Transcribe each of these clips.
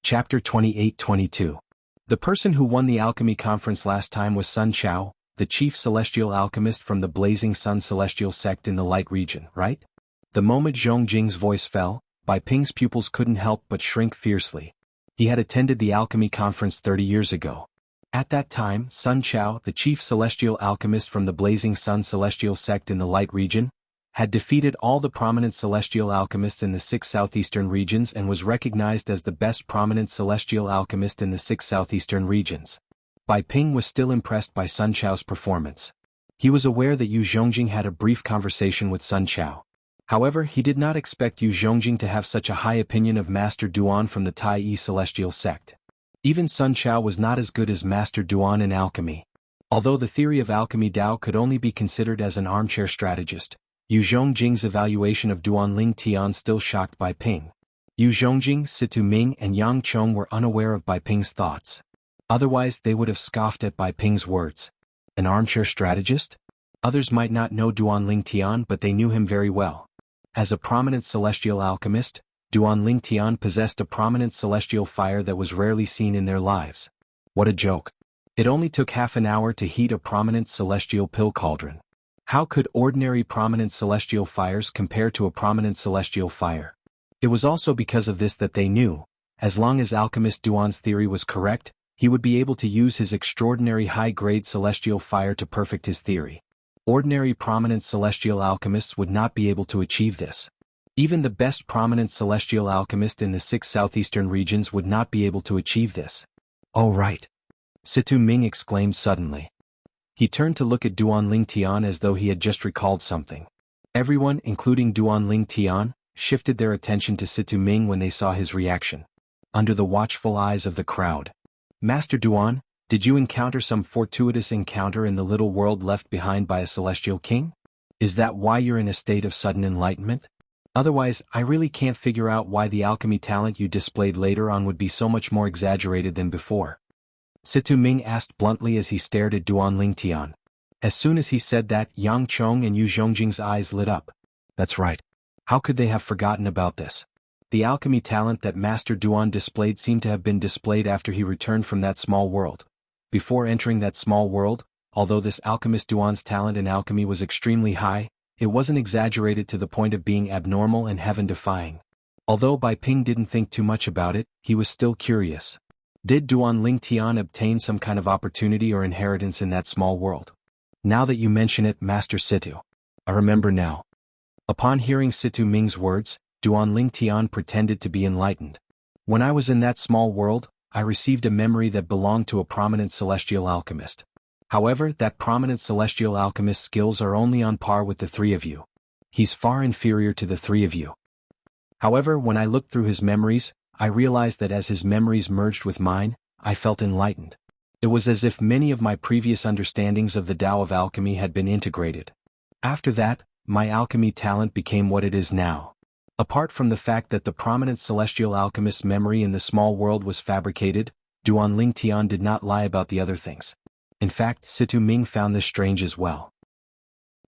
Chapter 28-22. The person who won the alchemy conference last time was Sun Chao, the chief celestial alchemist from the Blazing Sun celestial sect in the light region, right? The moment Zhong Jing's voice fell, Bai Ping's pupils couldn't help but shrink fiercely. He had attended the alchemy conference 30 years ago. At that time, Sun Chao, the chief celestial alchemist from the Blazing Sun celestial sect in the light region, had defeated all the prominent celestial alchemists in the 6 southeastern regions and was recognized as the best prominent celestial alchemist in the 6 southeastern regions. Bai Ping was still impressed by Sun Chao's performance. He was aware that Yu Zhongjing had a brief conversation with Sun Chao. However, he did not expect Yu Zhongjing to have such a high opinion of Master Duan from the Tai Yi celestial sect. Even Sun Chao was not as good as Master Duan in alchemy. Although the theory of alchemy Dao could only be considered as an armchair strategist, Yu Zhongjing's evaluation of Duan Ling Tian still shocked Bai Ping. Yu Zhongjing, Situ Ming and Yang Chong were unaware of Bai Ping's thoughts. Otherwise they would have scoffed at Bai Ping's words. An armchair strategist? Others might not know Duan Ling Tian, but they knew him very well. As a prominent celestial alchemist, Duan Ling Tian possessed a prominent celestial fire that was rarely seen in their lives. What a joke. It only took half an hour to heat a prominent celestial pill cauldron. How could ordinary prominent celestial fires compare to a prominent celestial fire? It was also because of this that they knew, as long as alchemist Duan's theory was correct, he would be able to use his extraordinary high-grade celestial fire to perfect his theory. Ordinary prominent celestial alchemists would not be able to achieve this. Even the best prominent celestial alchemist in the 6 southeastern regions would not be able to achieve this. Oh right. Situ Ming exclaimed suddenly. He turned to look at Duan Ling Tian as though he had just recalled something. Everyone, including Duan Ling Tian, shifted their attention to Situ Ming when they saw his reaction. Under the watchful eyes of the crowd. Master Duan, did you encounter some fortuitous encounter in the little world left behind by a celestial king? Is that why you're in a state of sudden enlightenment? Otherwise, I really can't figure out why the alchemy talent you displayed later on would be so much more exaggerated than before. Situ Ming asked bluntly as he stared at Duan Ling Tian. As soon as he said that, Yang Chong and Yu Zhongjing's eyes lit up. That's right. How could they have forgotten about this? The alchemy talent that Master Duan displayed seemed to have been displayed after he returned from that small world. Before entering that small world, although this alchemist Duan's talent in alchemy was extremely high, it wasn't exaggerated to the point of being abnormal and heaven-defying. Although Bai Ping didn't think too much about it, he was still curious. Did Duan Ling Tian obtain some kind of opportunity or inheritance in that small world? Now that you mention it, Master Situ. I remember now. Upon hearing Situ Ming's words, Duan Ling Tian pretended to be enlightened. When I was in that small world, I received a memory that belonged to a prominent celestial alchemist. However, that prominent celestial alchemist's skills are only on par with the 3 of you. He's far inferior to the 3 of you. However, when I looked through his memories, I realized that as his memories merged with mine, I felt enlightened. It was as if many of my previous understandings of the Tao of alchemy had been integrated. After that, my alchemy talent became what it is now. Apart from the fact that the prominent celestial alchemist's memory in the small world was fabricated, Duan Ling Tian did not lie about the other things. In fact, Situ Ming found this strange as well.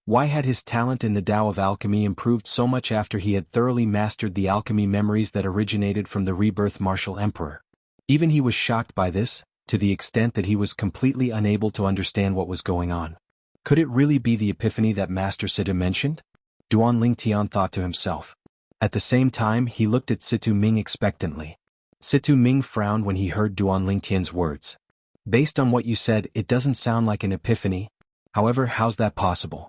Why had his talent in the Tao of alchemy improved so much after he had thoroughly mastered the alchemy memories that originated from the rebirth martial emperor? Even he was shocked by this, to the extent that he was completely unable to understand what was going on. Could it really be the epiphany that Master Situ mentioned? Duan Ling Tian thought to himself. At the same time, he looked at Situ Ming expectantly. Situ Ming frowned when he heard Duan Ling Tian's words. Based on what you said, it doesn't sound like an epiphany. However, how's that possible?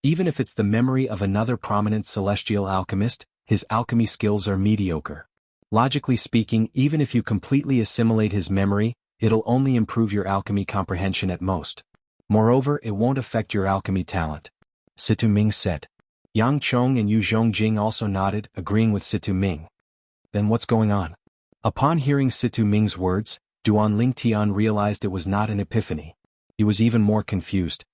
Even if it's the memory of another prominent celestial alchemist, his alchemy skills are mediocre. Logically speaking, even if you completely assimilate his memory, it'll only improve your alchemy comprehension at most. Moreover, it won't affect your alchemy talent. Situ Ming said. Yang Chong and Yu Zhongjing also nodded, agreeing with Situ Ming. Then what's going on? Upon hearing Situ Ming's words, Duan Ling Tian realized it was not an epiphany. He was even more confused.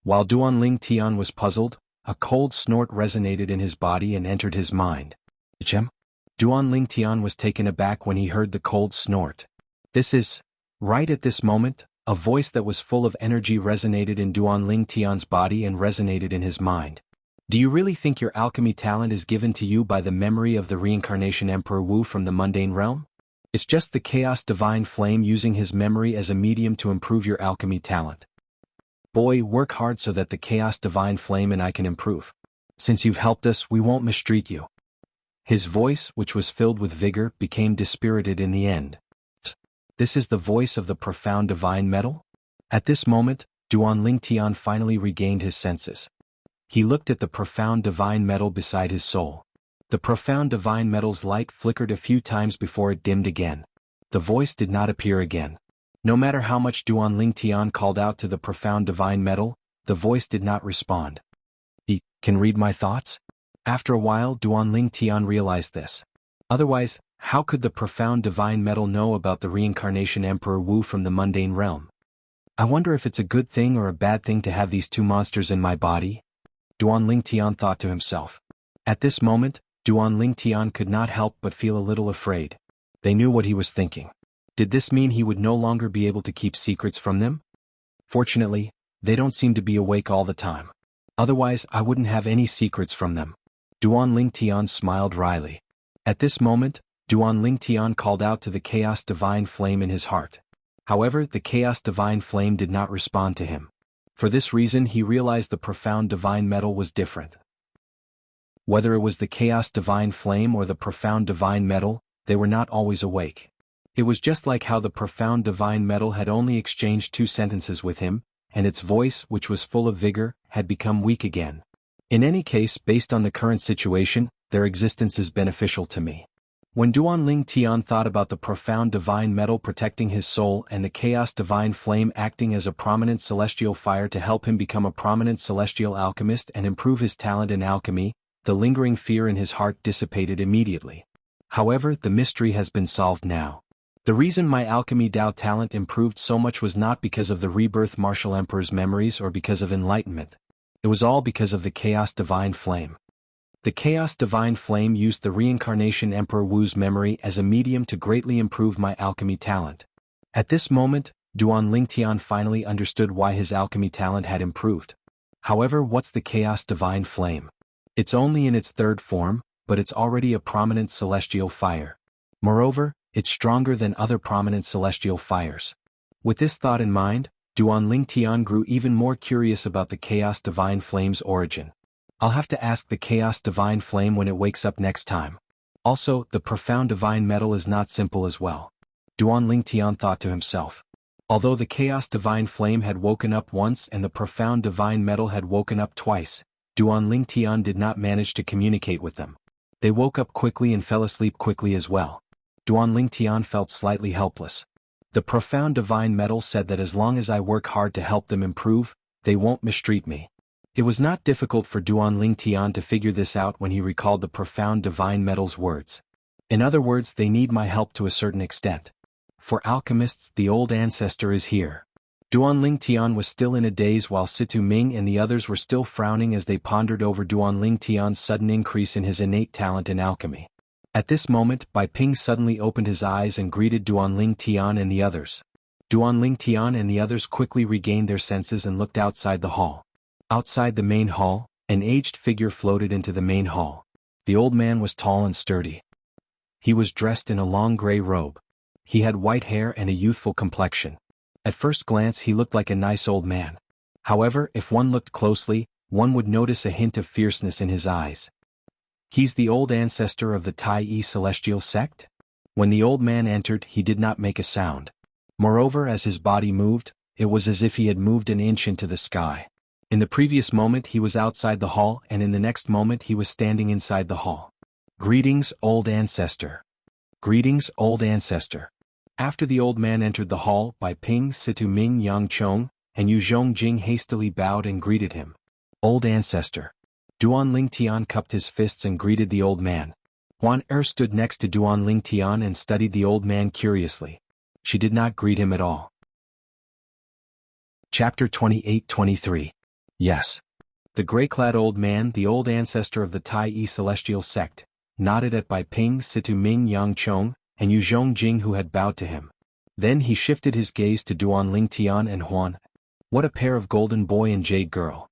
While Duan Ling Tian was puzzled, a cold snort resonated in his body and entered his mind. Chem? Duan Ling Tian was taken aback when he heard the cold snort. This is... Right at this moment, a voice that was full of energy resonated in Duan Ling Tian's body and resonated in his mind. Do you really think your alchemy talent is given to you by the memory of the reincarnation Emperor Wu from the mundane realm? It's just the Chaos Divine Flame using his memory as a medium to improve your alchemy talent. Boy, work hard so that the Chaos Divine Flame and I can improve. Since you've helped us, we won't mistreat you. His voice, which was filled with vigor, became dispirited in the end. This is the voice of the profound divine metal? At this moment, Duan Lingtian finally regained his senses. He looked at the profound divine metal beside his soul. The profound divine metal's light flickered a few times before it dimmed again. The voice did not appear again. No matter how much Duan Lingtian called out to the profound divine metal, the voice did not respond. He can read my thoughts? After a while, Duan Lingtian realized this. Otherwise, how could the profound divine metal know about the reincarnation Emperor Wu from the mundane realm? I wonder if it's a good thing or a bad thing to have these two monsters in my body? Duan Lingtian thought to himself. At this moment, Duan Lingtian could not help but feel a little afraid. They knew what he was thinking. Did this mean he would no longer be able to keep secrets from them? Fortunately, they don't seem to be awake all the time. Otherwise, I wouldn't have any secrets from them. Duan Lingtian smiled wryly. At this moment, Duan Lingtian called out to the Chaos Divine Flame in his heart. However, the Chaos Divine Flame did not respond to him. For this reason, he realized the profound divine metal was different. Whether it was the Chaos Divine Flame or the profound divine metal, they were not always awake. It was just like how the profound divine metal had only exchanged 2 sentences with him, and its voice, which was full of vigor, had become weak again. In any case, based on the current situation, their existence is beneficial to me. When Duan Lingtian thought about the profound divine metal protecting his soul and the Chaos Divine Flame acting as a prominent celestial fire to help him become a prominent celestial alchemist and improve his talent in alchemy, the lingering fear in his heart dissipated immediately. However, the mystery has been solved now. The reason my alchemy Dao talent improved so much was not because of the rebirth Martial Emperor's memories or because of enlightenment. It was all because of the Chaos Divine Flame. The Chaos Divine Flame used the reincarnation Emperor Wu's memory as a medium to greatly improve my alchemy talent. At this moment, Duan Lingtian finally understood why his alchemy talent had improved. However, what's the Chaos Divine Flame? It's only in its 3rd form, but it's already a prominent celestial fire. Moreover, it's stronger than other prominent celestial fires. With this thought in mind, Duan Lingtian grew even more curious about the Chaos Divine Flame's origin. I'll have to ask the Chaos Divine Flame when it wakes up next time. Also, the profound divine metal is not simple as well. Duan Lingtian thought to himself. Although the Chaos Divine Flame had woken up once and the profound divine metal had woken up twice, Duan Lingtian did not manage to communicate with them. They woke up quickly and fell asleep quickly as well. Duan Lingtian felt slightly helpless. The profound divine metal said that as long as I work hard to help them improve, they won't mistreat me. It was not difficult for Duan Lingtian to figure this out when he recalled the profound divine metal's words. In other words, they need my help to a certain extent. For alchemists, the old ancestor is here. Duan Lingtian was still in a daze while Situ Ming and the others were still frowning as they pondered over Duan Lingtian's sudden increase in his innate talent in alchemy. At this moment, Bai Ping suddenly opened his eyes and greeted Duan Lingtian and the others. Duan Lingtian and the others quickly regained their senses and looked outside the hall. Outside the main hall, an aged figure floated into the main hall. The old man was tall and sturdy. He was dressed in a long gray robe. He had white hair and a youthful complexion. At first glance he looked like a nice old man. However, if one looked closely, one would notice a hint of fierceness in his eyes. He's the old ancestor of the Tai Yi celestial sect? When the old man entered, he did not make a sound. Moreover, as his body moved, it was as if he had moved an inch into the sky. In the previous moment he was outside the hall and in the next moment he was standing inside the hall. Greetings, old ancestor. Greetings, old ancestor. After the old man entered the hall, Bai Ping, Situ Ming, Yang Chong, and Yu Zhongjing hastily bowed and greeted him. Old ancestor. Duan Lingtian cupped his fists and greeted the old man. Huan Er stood next to Duan Lingtian and studied the old man curiously. She did not greet him at all. Chapter 28-23. Yes. The gray-clad old man, the old ancestor of the Tai Yi celestial sect, nodded at Bai Ping, Situ Ming, Yang Chong, and Yu Zhongjing who had bowed to him. Then he shifted his gaze to Duan Lingtian and Huan. What a pair of golden boy and jade girl.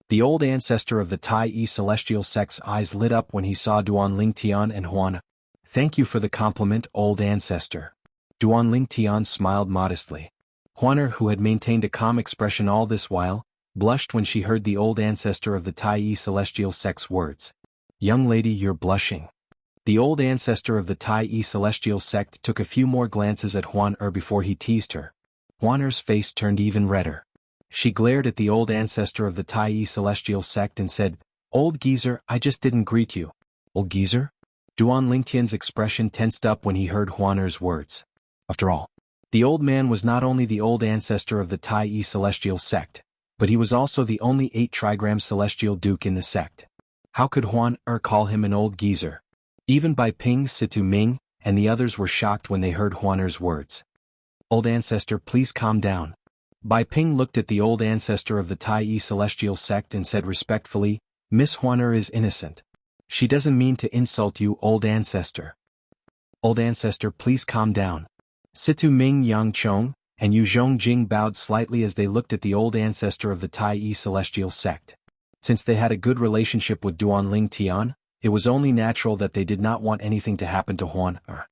The old ancestor of the Tai Yi celestial sect's eyes lit up when he saw Duan Lingtian and Huan. Thank you for the compliment, old ancestor. Duanling Tian smiled modestly. Huaner, who had maintained a calm expression all this while, blushed when she heard the old ancestor of the Tai celestial sect's words. Young lady, you're blushing. The old ancestor of the Tai celestial sect took a few more glances at Huaner before he teased her. Huaner's face turned even redder. She glared at the old ancestor of the Tai celestial sect and said, Old geezer, I just didn't greet you. Old geezer? Duan Lingtian's expression tensed up when he heard Huaner's words. After all, the old man was not only the old ancestor of the Tai celestial sect, but he was also the only 8-trigram celestial duke in the sect. How could Huaner call him an old geezer? Even Bai Ping, Situ Ming, and the others were shocked when they heard Huaner's words. Old ancestor, please calm down. Bai Ping looked at the old ancestor of the Tai celestial sect and said respectfully, Miss Huaner is innocent. She doesn't mean to insult you, old ancestor. Old ancestor, please calm down. Situ Ming, Yang Chong, and Yu Zhongjing bowed slightly as they looked at the old ancestor of the Tai celestial sect. Since they had a good relationship with Duanling Tian, it was only natural that they did not want anything to happen to Huaner.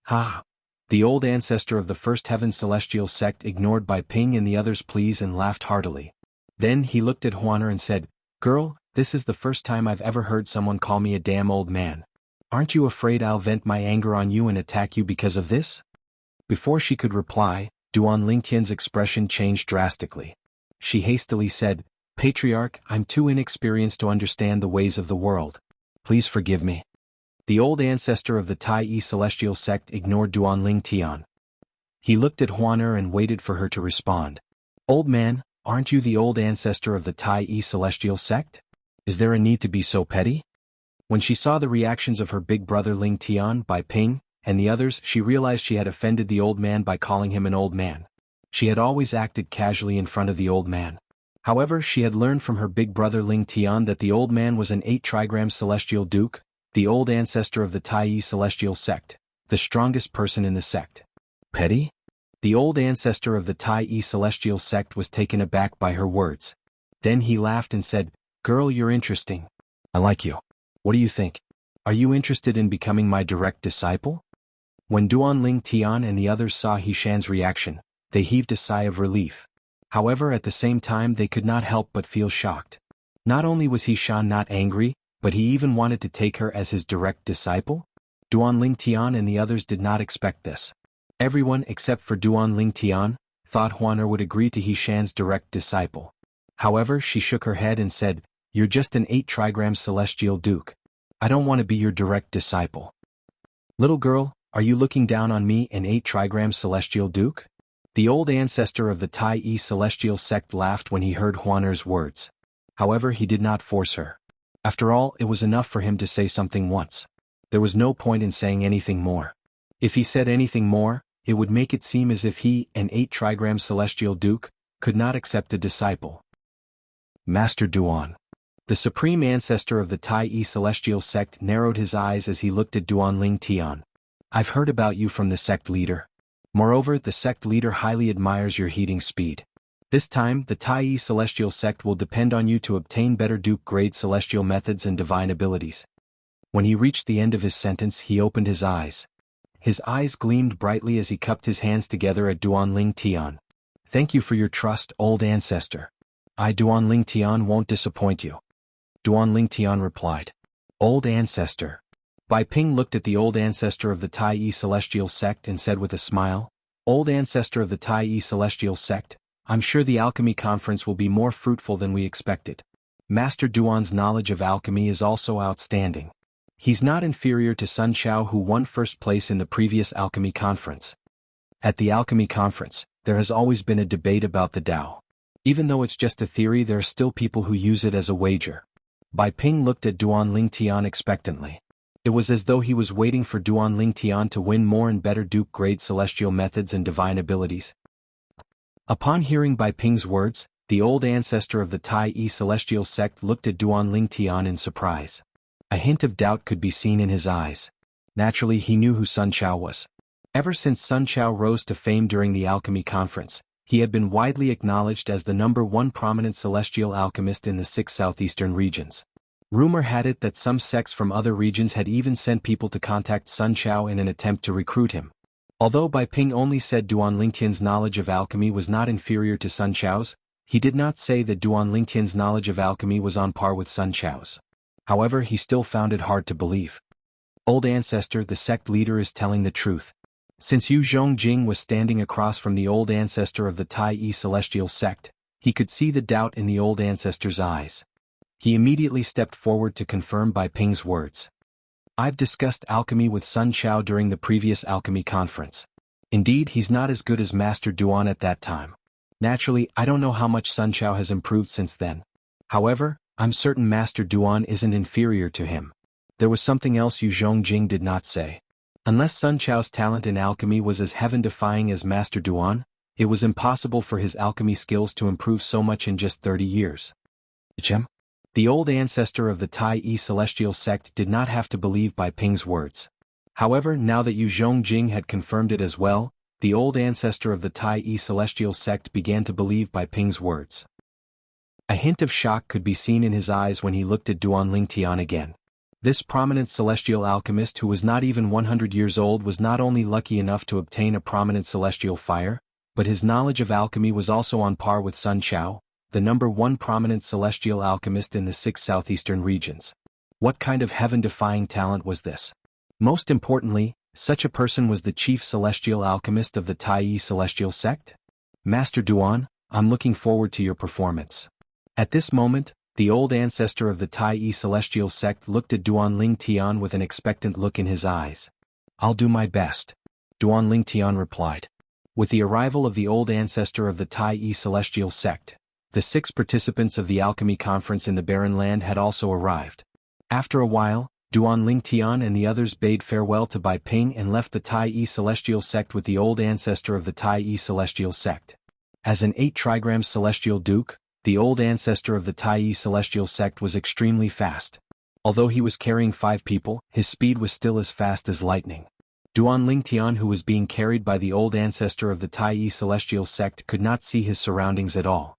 Ha! The old ancestor of the First Heaven celestial sect ignored Bai Ping and the others' pleas and laughed heartily. Then he looked at Huaner and said, Girl, this is the first time I've ever heard someone call me a damn old man. Aren't you afraid I'll vent my anger on you and attack you because of this? Before she could reply, Duan Lingtian's expression changed drastically. She hastily said, Patriarch, I'm too inexperienced to understand the ways of the world. Please forgive me. The old ancestor of the Tai celestial sect ignored Duanling Tian. He looked at Huaner and waited for her to respond. Old man, aren't you the old ancestor of the Tai celestial sect? Is there a need to be so petty? When she saw the reactions of her big brother Ling Tian, Bai Ping, and the others, she realized she had offended the old man by calling him an old man. She had always acted casually in front of the old man. However, she had learned from her big brother Ling Tian that the old man was an 8-trigram celestial duke, the old ancestor of the Tai celestial sect, the strongest person in the sect. Petty? The old ancestor of the Tai celestial sect was taken aback by her words. Then he laughed and said, Girl, you're interesting. I like you. What do you think? Are you interested in becoming my direct disciple? When Duanling Tian and the others saw Hishan's reaction, they heaved a sigh of relief. However, at the same time they could not help but feel shocked. Not only was Hishan not angry, but he even wanted to take her as his direct disciple? Duanling Tian and the others did not expect this. Everyone except for Duanling Tian thought Huaner would agree to Hishan's direct disciple. However, she shook her head and said, You're just an 8-trigram celestial duke. I don't want to be your direct disciple. Little girl, are you looking down on me, an 8-trigram celestial duke? The old ancestor of the Tai celestial sect laughed when he heard Huaner's words. However, he did not force her. After all, it was enough for him to say something once. There was no point in saying anything more. If he said anything more, it would make it seem as if he, an 8-trigram celestial duke, could not accept a disciple. Master Duan. The supreme ancestor of the Tai celestial sect narrowed his eyes as he looked at Duanling Tian. I've heard about you from the sect leader. Moreover, the sect leader highly admires your heating speed. This time, the Tai celestial sect will depend on you to obtain better duke-grade celestial methods and divine abilities. When he reached the end of his sentence, he opened his eyes. His eyes gleamed brightly as he cupped his hands together at Duanling Tian. Thank you for your trust, old ancestor. I, Duanling Tian, won't disappoint you. Duanling Tian replied. Old ancestor. Bai Ping looked at the old ancestor of the Tai celestial sect and said with a smile, Old ancestor of the Tai celestial sect, I'm sure the alchemy conference will be more fruitful than we expected. Master Duan's knowledge of alchemy is also outstanding. He's not inferior to Sun Chao, who won first place in the previous alchemy conference. At the alchemy conference, there has always been a debate about the Tao. Even though it's just a theory, there are still people who use it as a wager. Bai Ping looked at Duanling Tian expectantly. It was as though he was waiting for Duanling Tian to win more and better duke-grade celestial methods and divine abilities. Upon hearing Bai Ping's words, the old ancestor of the Tai celestial sect looked at Duanling Tian in surprise. A hint of doubt could be seen in his eyes. Naturally, he knew who Sun Chao was. Ever since Sun Chao rose to fame during the alchemy conference, he had been widely acknowledged as the #1 prominent celestial alchemist in the 6 southeastern regions. Rumor had it that some sects from other regions had even sent people to contact Sun Chao in an attempt to recruit him. Although Bai Ping only said Duan Lingtian's knowledge of alchemy was not inferior to Sun Chao's, he did not say that Duan Lingtian's knowledge of alchemy was on par with Sun Chao's. However, he still found it hard to believe. Old ancestor, the sect leader is telling the truth. Since Yu Zhongjing was standing across from the old ancestor of the Tai Yi celestial sect, he could see the doubt in the old ancestor's eyes. He immediately stepped forward to confirm Bai Ping's words. I've discussed alchemy with Sun Chao during the previous alchemy conference. Indeed, he's not as good as Master Duan at that time. Naturally, I don't know how much Sun Chao has improved since then. However, I'm certain Master Duan isn't inferior to him. There was something else Yu Zhongjing did not say. Unless Sun Chao's talent in alchemy was as heaven-defying as Master Duan, it was impossible for his alchemy skills to improve so much in just 30 years. The old ancestor of the Tai Yi celestial sect did not have to believe Bai Ping's words. However, now that Yu Zhongjing had confirmed it as well, the old ancestor of the Tai Yi celestial sect began to believe Bai Ping's words. A hint of shock could be seen in his eyes when he looked at Duan Lingtian again. This prominent celestial alchemist who was not even 100 years old was not only lucky enough to obtain a prominent celestial fire, but his knowledge of alchemy was also on par with Sun Chao, the #1 prominent celestial alchemist in the 6 southeastern regions. What kind of heaven-defying talent was this? Most importantly, such a person was the chief celestial alchemist of the Tai Yi celestial sect? Master Duan, I'm looking forward to your performance. At this moment, the old ancestor of the Tai Yi celestial sect looked at Duan Lingtian with an expectant look in his eyes. I'll do my best, Duan Lingtian replied. With the arrival of the old ancestor of the Tai Yi celestial sect, the 6 participants of the alchemy conference in the Barren Land had also arrived. After a while, Duan Lingtian and the others bade farewell to Bai Ping and left the Tai Yi celestial sect with the old ancestor of the Tai Yi celestial sect. As an 8 trigrams celestial duke, the old ancestor of the Tai Yi celestial sect was extremely fast. Although he was carrying 5 people, his speed was still as fast as lightning. Duan Lingtian, who was being carried by the old ancestor of the Tai Yi celestial sect, could not see his surroundings at all.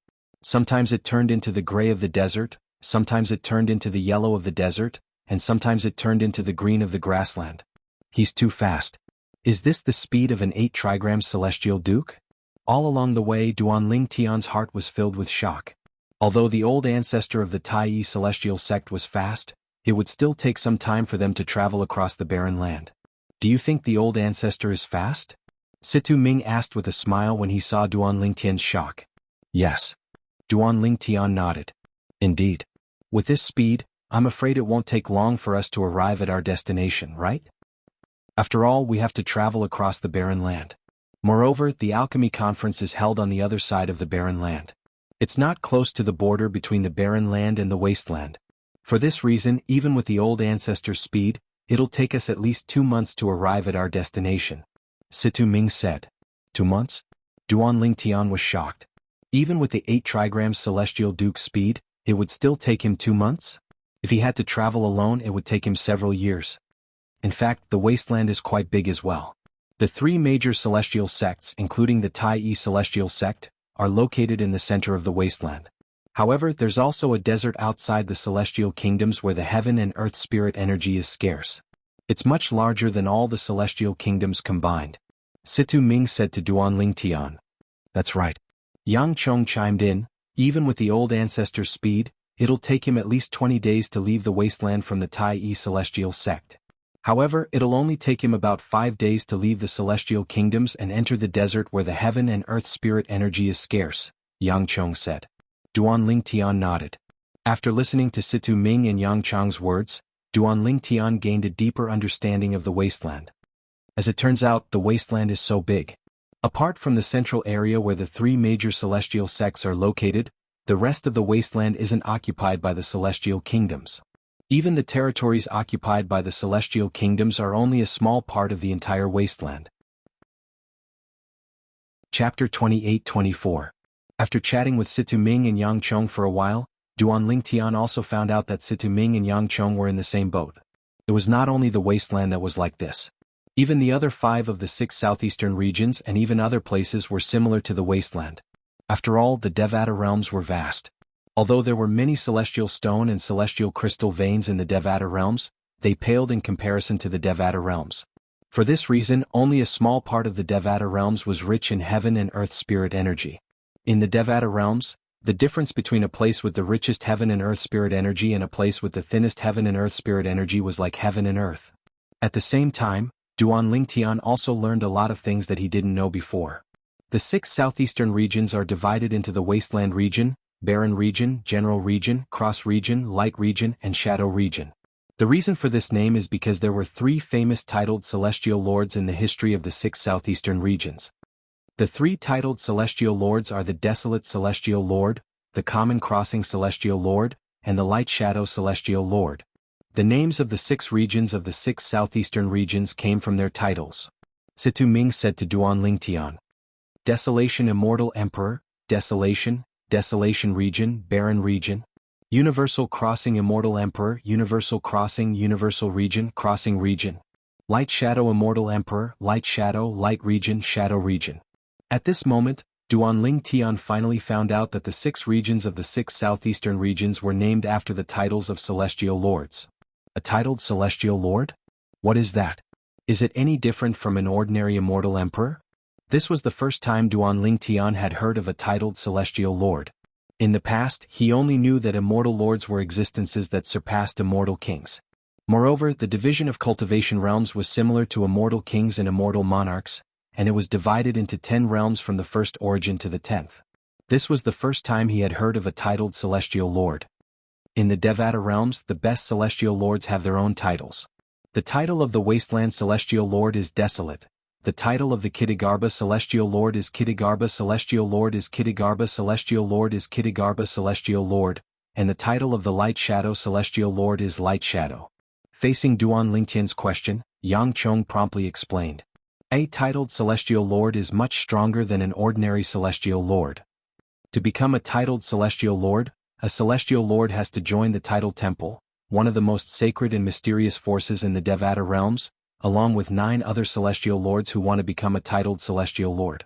Sometimes it turned into the gray of the desert, sometimes it turned into the yellow of the desert, and sometimes it turned into the green of the grassland. He's too fast. Is this the speed of an 8 trigram celestial duke? All along the way, Duan Lingtian's heart was filled with shock. Although the old ancestor of the Tai Yi celestial sect was fast, it would still take some time for them to travel across the barren land. Do you think the old ancestor is fast? Situ Ming asked with a smile when he saw Duan Lingtian's shock. Yes. Duan Lingtian nodded. Indeed. With this speed, I'm afraid it won't take long for us to arrive at our destination, right? After all, we have to travel across the barren land. Moreover, the alchemy conference is held on the other side of the barren land. It's not close to the border between the barren land and the wasteland. For this reason, even with the old ancestor's speed, it'll take us at least 2 months to arrive at our destination. Situ Ming said. 2 months? Duan Lingtian was shocked. Even with the 8 trigrams celestial duke's speed, it would still take him 2 months? If he had to travel alone, it would take him several years. In fact, the wasteland is quite big as well. The 3 major celestial sects, including the Tai Yi celestial sect, are located in the center of the wasteland. However, there's also a desert outside the celestial kingdoms where the heaven and earth spirit energy is scarce. It's much larger than all the celestial kingdoms combined. Situ Ming said to Duan Lingtian. That's right. Yang Chong chimed in. Even with the old ancestor's speed, it'll take him at least 20 days to leave the wasteland from the Tai Yi celestial sect. However, it'll only take him about 5 days to leave the celestial kingdoms and enter the desert where the heaven and earth spirit energy is scarce, Yang Chong said. Duan Lingtian nodded. After listening to Situ Ming and Yang Chong's words, Duan Lingtian gained a deeper understanding of the wasteland. As it turns out, the wasteland is so big. Apart from the central area where the 3 major celestial sects are located, the rest of the wasteland isn't occupied by the celestial kingdoms. Even the territories occupied by the celestial kingdoms are only a small part of the entire wasteland. Chapter 28-24. After chatting with Situ Ming and Yang Chong for a while, Duan Lingtian also found out that Situ Ming and Yang Chong were in the same boat. It was not only the wasteland that was like this. Even the other 5 of the 6 southeastern regions and even other places were similar to the wasteland. After all, the Devata realms were vast. Although there were many celestial stone and celestial crystal veins in the Devata realms, they paled in comparison to the Devata realms. For this reason, only a small part of the Devata realms was rich in heaven and earth spirit energy. In the Devata realms, the difference between a place with the richest heaven and earth spirit energy and a place with the thinnest heaven and earth spirit energy was like heaven and earth. At the same time, Duan Lingtian also learned a lot of things that he didn't know before. The 6 southeastern regions are divided into the Wasteland region, Barren region, General region, Cross region, Light region, and Shadow region. The reason for this name is because there were 3 famous titled celestial lords in the history of the 6 southeastern regions. The 3 titled celestial lords are the Desolate Celestial Lord, the Common Crossing Celestial Lord, and the Light Shadow Celestial Lord. The names of the 6 regions of the 6 southeastern regions came from their titles. Situ Ming said to Duan Lingtian, Desolation Immortal Emperor, Desolation, Desolation Region, Barren Region. Universal Crossing Immortal Emperor, Universal Crossing, Universal Region, Crossing Region. Light Shadow Immortal Emperor, Light Shadow, Light Region, Shadow Region. At this moment, Duan Lingtian finally found out that the 6 regions of the 6 southeastern regions were named after the titles of celestial lords. A titled celestial lord? What is that? Is it any different from an ordinary immortal emperor? This was the first time Duan Lingtian had heard of a titled celestial lord. In the past, he only knew that immortal lords were existences that surpassed immortal kings. Moreover, the division of cultivation realms was similar to immortal kings and immortal monarchs, and it was divided into 10 realms from the first origin to the 10th. This was the first time he had heard of a titled celestial lord. In the Devata realms, the best celestial lords have their own titles. The title of the Wasteland Celestial Lord is Desolate. The title of the Kittagarbha Celestial Lord is Kittagarbha Celestial Lord is Kittagarbha Celestial Lord is Kittagarbha Celestial Lord, and the title of the Light Shadow Celestial Lord is Light Shadow. Facing Duan Lingtian's question, Yang Chong promptly explained. A titled celestial lord is much stronger than an ordinary celestial lord. To become a titled celestial lord, a celestial lord has to join the title temple, one of the most sacred and mysterious forces in the Devata realms, along with 9 other celestial lords who want to become a titled celestial lord.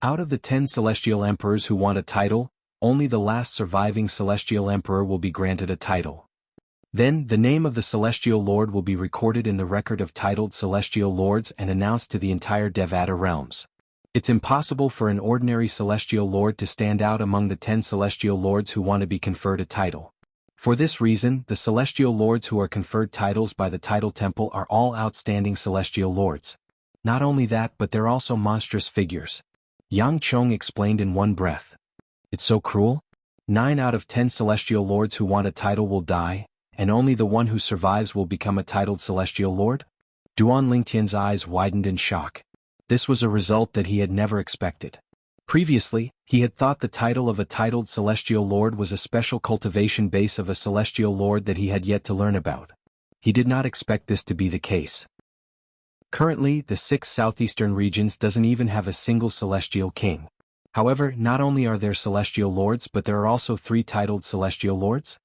Out of the 10 celestial emperors who want a title, only the last surviving celestial emperor will be granted a title. Then, the name of the celestial lord will be recorded in the record of titled celestial lords and announced to the entire Devata realms. It's impossible for an ordinary celestial lord to stand out among the 10 celestial lords who want to be conferred a title. For this reason, the celestial lords who are conferred titles by the title temple are all outstanding celestial lords. Not only that, but they're also monstrous figures. Yang Chong explained in one breath. It's so cruel? 9 out of 10 celestial lords who want a title will die, and only the one who survives will become a titled celestial lord? Duan Lingtian's eyes widened in shock. This was a result that he had never expected. Previously, he had thought the title of a titled celestial lord was a special cultivation base of a celestial lord that he had yet to learn about. He did not expect this to be the case. Currently, the 6 southeastern regions doesn't even have a single celestial king. However, not only are there celestial lords but there are also 3 titled celestial lords?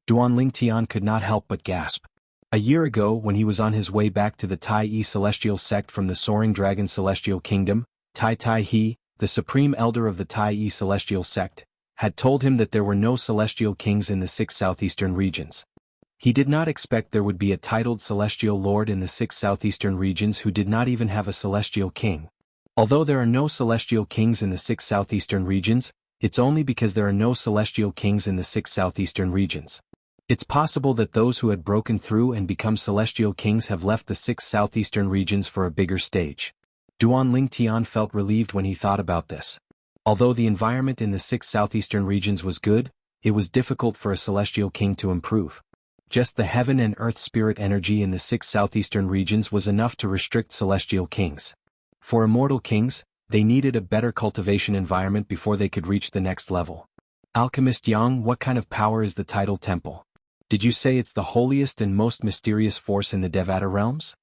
Duan Lingtian could not help but gasp. A year ago, when he was on his way back to the Tai Yi celestial sect from the Soaring Dragon Celestial Kingdom, Tai He, the supreme elder of the Tai Yi celestial sect, had told him that there were no celestial kings in the 6 southeastern regions. He did not expect there would be a titled celestial lord in the 6 southeastern regions who did not even have a celestial king. Although there are no celestial kings in the 6 southeastern regions, it's only because there are no celestial kings in the 6 southeastern regions. It's possible that those who had broken through and become celestial kings have left the 6 southeastern regions for a bigger stage. Duan Lingtian felt relieved when he thought about this. Although the environment in the 6 southeastern regions was good, it was difficult for a celestial king to improve. Just the heaven and earth spirit energy in the 6 southeastern regions was enough to restrict celestial kings. For immortal kings, they needed a better cultivation environment before they could reach the next level. Alchemist Yang, what kind of power is the title temple? Did you say it's the holiest and most mysterious force in the Devata realms?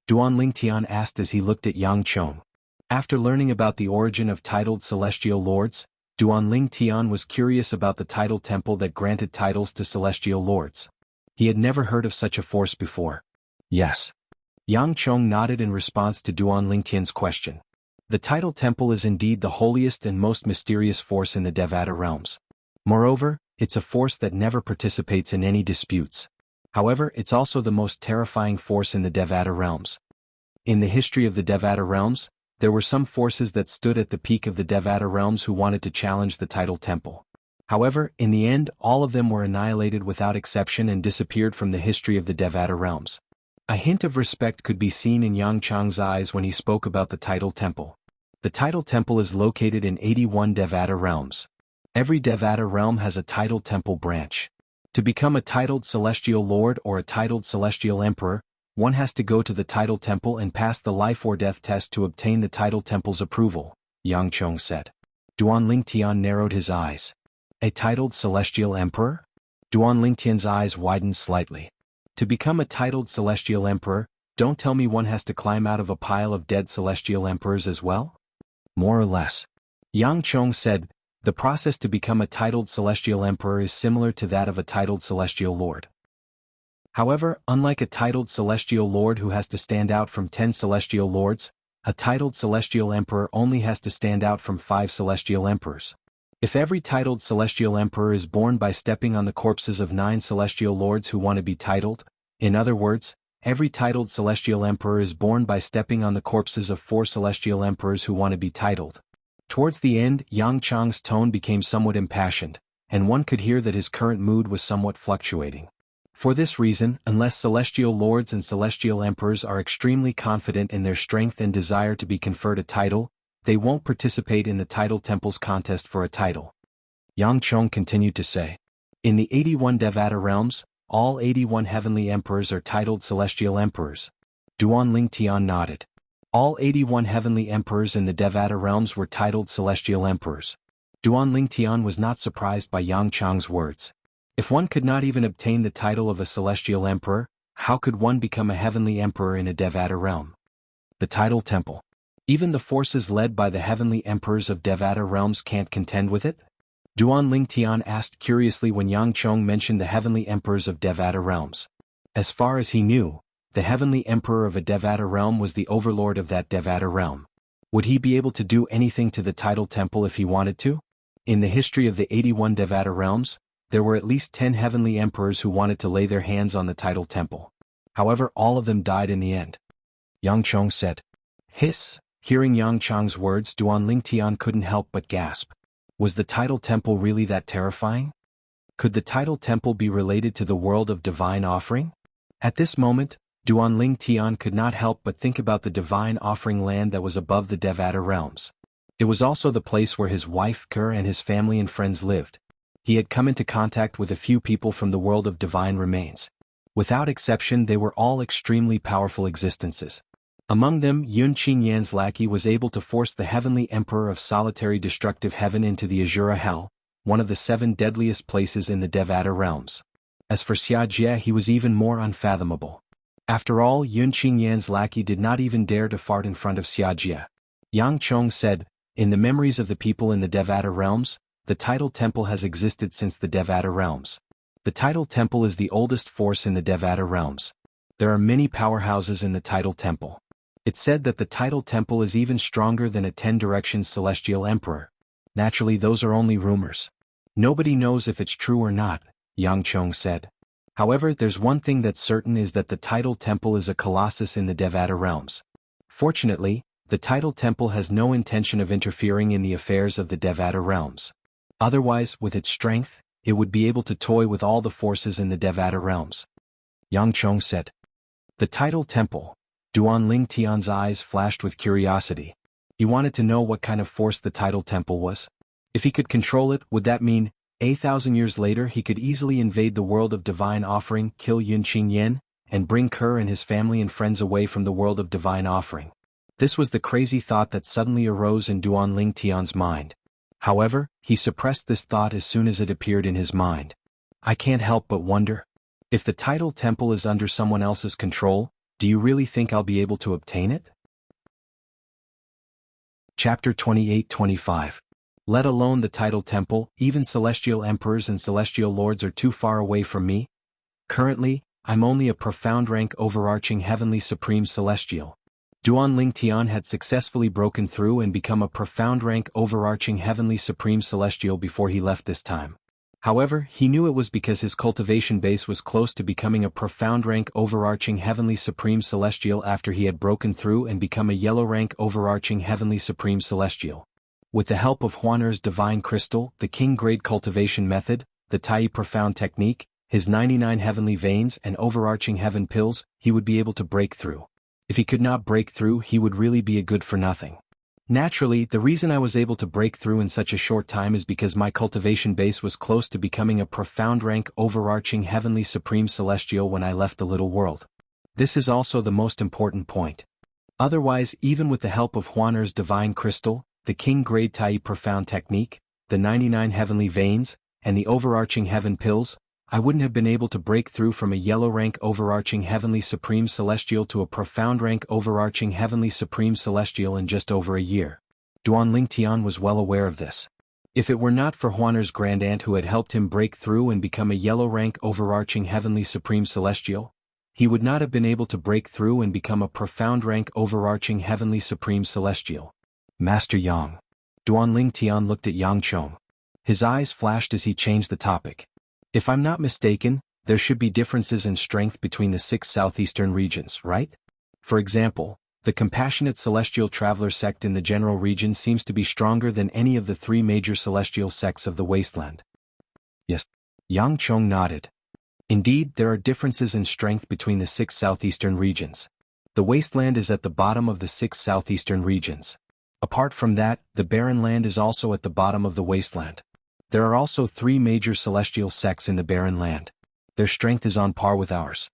Duan Lingtian asked as he looked at Yang Chong. After learning about the origin of titled celestial lords, Duan Lingtian was curious about the title temple that granted titles to celestial lords. He had never heard of such a force before. Yes. Yang Chong nodded in response to Duan Lingtian's question. The title temple is indeed the holiest and most mysterious force in the Devata realms. Moreover, It's a force that never participates in any disputes. However, it's also the most terrifying force in the Devata realms. In the history of the Devata realms, there were some forces that stood at the peak of the Devata realms who wanted to challenge the tidal temple. However, in the end, all of them were annihilated without exception and disappeared from the history of the Devata realms. A hint of respect could be seen in Yang Chang's eyes when he spoke about the tidal temple. The tidal temple is located in 81 Devata realms. Every Devata realm has a tidal temple branch. To become a titled celestial lord or a titled celestial emperor, one has to go to the tidal temple and pass the life or death test to obtain the tidal temple's approval, Yang Chong said. Duan Lingtian narrowed his eyes. A titled celestial emperor? Duan Lingtian's eyes widened slightly. To become a titled celestial emperor, don't tell me one has to climb out of a pile of dead celestial emperors as well? More or less. Yang Chong said, the process to become a titled celestial emperor is similar to that of a titled celestial lord. However, unlike a titled celestial lord who has to stand out from 10 celestial lords, a titled celestial emperor only has to stand out from 5 celestial emperors. If every titled celestial emperor is born by stepping on the corpses of 9 celestial lords who want to be titled, in other words, every titled celestial emperor is born by stepping on the corpses of 4 celestial emperors who want to be titled. Towards the end, Yang Chang's tone became somewhat impassioned, and one could hear that his current mood was somewhat fluctuating. For this reason, unless celestial lords and celestial emperors are extremely confident in their strength and desire to be conferred a title, they won't participate in the tidal temple's contest for a title. Yang Chong continued to say. In the 81 Devata realms, all 81 heavenly emperors are titled celestial emperors. Duan Lingtian nodded. All 81 heavenly emperors in the Devata realms were titled celestial emperors. Duan Lingtian was not surprised by Yang Chang's words. If one could not even obtain the title of a celestial emperor, how could one become a heavenly emperor in a Devata realm? The tidal temple. Even the forces led by the heavenly emperors of Devata realms can't contend with it? Duan Lingtian asked curiously when Yang Chong mentioned the heavenly emperors of Devata realms. As far as he knew, the heavenly emperor of a Devata realm was the overlord of that Devata realm. Would he be able to do anything to the tidal temple if he wanted to? In the history of the 81 Devata realms, there were at least 10 heavenly emperors who wanted to lay their hands on the tidal temple. However, all of them died in the end. Yang Chong said. Hiss. Hearing Yang Chong's words, Duan Lingtian couldn't help but gasp. Was the tidal temple really that terrifying? Could the tidal temple be related to the world of divine offering? At this moment, Duan Lingtian could not help but think about the divine offering land that was above the Devata realms. It was also the place where his wife Ker and his family and friends lived. He had come into contact with a few people from the world of divine remains. Without exception, they were all extremely powerful existences. Among them, Yun Qingyan's lackey was able to force the heavenly emperor of solitary destructive heaven into the Azura Hell, one of the 7 deadliest places in the Devata realms. As for Xia Jie, he was even more unfathomable. After all, Yun Qingyan's lackey did not even dare to fart in front of Xia Jie. Yang Chong said, in the memories of the people in the Devata realms, the tidal temple has existed since the Devata realms. The tidal temple is the oldest force in the Devata realms. There are many powerhouses in the tidal temple. It's said that the tidal temple is even stronger than a 10 Directions celestial emperor. Naturally, those are only rumors. Nobody knows if it's true or not, Yang Chong said. However, there's one thing that's certain is that the tidal temple is a colossus in the Devata realms. Fortunately, the tidal temple has no intention of interfering in the affairs of the Devata realms. Otherwise, with its strength, it would be able to toy with all the forces in the Devata realms. Yang Chong said. The tidal temple. Duan Lingtian's eyes flashed with curiosity. He wanted to know what kind of force the tidal temple was. If he could control it, would that mean, 1,000 years later he could easily invade the world of divine offering, kill Yun Qingyan, and bring Ker and his family and friends away from the world of divine offering? This was the crazy thought that suddenly arose in Duan Lingtian's mind. However, he suppressed this thought as soon as it appeared in his mind. I can't help but wonder. If the tidal temple is under someone else's control, do you really think I'll be able to obtain it? Chapter 28-25. Let alone the tidal temple, even celestial emperors and celestial lords are too far away from me. Currently, I'm only a profound rank overarching heavenly supreme celestial. Duan Lingtian had successfully broken through and become a profound rank overarching heavenly supreme celestial before he left this time. However, he knew it was because his cultivation base was close to becoming a profound rank overarching heavenly supreme celestial after he had broken through and become a yellow rank overarching heavenly supreme celestial. With the help of Huaner's divine crystal, the king grade cultivation method, the Tai profound technique, his 99 heavenly veins and overarching heaven pills, he would be able to break through. If he could not break through, he would really be a good for nothing. Naturally, the reason I was able to break through in such a short time is because my cultivation base was close to becoming a profound rank overarching heavenly supreme celestial when I left the little world. This is also the most important point. Otherwise, even with the help of Huaner's divine crystal, the king grade Tai profound technique, the 99 heavenly veins, and the overarching heaven pills, I wouldn't have been able to break through from a yellow rank overarching heavenly supreme celestial to a profound rank overarching heavenly supreme celestial in just over a year. Duan Lingtian was well aware of this. If it were not for Huaner's grand aunt who had helped him break through and become a yellow rank overarching heavenly supreme celestial, he would not have been able to break through and become a profound rank overarching heavenly supreme celestial. Master Yang. Duan Lingtian looked at Yang Chong. His eyes flashed as he changed the topic. If I'm not mistaken, there should be differences in strength between the 6 southeastern regions, right? For example, the Compassionate Celestial Traveler sect in the general region seems to be stronger than any of the 3 major celestial sects of the wasteland. Yes. Yang Chong nodded. Indeed, there are differences in strength between the 6 southeastern regions. The wasteland is at the bottom of the 6 southeastern regions. Apart from that, the barren land is also at the bottom of the wasteland. There are also 3 major celestial sects in the barren land. Their strength is on par with ours.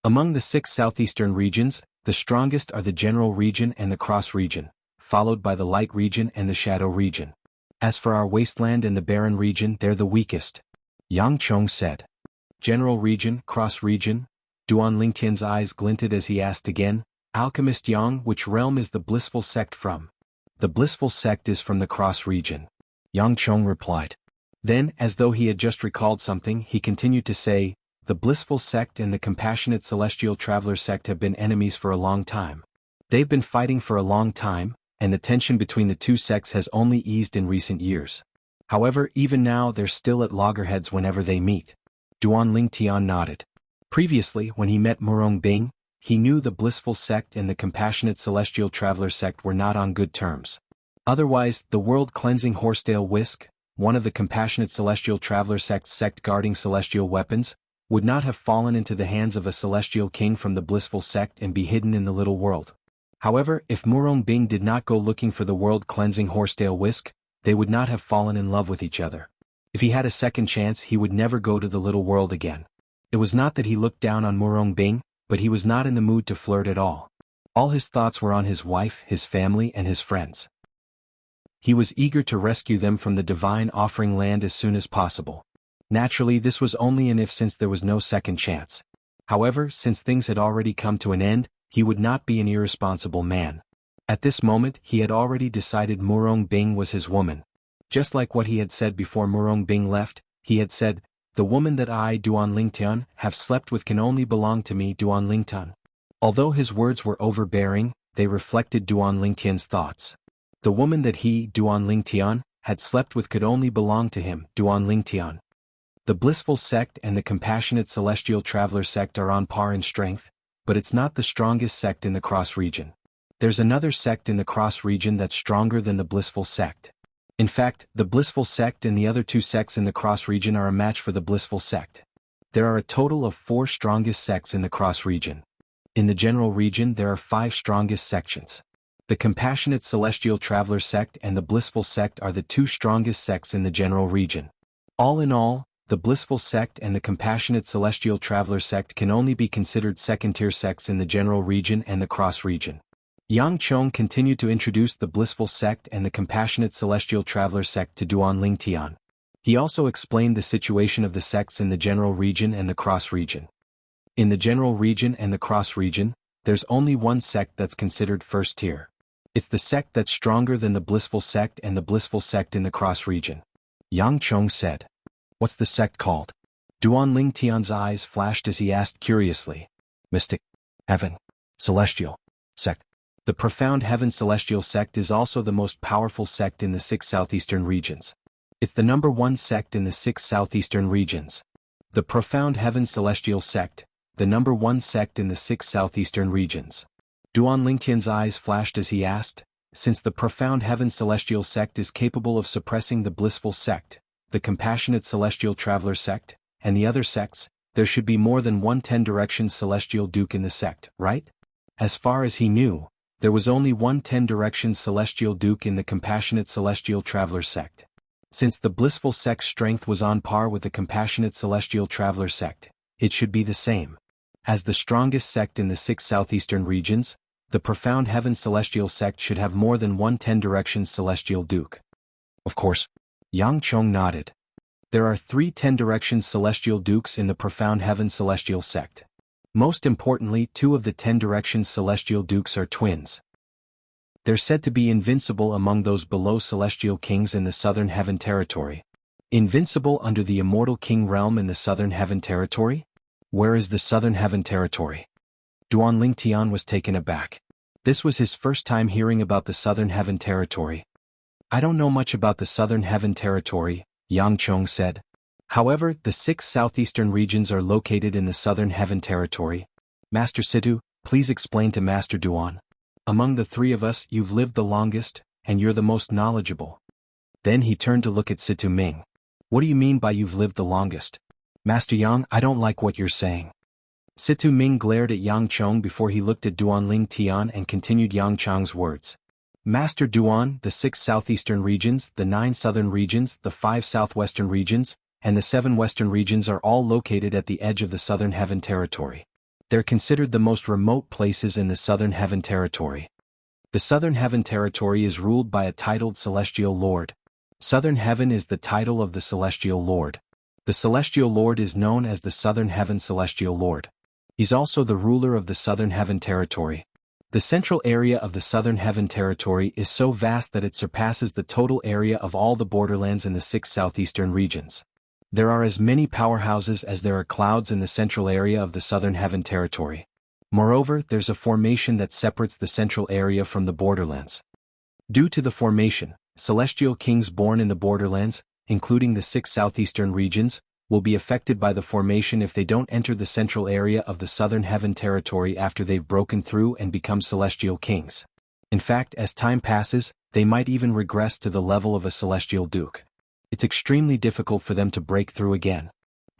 Among the 6 southeastern regions, the strongest are the general region and the cross region, followed by the light region and the shadow region. As for our wasteland and the barren region, they're the weakest. Yang Chong said. General region, cross region? Duan Lingtian's eyes glinted as he asked again, Alchemist Yang, which realm is the blissful sect from? The blissful sect is from the cross region. Yang Chong replied. Then, as though he had just recalled something, he continued to say, the blissful sect and the compassionate celestial traveler sect have been enemies for a long time. They've been fighting for a long time, and the tension between the 2 sects has only eased in recent years. However, even now they're still at loggerheads whenever they meet. Duan Lingtian nodded. Previously, when he met Murong Bing, he knew the blissful sect and the compassionate celestial traveler sect were not on good terms. Otherwise, the world-cleansing horsetail whisk, one of the compassionate celestial traveler sect's sect-guarding celestial weapons, would not have fallen into the hands of a celestial king from the blissful sect and be hidden in the little world. However, if Murong Bing did not go looking for the world-cleansing horsetail whisk, they would not have fallen in love with each other. If he had a second chance, he would never go to the little world again. It was not that he looked down on Murong Bing, but he was not in the mood to flirt at all. All his thoughts were on his wife, his family, and his friends. He was eager to rescue them from the divine offering land as soon as possible. Naturally, this was only an if, since there was no second chance. However, since things had already come to an end, he would not be an irresponsible man. At this moment, he had already decided Murong Bing was his woman. Just like what he had said before Murong Bing left, he had said, the woman that I, Duan Lingtian, have slept with can only belong to me, Duan Lingtian. Although his words were overbearing, they reflected Duan Lingtian's thoughts. The woman that he, Duan Lingtian, had slept with could only belong to him, Duan Lingtian. The blissful sect and the compassionate celestial traveler sect are on par in strength, but it's not the strongest sect in the cross region. There's another sect in the cross region that's stronger than the blissful sect. In fact, the blissful sect and the other 2 sects in the cross region are a match for the blissful sect. There are a total of 4 strongest sects in the cross region. In the general region there are 5 strongest sections. The compassionate celestial traveler sect and the blissful sect are the 2 strongest sects in the general region. All in all, the blissful sect and the compassionate celestial traveler sect can only be considered second-tier sects in the general region and the cross region. Yang Chong continued to introduce the blissful sect and the compassionate celestial traveler sect to Duan Lingtian. He also explained the situation of the sects in the general region and the cross region. In the general region and the cross region, there's only one sect that's considered first tier. It's the sect that's stronger than the blissful sect and the blissful sect in the cross region. Yang Chong said. What's the sect called? Duan Lingtian's eyes flashed as he asked curiously. Mystic. Heaven. Celestial. Sect. The profound heaven celestial sect is also the most powerful sect in the 6 southeastern regions. It's the number one sect in the 6 southeastern regions. The Profound Heaven Celestial Sect, the number one sect in the 6 southeastern regions. Duan Lingtian's eyes flashed as he asked, since the Profound Heaven Celestial Sect is capable of suppressing the Blissful Sect, the Compassionate Celestial Traveler Sect, and the other sects, there should be more than one 10 Directions Celestial Duke in the sect, right? As far as he knew, there was only one 10 Directions Celestial Duke in the Compassionate Celestial Traveler Sect. Since the Blissful Sect's strength was on par with the Compassionate Celestial Traveler Sect, it should be the same. As the strongest sect in the 6 southeastern regions, the Profound Heaven Celestial Sect should have more than one 10 Directions Celestial Duke. Of course. Yang Chong nodded. There are 3 10 Directions Celestial Dukes in the Profound Heaven Celestial Sect. Most importantly, 2 of the 10 Directions Celestial Dukes are twins. They're said to be invincible among those below Celestial Kings in the Southern Heaven Territory. Invincible under the Immortal King realm in the Southern Heaven Territory? Where is the Southern Heaven Territory? Duan Lingtian was taken aback. This was his first time hearing about the Southern Heaven Territory. I don't know much about the Southern Heaven Territory, Yang Chong said. However, the 6 southeastern regions are located in the Southern Heaven Territory. Master Situ, please explain to Master Duan. Among the 3 of us, you've lived the longest, and you're the most knowledgeable. Then he turned to look at Situ Ming. What do you mean by you've lived the longest? Master Yang, I don't like what you're saying. Situ Ming glared at Yang Chong before he looked at Duan Lingtian and continued Yang Chong's words. Master Duan, the 6 southeastern regions, the 9 southern regions, the 5 southwestern regions, and the 7 western regions are all located at the edge of the Southern Heaven Territory. They're considered the most remote places in the Southern Heaven Territory. The Southern Heaven Territory is ruled by a titled Celestial Lord. Southern Heaven is the title of the Celestial Lord. The Celestial Lord is known as the Southern Heaven Celestial Lord. He's also the ruler of the Southern Heaven Territory. The central area of the Southern Heaven Territory is so vast that it surpasses the total area of all the borderlands in the 6 southeastern regions. There are as many powerhouses as there are clouds in the central area of the Southern Heaven Territory. Moreover, there's a formation that separates the central area from the borderlands. Due to the formation, celestial kings born in the borderlands, including the 6 southeastern regions, will be affected by the formation if they don't enter the central area of the Southern Heaven Territory after they've broken through and become celestial kings. In fact, as time passes, they might even regress to the level of a celestial duke. It's extremely difficult for them to break through again.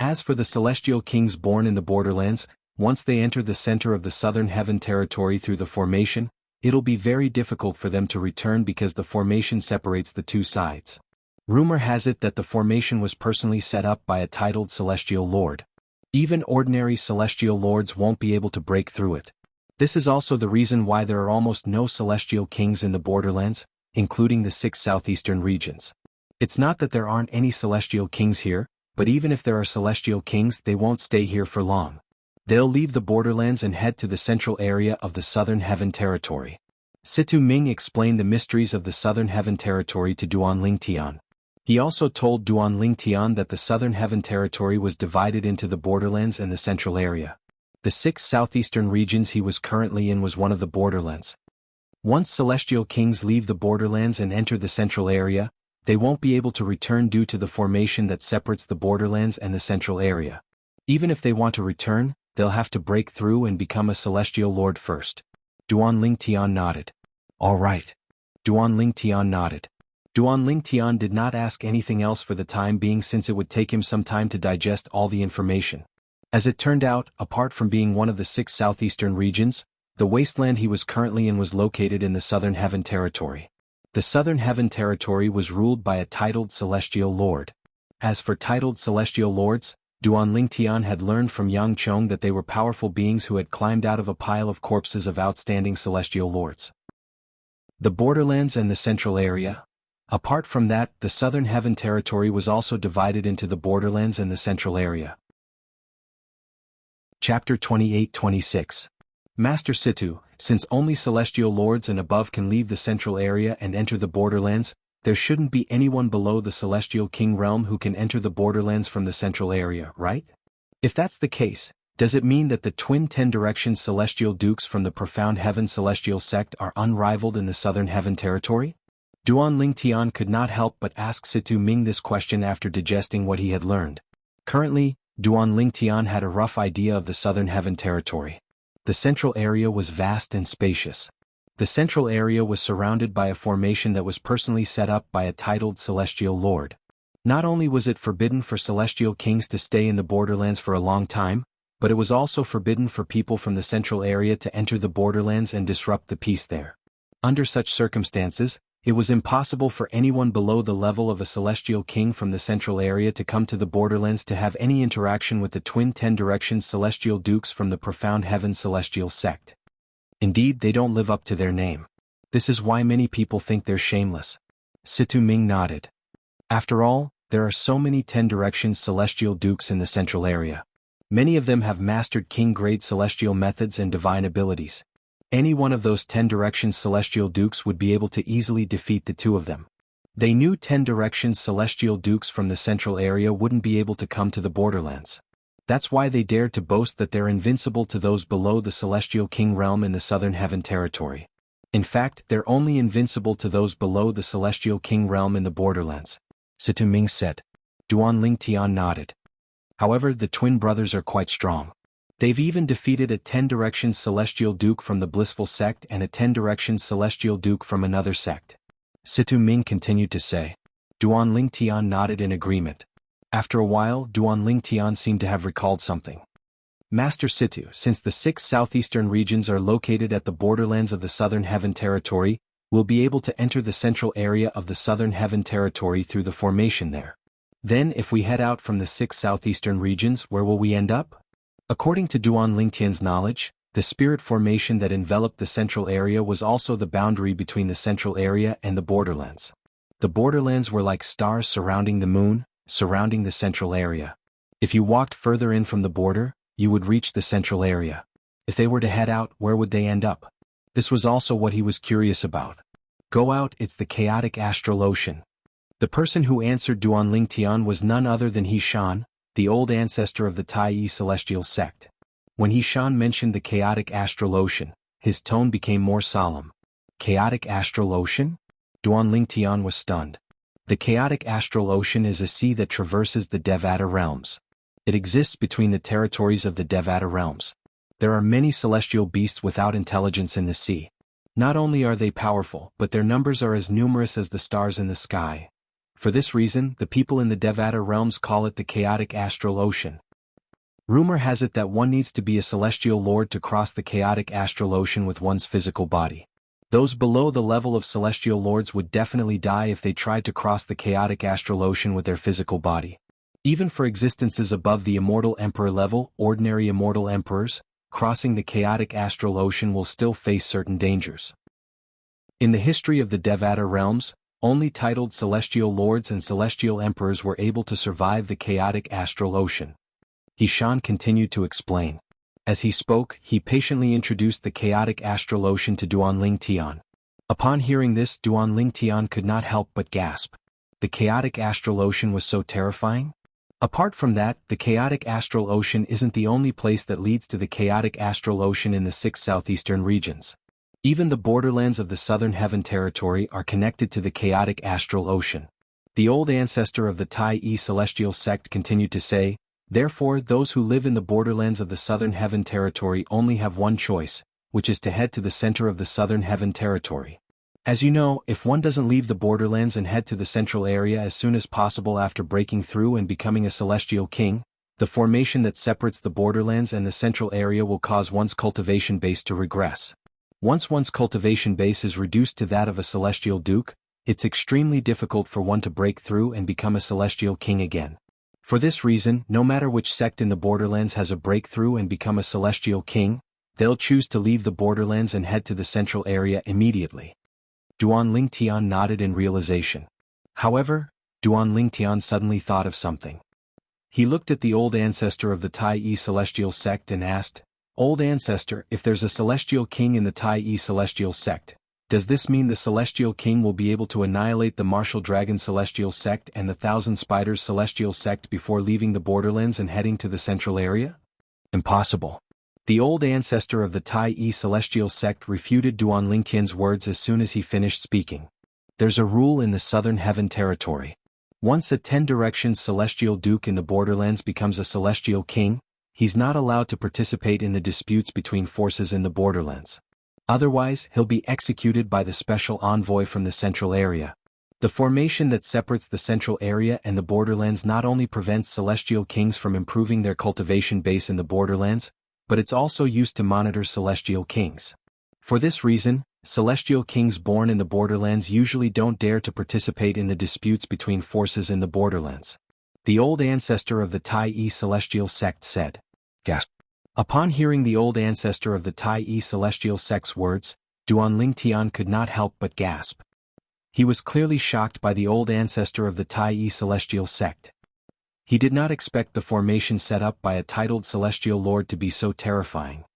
As for the celestial kings born in the borderlands, once they enter the center of the Southern Heaven Territory through the formation, it'll be very difficult for them to return because the formation separates the 2 sides. Rumor has it that the formation was personally set up by a titled Celestial Lord. Even ordinary Celestial Lords won't be able to break through it. This is also the reason why there are almost no Celestial Kings in the borderlands, including the 6 southeastern regions. It's not that there aren't any Celestial Kings here, but even if there are Celestial Kings, they won't stay here for long. They'll leave the borderlands and head to the central area of the Southern Heaven Territory. Situ Ming explained the mysteries of the Southern Heaven Territory to Duan Lingtian. He also told Duan Lingtian that the Southern Heaven Territory was divided into the borderlands and the central area. The 6 southeastern regions he was currently in was one of the borderlands. Once celestial kings leave the borderlands and enter the central area, they won't be able to return due to the formation that separates the borderlands and the central area. Even if they want to return, they'll have to break through and become a celestial lord first. Duan Lingtian nodded. All right. Duan Lingtian nodded. Duan Lingtian did not ask anything else for the time being since it would take him some time to digest all the information. As it turned out, apart from being one of the 6 southeastern regions, the wasteland he was currently in was located in the Southern Heaven Territory. The Southern Heaven Territory was ruled by a titled Celestial Lord. As for titled Celestial Lords, Duan Lingtian had learned from Yang Chong that they were powerful beings who had climbed out of a pile of corpses of outstanding Celestial Lords. The borderlands and the central area. Apart from that, the Southern Heaven Territory was also divided into the borderlands and the central area. Chapter 28-26. Master Situ, since only Celestial Lords and above can leave the central area and enter the borderlands, there shouldn't be anyone below the Celestial King realm who can enter the borderlands from the central area, right? If that's the case, does it mean that the twin 10 Directions Celestial Dukes from the Profound Heaven Celestial Sect are unrivaled in the Southern Heaven Territory? Duan Lingtian could not help but ask Situ Ming this question after digesting what he had learned. Currently, Duan Lingtian had a rough idea of the Southern Heaven territory. The central area was vast and spacious. The central area was surrounded by a formation that was personally set up by a titled celestial lord. Not only was it forbidden for celestial kings to stay in the borderlands for a long time, but it was also forbidden for people from the central area to enter the borderlands and disrupt the peace there. Under such circumstances, it was impossible for anyone below the level of a celestial king from the central area to come to the borderlands to have any interaction with the twin 10 Directions celestial dukes from the Profound Heaven celestial sect. Indeed, they don't live up to their name. This is why many people think they're shameless. Situ Ming nodded. After all, there are so many 10 Directions celestial dukes in the central area. Many of them have mastered king-grade celestial methods and divine abilities. Any one of those 10 Directions celestial dukes would be able to easily defeat the two of them. They knew 10 Directions celestial dukes from the central area wouldn't be able to come to the borderlands. That's why they dared to boast that they're invincible to those below the celestial king realm in the Southern Heaven territory. In fact, they're only invincible to those below the celestial king realm in the borderlands, Situ Ming said. Duan Lingtian nodded. However, the twin brothers are quite strong. They've even defeated a 10 Directions celestial duke from the blissful sect and a 10 Directions celestial duke from another sect. Situ Ming continued to say. Duan Lingtian nodded in agreement. After a while, Duan Lingtian seemed to have recalled something. Master Situ, since the 6 southeastern regions are located at the borderlands of the Southern Heaven territory, we'll be able to enter the central area of the Southern Heaven territory through the formation there. Then if we head out from the 6 southeastern regions, where will we end up? According to Duan Lingtian's knowledge, the spirit formation that enveloped the central area was also the boundary between the central area and the borderlands. The borderlands were like stars surrounding the moon, surrounding the central area. If you walked further in from the border, you would reach the central area. If they were to head out, where would they end up? This was also what he was curious about. Go out, it's the chaotic astral ocean. The person who answered Duan Lingtian was none other than He Shan, the old ancestor of the Tai celestial sect. When He Shan mentioned the chaotic astral ocean, his tone became more solemn. Chaotic astral ocean? Duan Lingtian was stunned. The chaotic astral ocean is a sea that traverses the Devata realms. It exists between the territories of the Devata realms. There are many celestial beasts without intelligence in the sea. Not only are they powerful, but their numbers are as numerous as the stars in the sky. For this reason, the people in the Devata realms call it the chaotic astral ocean. Rumor has it that one needs to be a celestial lord to cross the chaotic astral ocean with one's physical body. Those below the level of celestial lords would definitely die if they tried to cross the chaotic astral ocean with their physical body. Even for existences above the immortal emperor level, ordinary immortal emperors, crossing the chaotic astral ocean will still face certain dangers. In the history of the Devata realms, only titled celestial lords and celestial emperors were able to survive the chaotic astral ocean. He Shan continued to explain. As he spoke, he patiently introduced the chaotic astral ocean to Duan Lingtian. Upon hearing this, Duan Lingtian could not help but gasp. The chaotic astral ocean was so terrifying? Apart from that, the chaotic astral ocean isn't the only place that leads to the chaotic astral ocean in the 6 southeastern regions. Even the borderlands of the Southern Heaven territory are connected to the chaotic astral ocean. The old ancestor of the Tai celestial sect continued to say, therefore those who live in the borderlands of the Southern Heaven territory only have one choice, which is to head to the center of the Southern Heaven territory. As you know, if one doesn't leave the borderlands and head to the central area as soon as possible after breaking through and becoming a celestial king, the formation that separates the borderlands and the central area will cause one's cultivation base to regress. Once one's cultivation base is reduced to that of a celestial duke, it's extremely difficult for one to break through and become a celestial king again. For this reason, no matter which sect in the borderlands has a breakthrough and become a celestial king, they'll choose to leave the borderlands and head to the central area immediately. Duan Lingtian nodded in realization. However, Duan Lingtian suddenly thought of something. He looked at the old ancestor of the Tai celestial sect and asked, Old ancestor, if there's a celestial king in the Tai celestial sect, does this mean the celestial king will be able to annihilate the martial dragon celestial sect and the thousand spiders celestial sect before leaving the borderlands and heading to the central area? Impossible. The old ancestor of the Tai celestial sect refuted Duan Lingtian's words as soon as he finished speaking. There's a rule in the Southern Heaven Territory. Once a 10 Directions Celestial Duke in the Borderlands becomes a Celestial King, he's not allowed to participate in the disputes between forces in the Borderlands. Otherwise, he'll be executed by the Special Envoy from the Central Area. The formation that separates the Central Area and the Borderlands not only prevents Celestial Kings from improving their cultivation base in the Borderlands, but it's also used to monitor Celestial Kings. For this reason, Celestial Kings born in the Borderlands usually don't dare to participate in the disputes between forces in the Borderlands. The old ancestor of the Tai Celestial Sect said. Gasp. Upon hearing the old ancestor of the Tai Celestial Sect's words, Duan Lingtian could not help but gasp. He was clearly shocked by the old ancestor of the Tai Celestial Sect. He did not expect the formation set up by a titled Celestial Lord to be so terrifying.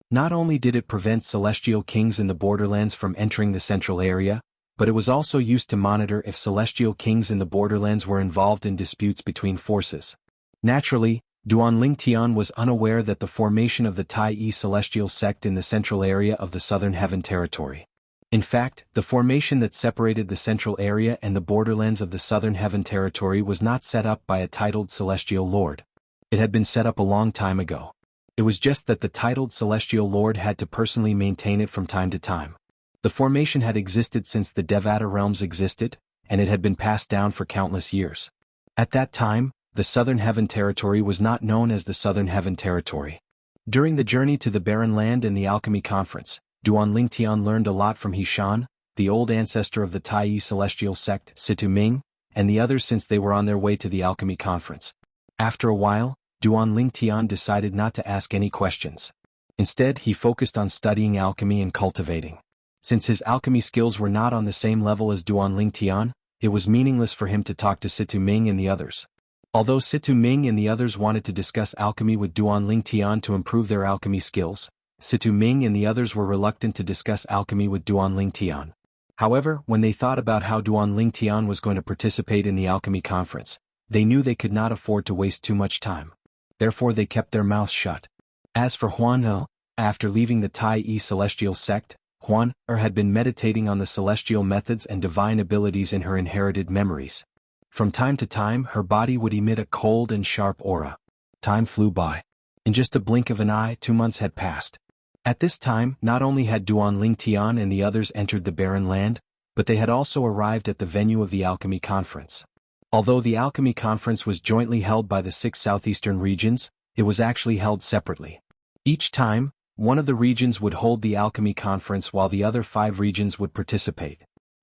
Not only did it prevent Celestial Kings in the Borderlands from entering the Central Area, but it was also used to monitor if Celestial Kings in the Borderlands were involved in disputes between forces. Naturally, Duan Lingtian was unaware that the formation of the Tai Celestial Sect in the Central Area of the Southern Heaven Territory. In fact, the formation that separated the Central Area and the Borderlands of the Southern Heaven Territory was not set up by a titled Celestial Lord. It had been set up a long time ago. It was just that the titled Celestial Lord had to personally maintain it from time to time. The formation had existed since the Devata realms existed, and it had been passed down for countless years. At that time, the Southern Heaven Territory was not known as the Southern Heaven Territory. During the journey to the Barren Land and the Alchemy Conference, Duan Lingtian learned a lot from Hishan, the old ancestor of the Tai Celestial Sect, Situ Ming, and the others since they were on their way to the Alchemy Conference. After a while, Duan Lingtian decided not to ask any questions. Instead, he focused on studying alchemy and cultivating. Since his alchemy skills were not on the same level as Duan Lingtian, it was meaningless for him to talk to Situ Ming and the others. Although Situ Ming and the others wanted to discuss alchemy with Duan Lingtian to improve their alchemy skills, Situ Ming and the others were reluctant to discuss alchemy with Duan Lingtian. However, when they thought about how Duan Lingtian was going to participate in the Alchemy Conference, they knew they could not afford to waste too much time. Therefore they kept their mouths shut. As for Huan, after leaving the Tai Celestial Sect, Huan had been meditating on the celestial methods and divine abilities in her inherited memories. From time to time her body would emit a cold and sharp aura. Time flew by. In just a blink of an eye 2 months had passed. At this time, not only had Duan Lingtian and the others entered the Barren Land, but they had also arrived at the venue of the Alchemy Conference. Although the Alchemy Conference was jointly held by the 6 southeastern regions, it was actually held separately. Each time, one of the regions would hold the Alchemy Conference while the other 5 regions would participate.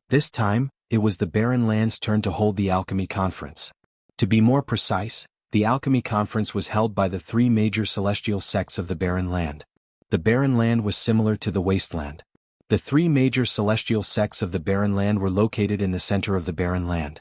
This time, it was the Barren Land's turn to hold the Alchemy Conference. To be more precise, the Alchemy Conference was held by the 3 major celestial sects of the Barren Land. The Barren Land was similar to the Wasteland. The 3 major celestial sects of the Barren Land were located in the center of the Barren Land.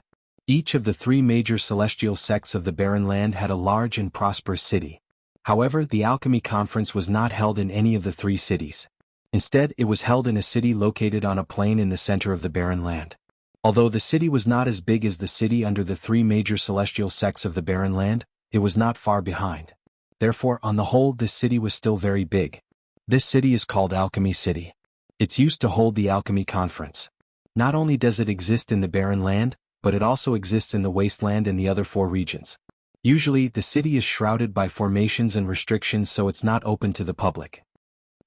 Each of the 3 major celestial sects of the Barren Land had a large and prosperous city. However, the Alchemy Conference was not held in any of the 3 cities. Instead, it was held in a city located on a plain in the center of the Barren Land. Although the city was not as big as the city under the 3 major celestial sects of the Barren Land, it was not far behind. Therefore, on the whole, this city was still very big. This city is called Alchemy City. It's used to hold the Alchemy Conference. Not only does it exist in the Barren Land, but it also exists in the Wasteland and the other 4 regions. Usually, the city is shrouded by formations and restrictions, so it's not open to the public.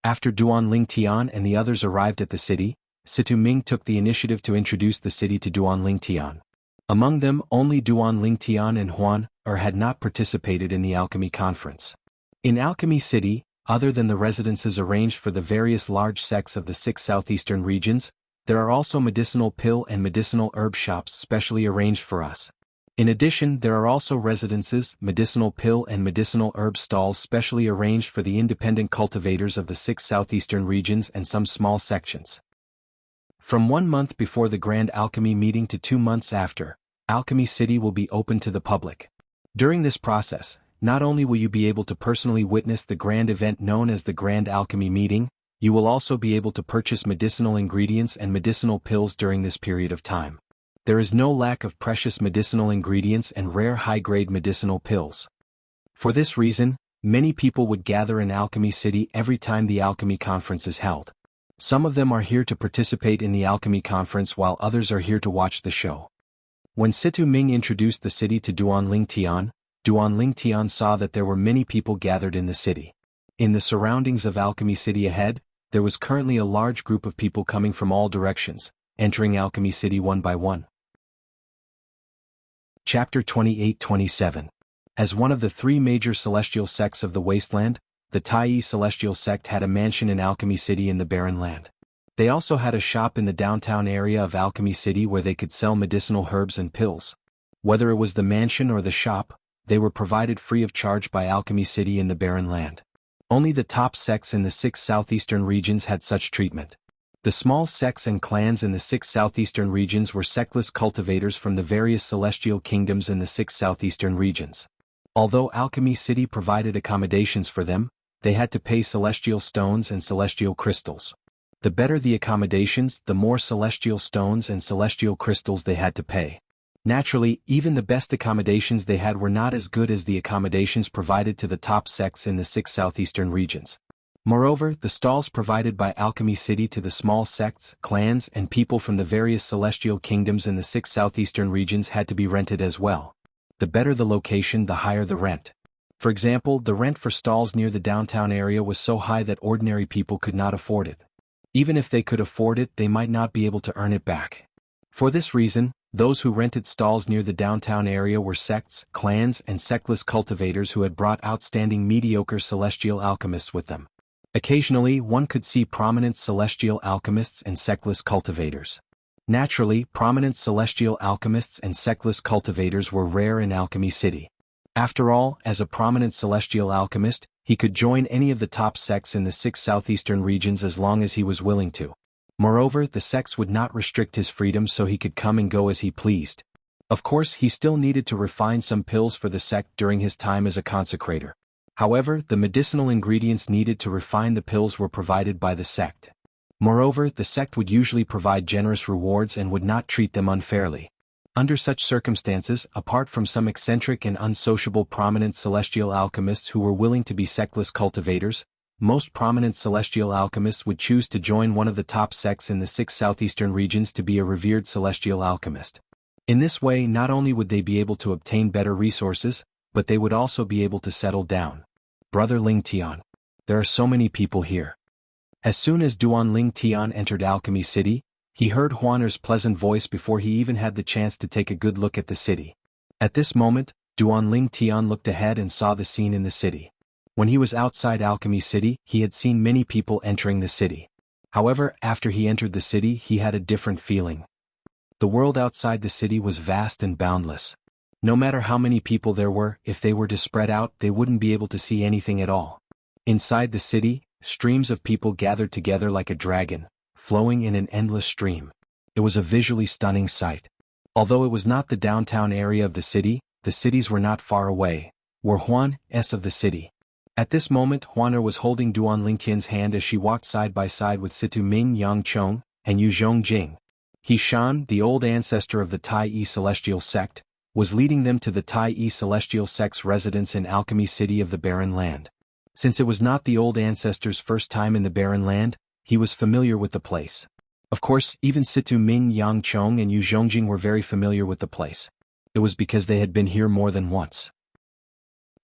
After Duan Lingtian and the others arrived at the city, Situ Ming took the initiative to introduce the city to Duan Lingtian. Among them, only Duan Lingtian and Huan had not participated in the Alchemy Conference. In Alchemy City, other than the residences arranged for the various large sects of the 6 southeastern regions, there are also medicinal pill and medicinal herb shops specially arranged for us. In addition, there are also residences, medicinal pill and medicinal herb stalls specially arranged for the independent cultivators of the 6 southeastern regions and some small sections. From 1 month before the Grand Alchemy meeting to 2 months after, Alchemy City will be open to the public. During this process, not only will you be able to personally witness the grand event known as the Grand Alchemy meeting, you will also be able to purchase medicinal ingredients and medicinal pills during this period of time. There is no lack of precious medicinal ingredients and rare high-grade medicinal pills. For this reason, many people would gather in Alchemy City every time the Alchemy Conference is held. Some of them are here to participate in the alchemy conference while others are here to watch the show. When Situ Ming introduced the city to Duan Tian saw that there were many people gathered in the city. In the surroundings of Alchemy City ahead, there was currently a large group of people coming from all directions, entering Alchemy City one by one. Chapter 28-27. As one of the three major celestial sects of the Wasteland, the Tai Celestial Sect had a mansion in Alchemy City in the Barren Land. They also had a shop in the downtown area of Alchemy City where they could sell medicinal herbs and pills. Whether it was the mansion or the shop, they were provided free of charge by Alchemy City in the Barren Land. Only the top sects in the 6 southeastern regions had such treatment. The small sects and clans in the 6 southeastern regions were sectless cultivators from the various celestial kingdoms in the 6 southeastern regions. Although Alchemy City provided accommodations for them, they had to pay celestial stones and celestial crystals. The better the accommodations, the more celestial stones and celestial crystals they had to pay. Naturally, even the best accommodations they had were not as good as the accommodations provided to the top sects in the 6 southeastern regions. Moreover, the stalls provided by Alchemy City to the small sects, clans, and people from the various celestial kingdoms in the 6 southeastern regions had to be rented as well. The better the location, the higher the rent. For example, the rent for stalls near the downtown area was so high that ordinary people could not afford it. Even if they could afford it, they might not be able to earn it back. For this reason, those who rented stalls near the downtown area were sects, clans, and sectless cultivators who had brought outstanding mediocre celestial alchemists with them. Occasionally, one could see prominent celestial alchemists and sectless cultivators. Naturally, prominent celestial alchemists and sectless cultivators were rare in Alchemy City. After all, as a prominent celestial alchemist, he could join any of the top sects in the 6 southeastern regions as long as he was willing to. Moreover, the sects would not restrict his freedom so he could come and go as he pleased. Of course, he still needed to refine some pills for the sect during his time as a consecrator. However, the medicinal ingredients needed to refine the pills were provided by the sect. Moreover, the sect would usually provide generous rewards and would not treat them unfairly. Under such circumstances, apart from some eccentric and unsociable prominent celestial alchemists who were willing to be sectless cultivators, most prominent celestial alchemists would choose to join one of the top sects in the 6 southeastern regions to be a revered celestial alchemist. In this way, not only would they be able to obtain better resources, but they would also be able to settle down. Brother Ling Tian. There are so many people here. As soon as Duan Ling Tian entered Alchemy City, he heard Huaner's pleasant voice before he even had the chance to take a good look at the city. At this moment, Duan Ling Tian looked ahead and saw the scene in the city. When he was outside Alchemy City, he had seen many people entering the city. However, after he entered the city, he had a different feeling. The world outside the city was vast and boundless. No matter how many people there were, if they were to spread out, they wouldn't be able to see anything at all. Inside the city, streams of people gathered together like a dragon, flowing in an endless stream. It was a visually stunning sight. Although it was not the downtown area of the cities were not far away, were Huan's of the city. At this moment, Huaner was holding Duan Lingtian's hand as she walked side by side with Situ Ming Yang Chong and Yu Zhongjing. He Shan, the old ancestor of the Tai Celestial Sect, was leading them to the Tai Celestial Sect's residence in Alchemy City of the Barren Land. Since it was not the old ancestor's first time in the Barren Land, he was familiar with the place. Of course, even Situ Ming Yang Chong and Yu Zhongjing were very familiar with the place. It was because they had been here more than once.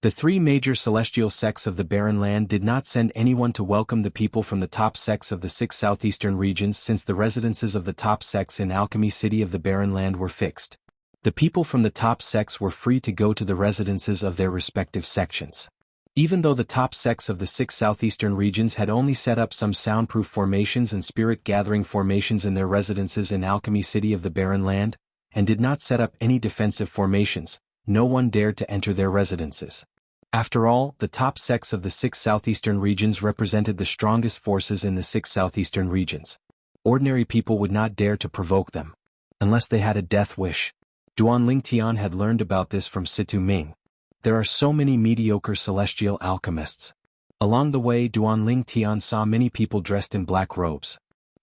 The 3 major celestial sects of the Barren Land did not send anyone to welcome the people from the top sects of the 6 southeastern regions since the residences of the top sects in Alchemy City of the Barren Land were fixed. The people from the top sects were free to go to the residences of their respective sections. Even though the top sects of the 6 southeastern regions had only set up some soundproof formations and spirit-gathering formations in their residences in Alchemy City of the Barren Land, and did not set up any defensive formations, no one dared to enter their residences. After all, the top sects of the 6 southeastern regions represented the strongest forces in the 6 southeastern regions. Ordinary people would not dare to provoke them, unless they had a death wish. Duan Lingtian had learned about this from Situ Ming. There are so many mediocre celestial alchemists. Along the way, Duan Lingtian saw many people dressed in black robes.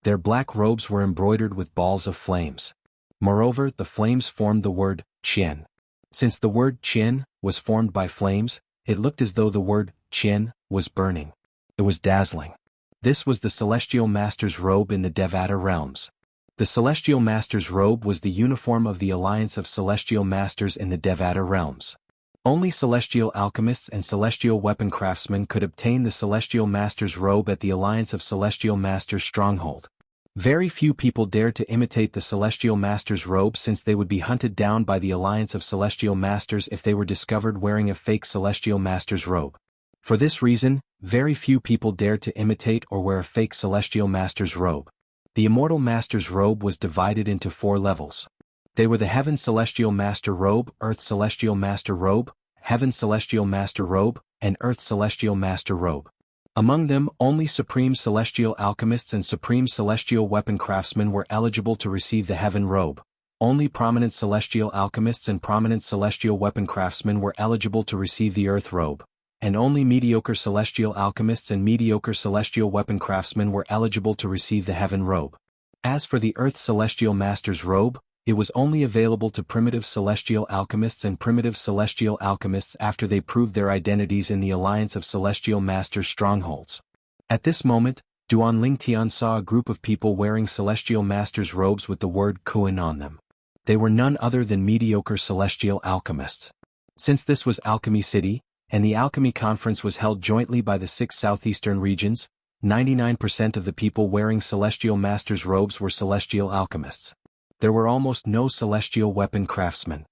Their black robes were embroidered with balls of flames. Moreover, the flames formed the word Qian. Since the word Qian was formed by flames, it looked as though the word Qian was burning. It was dazzling. This was the Celestial Master's robe in the Devata realms. The Celestial Master's robe was the uniform of the Alliance of Celestial Masters in the Devata realms. Only celestial alchemists and celestial weapon craftsmen could obtain the Celestial Master's robe at the Alliance of Celestial Masters stronghold. Very few people dared to imitate the Celestial Master's robe since they would be hunted down by the Alliance of Celestial Masters if they were discovered wearing a fake Celestial Master's robe. For this reason, very few people dared to imitate or wear a fake Celestial Master's robe. The Immortal Master's robe was divided into 4 levels. They were the Heaven Celestial Master robe, Earth Celestial Master robe, Heaven Celestial Master robe, and Earth Celestial Master robe. Among them, only Supreme Celestial Alchemists and Supreme Celestial Weapon Craftsmen were eligible to receive the Heaven robe. Only Prominent Celestial Alchemists and Prominent Celestial Weapon Craftsmen were eligible to receive the Earth robe. And only Mediocre Celestial Alchemists and Mediocre Celestial Weapon Craftsmen were eligible to receive the Heaven robe. As for the Earth Celestial Master's robe, it was only available to Primitive Celestial Alchemists and Primitive Celestial Alchemists after they proved their identities in the Alliance of Celestial Masters strongholds. At this moment, Duan Lingtian saw a group of people wearing Celestial Masters robes with the word Kuan on them. They were none other than mediocre Celestial Alchemists. Since this was Alchemy City, and the Alchemy Conference was held jointly by the 6 southeastern regions, 99% of the people wearing Celestial Masters robes were Celestial Alchemists. There were almost no celestial weapon craftsmen.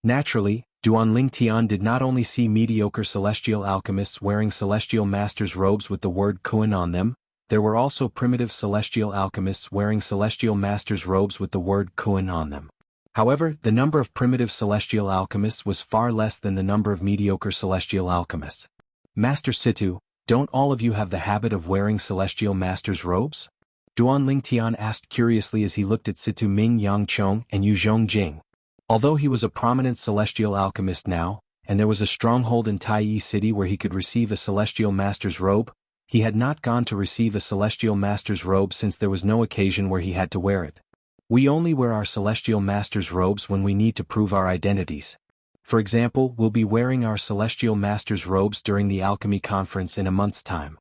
Naturally, Duan Lingtian did not only see mediocre celestial alchemists wearing Celestial Masters robes with the word Kuan on them, there were also primitive celestial alchemists wearing Celestial Masters robes with the word Kuan on them. However, the number of primitive celestial alchemists was far less than the number of mediocre celestial alchemists. Master Situ, don't all of you have the habit of wearing Celestial Masters robes? Duan Lingtian asked curiously as he looked at Situ Ming Yangchong and Yu Zhongjing. Although he was a prominent celestial alchemist now, and there was a stronghold in Taiyi City where he could receive a Celestial Master's robe, he had not gone to receive a Celestial Master's robe since there was no occasion where he had to wear it. We only wear our Celestial Master's robes when we need to prove our identities. For example, we'll be wearing our Celestial Master's robes during the Alchemy Conference in a month's time.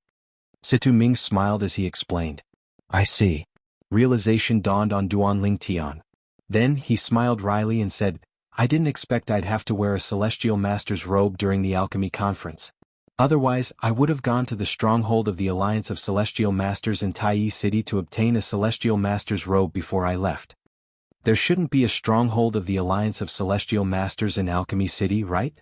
Situ Ming smiled as he explained. I see. Realization dawned on Duan Lingtian. Then he smiled wryly and said, I didn't expect I'd have to wear a Celestial Master's robe during the Alchemy Conference. Otherwise, I would have gone to the stronghold of the Alliance of Celestial Masters in Taiyi City to obtain a Celestial Master's robe before I left. There shouldn't be a stronghold of the Alliance of Celestial Masters in Alchemy City, right?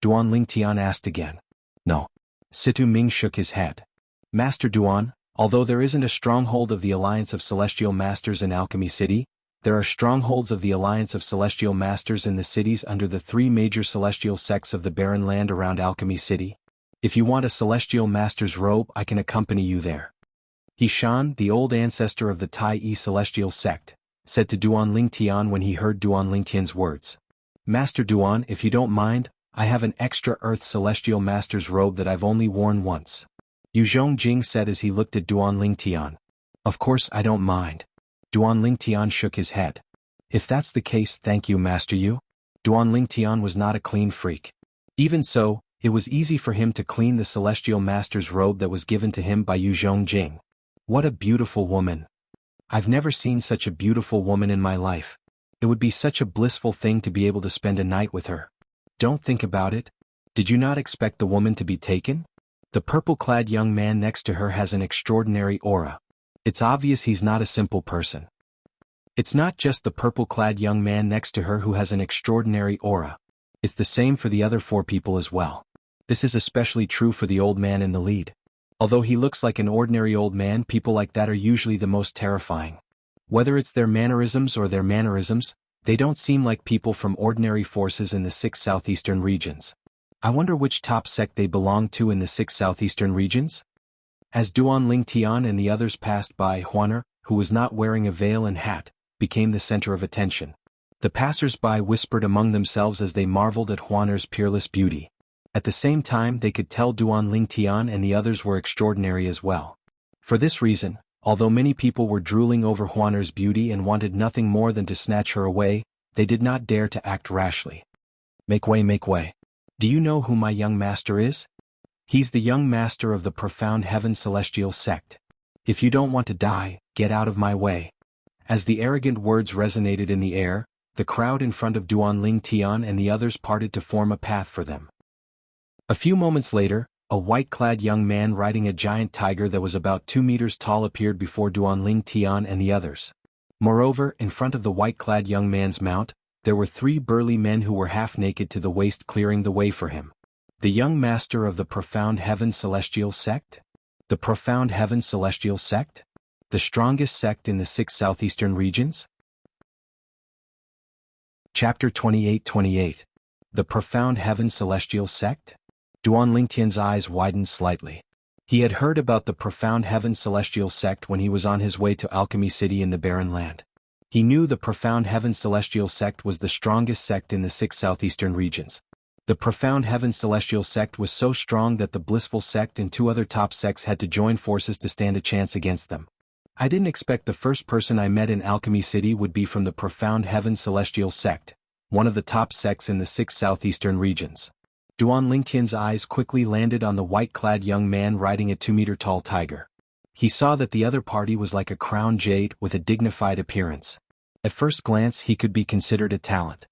Duan Lingtian asked again. No. Situ Ming shook his head. Master Duan, although there isn't a stronghold of the Alliance of Celestial Masters in Alchemy City, there are strongholds of the Alliance of Celestial Masters in the cities under the 3 major celestial sects of the barren land around Alchemy City. If you want a Celestial Master's robe, I can accompany you there. Hishan, the old ancestor of the Taiyi Celestial sect, said to Duan Lingtian when he heard Duan Lingtian's words. Master Duan, if you don't mind, I have an extra Earth Celestial Master's robe that I've only worn once. Yu Zhongjing said as he looked at Duan Lingtian. Of course I don't mind. Duan Lingtian shook his head. If that's the case, thank you, Master Yu. Duan Lingtian was not a clean freak. Even so, it was easy for him to clean the Celestial Master's robe that was given to him by Yu Zhongjing. What a beautiful woman. I've never seen such a beautiful woman in my life. It would be such a blissful thing to be able to spend a night with her. Don't think about it. Did you not expect the woman to be taken? The purple-clad young man next to her has an extraordinary aura. It's obvious he's not a simple person. It's not just the purple-clad young man next to her who has an extraordinary aura. It's the same for the other 4 people as well. This is especially true for the old man in the lead. Although he looks like an ordinary old man, people like that are usually the most terrifying. Whether it's their mannerisms or their mannerisms, they don't seem like people from ordinary forces in the 6 southeastern regions. I wonder which top sect they belong to in the 6 southeastern regions? As Duan Lingtian and the others passed by, Huaner, who was not wearing a veil and hat, became the center of attention. The passers-by whispered among themselves as they marveled at Huaner's peerless beauty. At the same time, they could tell Duan Lingtian and the others were extraordinary as well. For this reason, although many people were drooling over Huaner's beauty and wanted nothing more than to snatch her away, they did not dare to act rashly. Make way, make way. Do you know who my young master is? He's the young master of the profound heaven celestial sect. If you don't want to die, get out of my way. As the arrogant words resonated in the air, the crowd in front of Duanling Tian and the others parted to form a path for them. A few moments later, a white-clad young man riding a giant tiger that was about 2 meters tall appeared before Duanling Tian and the others. Moreover, in front of the white-clad young man's mount, there were 3 burly men who were half-naked to the waist clearing the way for him. The young master of the profound heaven celestial sect? The profound heaven celestial sect? The strongest sect in the 6 southeastern regions? Chapter 28. The profound heaven celestial sect? Duanling Tian's eyes widened slightly. He had heard about the profound heaven celestial sect when he was on his way to Alchemy City in the Barren Land. He knew the profound heaven celestial sect was the strongest sect in the 6 southeastern regions. The profound heaven celestial sect was so strong that the blissful sect and 2 other top sects had to join forces to stand a chance against them. I didn't expect the first person I met in Alchemy City would be from the profound heaven celestial sect, one of the top sects in the 6 southeastern regions. Duanling Tian's eyes quickly landed on the white-clad young man riding a 2-meter-tall tiger. He saw that the other party was like a crowned jade with a dignified appearance. At first glance he could be considered a talent.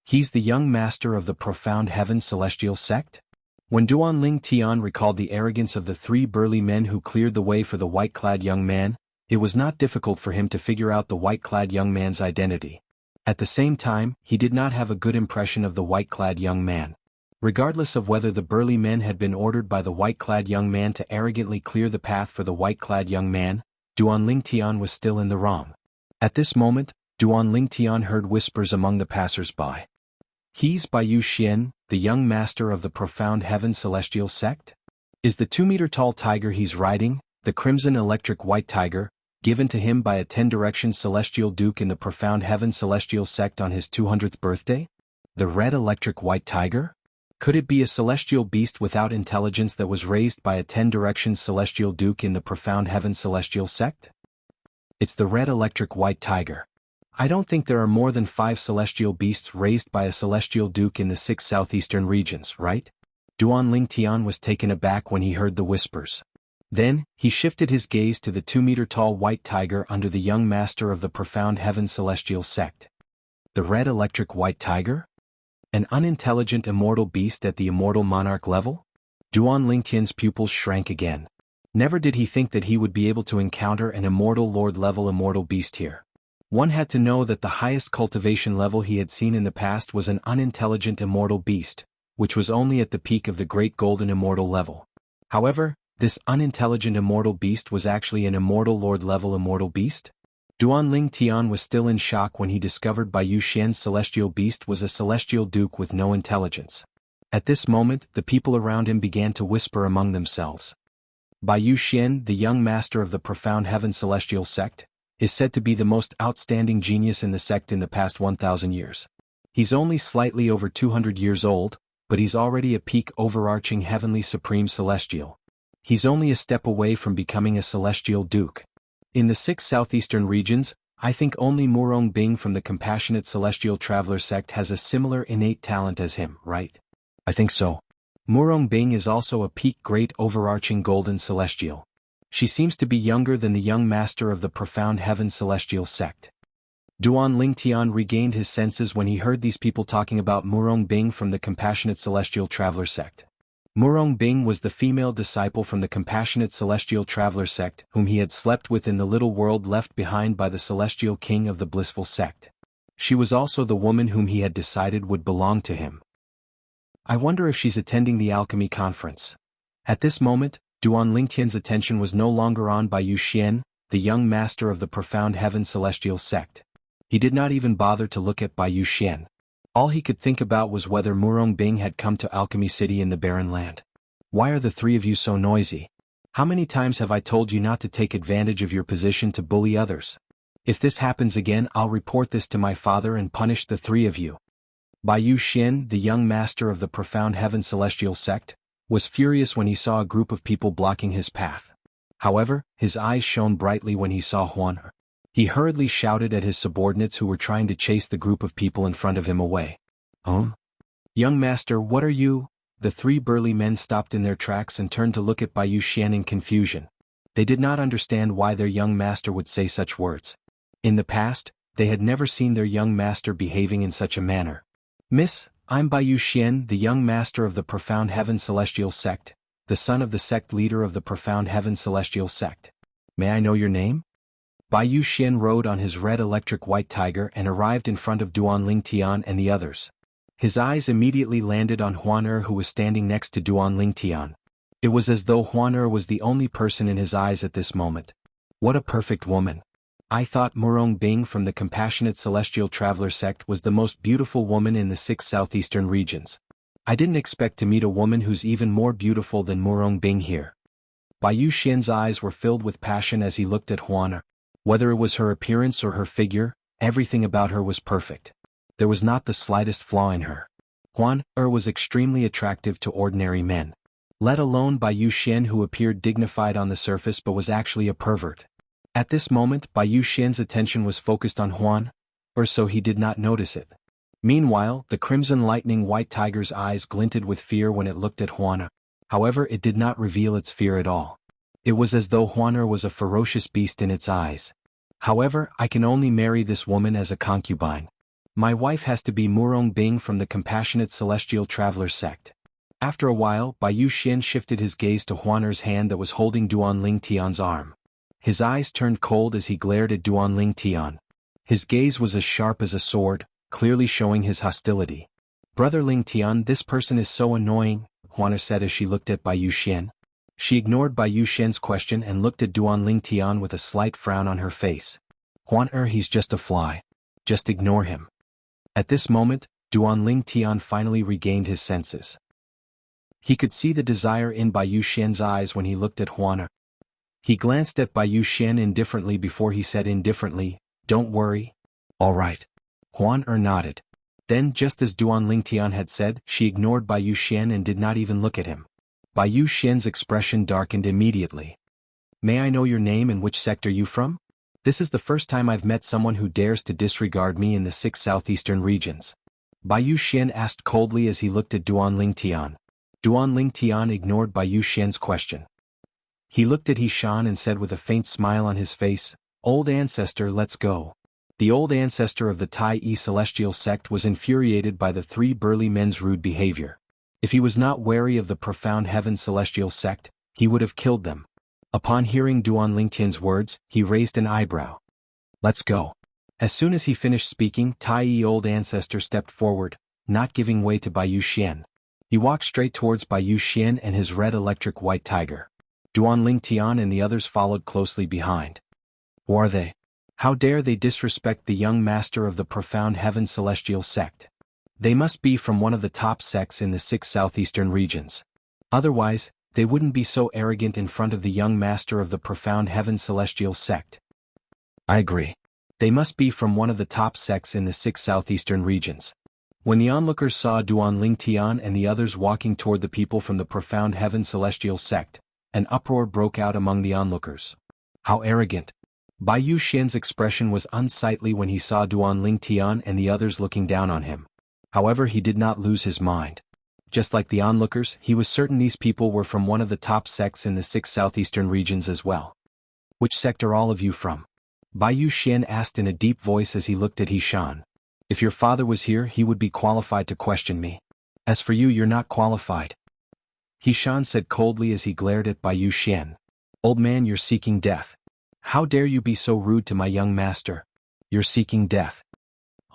He's the young master of the profound heaven celestial sect? When Duanling Tian recalled the arrogance of the 3 burly men who cleared the way for the white-clad young man, it was not difficult for him to figure out the white-clad young man's identity. At the same time, he did not have a good impression of the white-clad young man. Regardless of whether the burly men had been ordered by the white-clad young man to arrogantly clear the path for the white-clad young man, Duanling Tian was still in the wrong. At this moment, Duanling Tian heard whispers among the passers-by. He's by Yu Xian, the young master of the profound heaven celestial sect? Is the 2-meter-tall tiger he's riding, the crimson electric white tiger, given to him by a 10 Directions celestial duke in the profound heaven celestial sect on his 200th birthday? The red electric white tiger? Could it be a celestial beast without intelligence that was raised by a 10 Directions celestial duke in the profound heaven celestial sect? It's the red electric white tiger. I don't think there are more than 5 celestial beasts raised by a celestial duke in the 6 southeastern regions, right? Duanling Tian was taken aback when he heard the whispers. Then, he shifted his gaze to the 2-meter-tall white tiger under the young master of the profound heaven celestial sect. The red electric white tiger? An unintelligent immortal beast at the immortal monarch level? Duanling Tian's pupils shrank again. Never did he think that he would be able to encounter an immortal lord-level immortal beast here. One had to know that the highest cultivation level he had seen in the past was an unintelligent immortal beast, which was only at the peak of the great golden immortal level. However, this unintelligent immortal beast was actually an immortal lord-level immortal beast? Duanling Tian was still in shock when he discovered Bai Yu Xian's celestial beast was a celestial duke with no intelligence. At this moment, the people around him began to whisper among themselves. Bai Yu Xian, the young master of the profound heaven celestial sect, is said to be the most outstanding genius in the sect in the past 1,000 years. He's only slightly over 200 years old, but he's already a peak overarching heavenly supreme celestial. He's only a step away from becoming a celestial duke. In the 6 southeastern regions, I think only Murong Bing from the Compassionate Celestial Traveler sect has a similar innate talent as him, right? I think so. Murong Bing is also a peak great overarching golden celestial. She seems to be younger than the young master of the profound heaven celestial sect. Duanling Tian regained his senses when he heard these people talking about Murong Bing from the Compassionate Celestial Traveler sect. Murong Bing was the female disciple from the Compassionate Celestial Traveler sect whom he had slept with in the little world left behind by the celestial king of the blissful sect. She was also the woman whom he had decided would belong to him. I wonder if she's attending the alchemy conference. At this moment, Duanling Tian's attention was no longer on Bai Yu Xian, the young master of the profound heaven celestial sect. He did not even bother to look at Bai Yu Xian. All he could think about was whether Murong Bing had come to Alchemy City in the Barren Land. Why are the 3 of you so noisy? How many times have I told you not to take advantage of your position to bully others? If this happens again, I'll report this to my father and punish the 3 of you. Bai Yu Xian, the young master of the profound heaven celestial sect, was furious when he saw a group of people blocking his path. However, his eyes shone brightly when he saw Huan. He hurriedly shouted at his subordinates who were trying to chase the group of people in front of him away. Young master, what are you? The three burly men stopped in their tracks and turned to look at Bai Yuxian in confusion. They did not understand why their young master would say such words. In the past, they had never seen their young master behaving in such a manner. "Miss, I'm Bai Yuxian, the young master of the Profound Heaven Celestial Sect, the son of the sect leader of the Profound Heaven Celestial Sect. May I know your name?" Bai Yuxian rode on his red electric white tiger and arrived in front of Duan Tian and the others. His eyes immediately landed on Huan who was standing next to Duan Tian. It was as though Huan was the only person in his eyes at this moment. What a perfect woman. I thought Murong Bing from the Compassionate Celestial Traveler sect was the most beautiful woman in the 6 southeastern regions. I didn't expect to meet a woman who's even more beautiful than Murong Bing here. Bai Yuxian's eyes were filled with passion as he looked at Huan. Whether it was her appearance or her figure, everything about her was perfect. There was not the slightest flaw in her. Huan was extremely attractive to ordinary men. Let alone Bai Yuxian, who appeared dignified on the surface but was actually a pervert. At this moment Bai Yuxian's attention was focused on Huan, or so he did not notice it. Meanwhile, the crimson lightning white tiger's eyes glinted with fear when it looked at Huan. However, it did not reveal its fear at all. It was as though Huan was a ferocious beast in its eyes. However, I can only marry this woman as a concubine. My wife has to be Murong Bing from the Compassionate Celestial Traveler sect. After a while, Bai Yuxian shifted his gaze to Huan's hand that was holding Duan Tian's arm. His eyes turned cold as he glared at Duan Tian. His gaze was as sharp as a sword, clearly showing his hostility. "Brother Ling Tian, this person is so annoying," Huan said as she looked at Bai Yuxian. She ignored Bai Yuxian's question and looked at Duan Tian with a slight frown on her face. "Huan, he's just a fly. Just ignore him." At this moment, Duan Tian finally regained his senses. He could see the desire in Bai Yuxian's eyes when he looked at Huan. He glanced at Bai Yuxian indifferently before he said indifferently, "Don't worry." "All right." Huan nodded. Then, just as Duan Tian had said, she ignored Bai Yuxian and did not even look at him. Bai Yuxian's expression darkened immediately. "May I know your name and which sect are you from? This is the first time I've met someone who dares to disregard me in the 6 southeastern regions." Bai Yuxian asked coldly as he looked at Duan Tian. Duan Tian ignored Bai Yuxian's question. He looked at Hishan and said with a faint smile on his face, "Old ancestor, let's go." The old ancestor of the Tai Celestial sect was infuriated by the three burly men's rude behavior. If he was not wary of the Profound Heaven Celestial sect, he would have killed them. Upon hearing Duan Tian's words, he raised an eyebrow. "Let's go." As soon as he finished speaking, Tai old ancestor stepped forward, not giving way to Bai Yuxian. He walked straight towards Bai Yuxian and his red electric white tiger. Duan Tian and the others followed closely behind. Who are they? How dare they disrespect the young master of the Profound Heaven Celestial sect? They must be from one of the top sects in the 6 southeastern regions. Otherwise, they wouldn't be so arrogant in front of the young master of the Profound Heaven Celestial sect. I agree. They must be from one of the top sects in the 6 southeastern regions. When the onlookers saw Duan Tian and the others walking toward the people from the Profound Heaven Celestial sect, an uproar broke out among the onlookers. How arrogant! Bai Yuxian's expression was unsightly when he saw Duan Tian and the others looking down on him. However, he did not lose his mind. Just like the onlookers, he was certain these people were from one of the top sects in the 6 southeastern regions as well. Which sect are all of you from? Bai Yuxian asked in a deep voice as he looked at Hishan. If your father was here, he would be qualified to question me. As for you, you're not qualified. Hishan said coldly as he glared at Bai Yuxian. Old man, you're seeking death. How dare you be so rude to my young master? You're seeking death.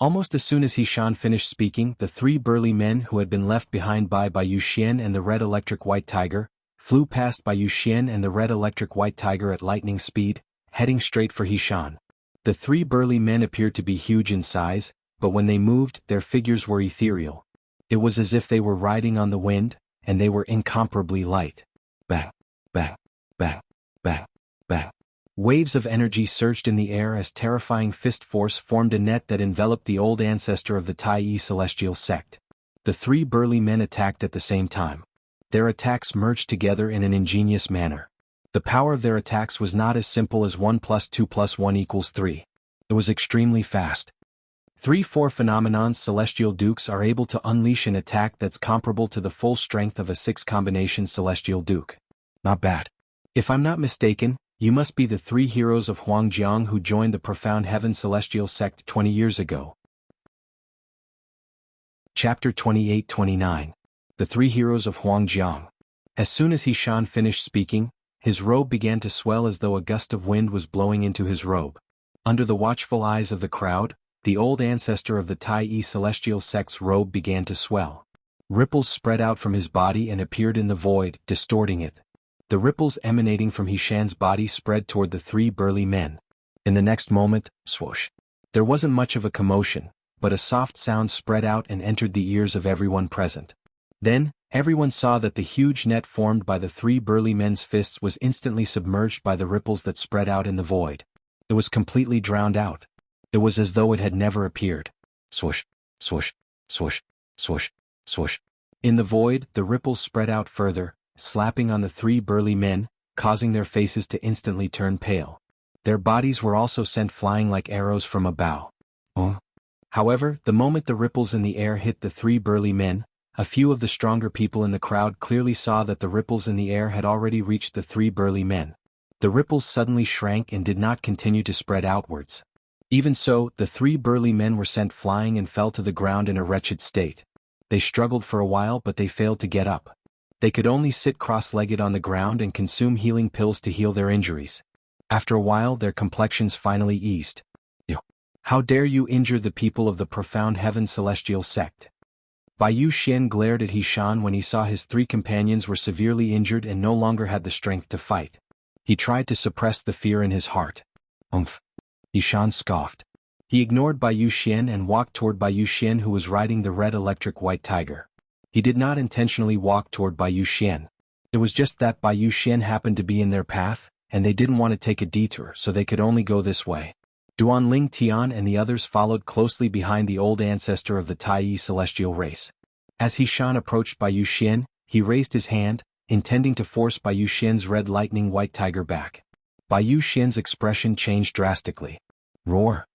Almost as soon as Hishan finished speaking, the three burly men who had been left behind by Bai Yuxian and the red electric white tiger, flew past Bai Yuxian and the red electric white tiger at lightning speed, heading straight for Hishan. The three burly men appeared to be huge in size, but when they moved, their figures were ethereal. It was as if they were riding on the wind, and they were incomparably light. Bang, bang, bang, bang, bang. Waves of energy surged in the air as terrifying fist force formed a net that enveloped the old ancestor of the Tai Celestial sect. The three burly men attacked at the same time. Their attacks merged together in an ingenious manner. The power of their attacks was not as simple as 1 + 2 + 1 = 3. It was extremely fast. 3-4 phenomenon's Celestial Dukes are able to unleash an attack that's comparable to the full strength of a 6 combination Celestial Duke. Not bad. If I'm not mistaken, you must be the 3 heroes of Jianghu who joined the Profound Heaven Celestial sect 20 years ago. Chapter 28-29. The 3 Heroes of Jianghu. As soon as Hishan finished speaking, his robe began to swell as though a gust of wind was blowing into his robe. Under the watchful eyes of the crowd, the old ancestor of the Tai Celestial sect's robe began to swell. Ripples spread out from his body and appeared in the void, distorting it. The ripples emanating from Hishan's body spread toward the 3 burly men. In the next moment, swoosh. There wasn't much of a commotion, but a soft sound spread out and entered the ears of everyone present. Then, everyone saw that the huge net formed by the 3 burly men's fists was instantly submerged by the ripples that spread out in the void. It was completely drowned out. It was as though it had never appeared. Swoosh, swoosh, swoosh, swoosh, swoosh. In the void, the ripples spread out further, slapping on the 3 burly men, causing their faces to instantly turn pale. Their bodies were also sent flying like arrows from a bow. However, the moment the ripples in the air hit the 3 burly men, a few of the stronger people in the crowd clearly saw that the ripples in the air had already reached the 3 burly men. The ripples suddenly shrank and did not continue to spread outwards. Even so, the 3 burly men were sent flying and fell to the ground in a wretched state. They struggled for a while but they failed to get up. They could only sit cross-legged on the ground and consume healing pills to heal their injuries. After a while their complexions finally eased. How dare you injure the people of the Profound Heaven Celestial sect? Bai Yuxian glared at Hishan when he saw his 3 companions were severely injured and no longer had the strength to fight. He tried to suppress the fear in his heart. Hishan scoffed. He ignored Bai Yuxian and walked toward Bai Yuxian who was riding the red electric white tiger. He did not intentionally walk toward Bai Yuxian. It was just that Bai Yuxian happened to be in their path, and they didn't want to take a detour so they could only go this way. Duanling Tian and the others followed closely behind the old ancestor of the Tai celestial race. As Hishan approached Bai Yuxian, he raised his hand, intending to force Bai Yuxian's red lightning white tiger back. Bai Yuxian's expression changed drastically. Roar.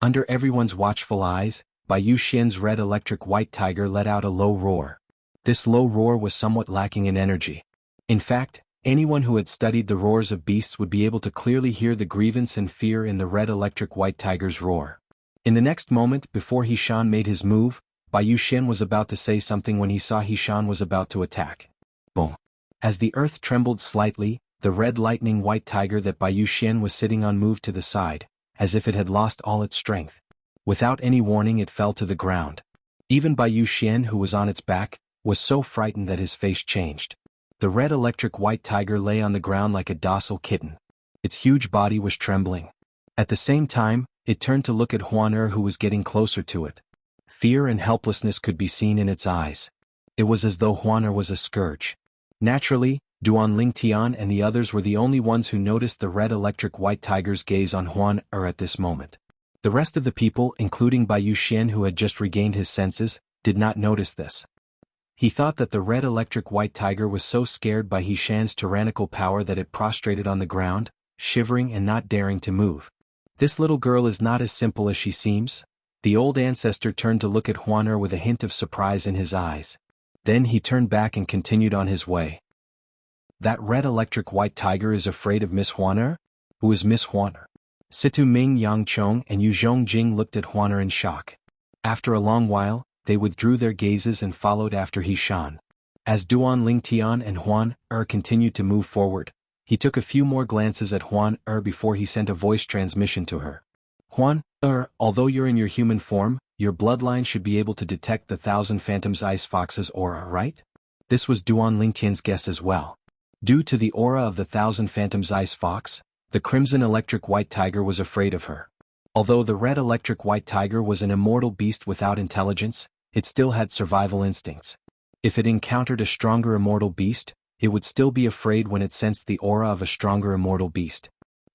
Under everyone's watchful eyes, Bai Yuxian's red electric white tiger let out a low roar. This low roar was somewhat lacking in energy. In fact, anyone who had studied the roars of beasts would be able to clearly hear the grievance and fear in the red electric white tiger's roar. In the next moment before Hishan made his move, Bai Yuxian was about to say something when he saw Hishan was about to attack. Boom. As the earth trembled slightly, the red lightning white tiger that Bai Yuxian was sitting on moved to the side, as if it had lost all its strength. Without any warning it fell to the ground. Even Bai Yuxian, who was on its back, was so frightened that his face changed. The red electric white tiger lay on the ground like a docile kitten. Its huge body was trembling. At the same time, it turned to look at Huan who was getting closer to it. Fear and helplessness could be seen in its eyes. It was as though Huan was a scourge. Naturally, Duanling Tian and the others were the only ones who noticed the red electric white tiger's gaze on Huan at this moment. The rest of the people, including Bai Yuxian who had just regained his senses, did not notice this. He thought that the red electric white tiger was so scared by Hishan's tyrannical power that it prostrated on the ground, shivering and not daring to move. This little girl is not as simple as she seems. The old ancestor turned to look at Huan with a hint of surprise in his eyes. Then he turned back and continued on his way. That red electric white tiger is afraid of Miss Huan? Who is Miss Huan? Situ Ming Yangchong and Yu Zhongjing looked at Huan in shock. After a long while, they withdrew their gazes and followed after Hishan. As Duanling Tian and Huan continued to move forward, he took a few more glances at Huan before he sent a voice transmission to her. Huan, although you're in your human form, your bloodline should be able to detect the 1,000 Phantoms Ice Fox's aura, right? This was Duanling Tian's guess as well. Due to the aura of the 1,000 Phantoms Ice Fox, the crimson electric white tiger was afraid of her. Although the red electric white tiger was an immortal beast without intelligence, it still had survival instincts. If it encountered a stronger immortal beast, it would still be afraid when it sensed the aura of a stronger immortal beast.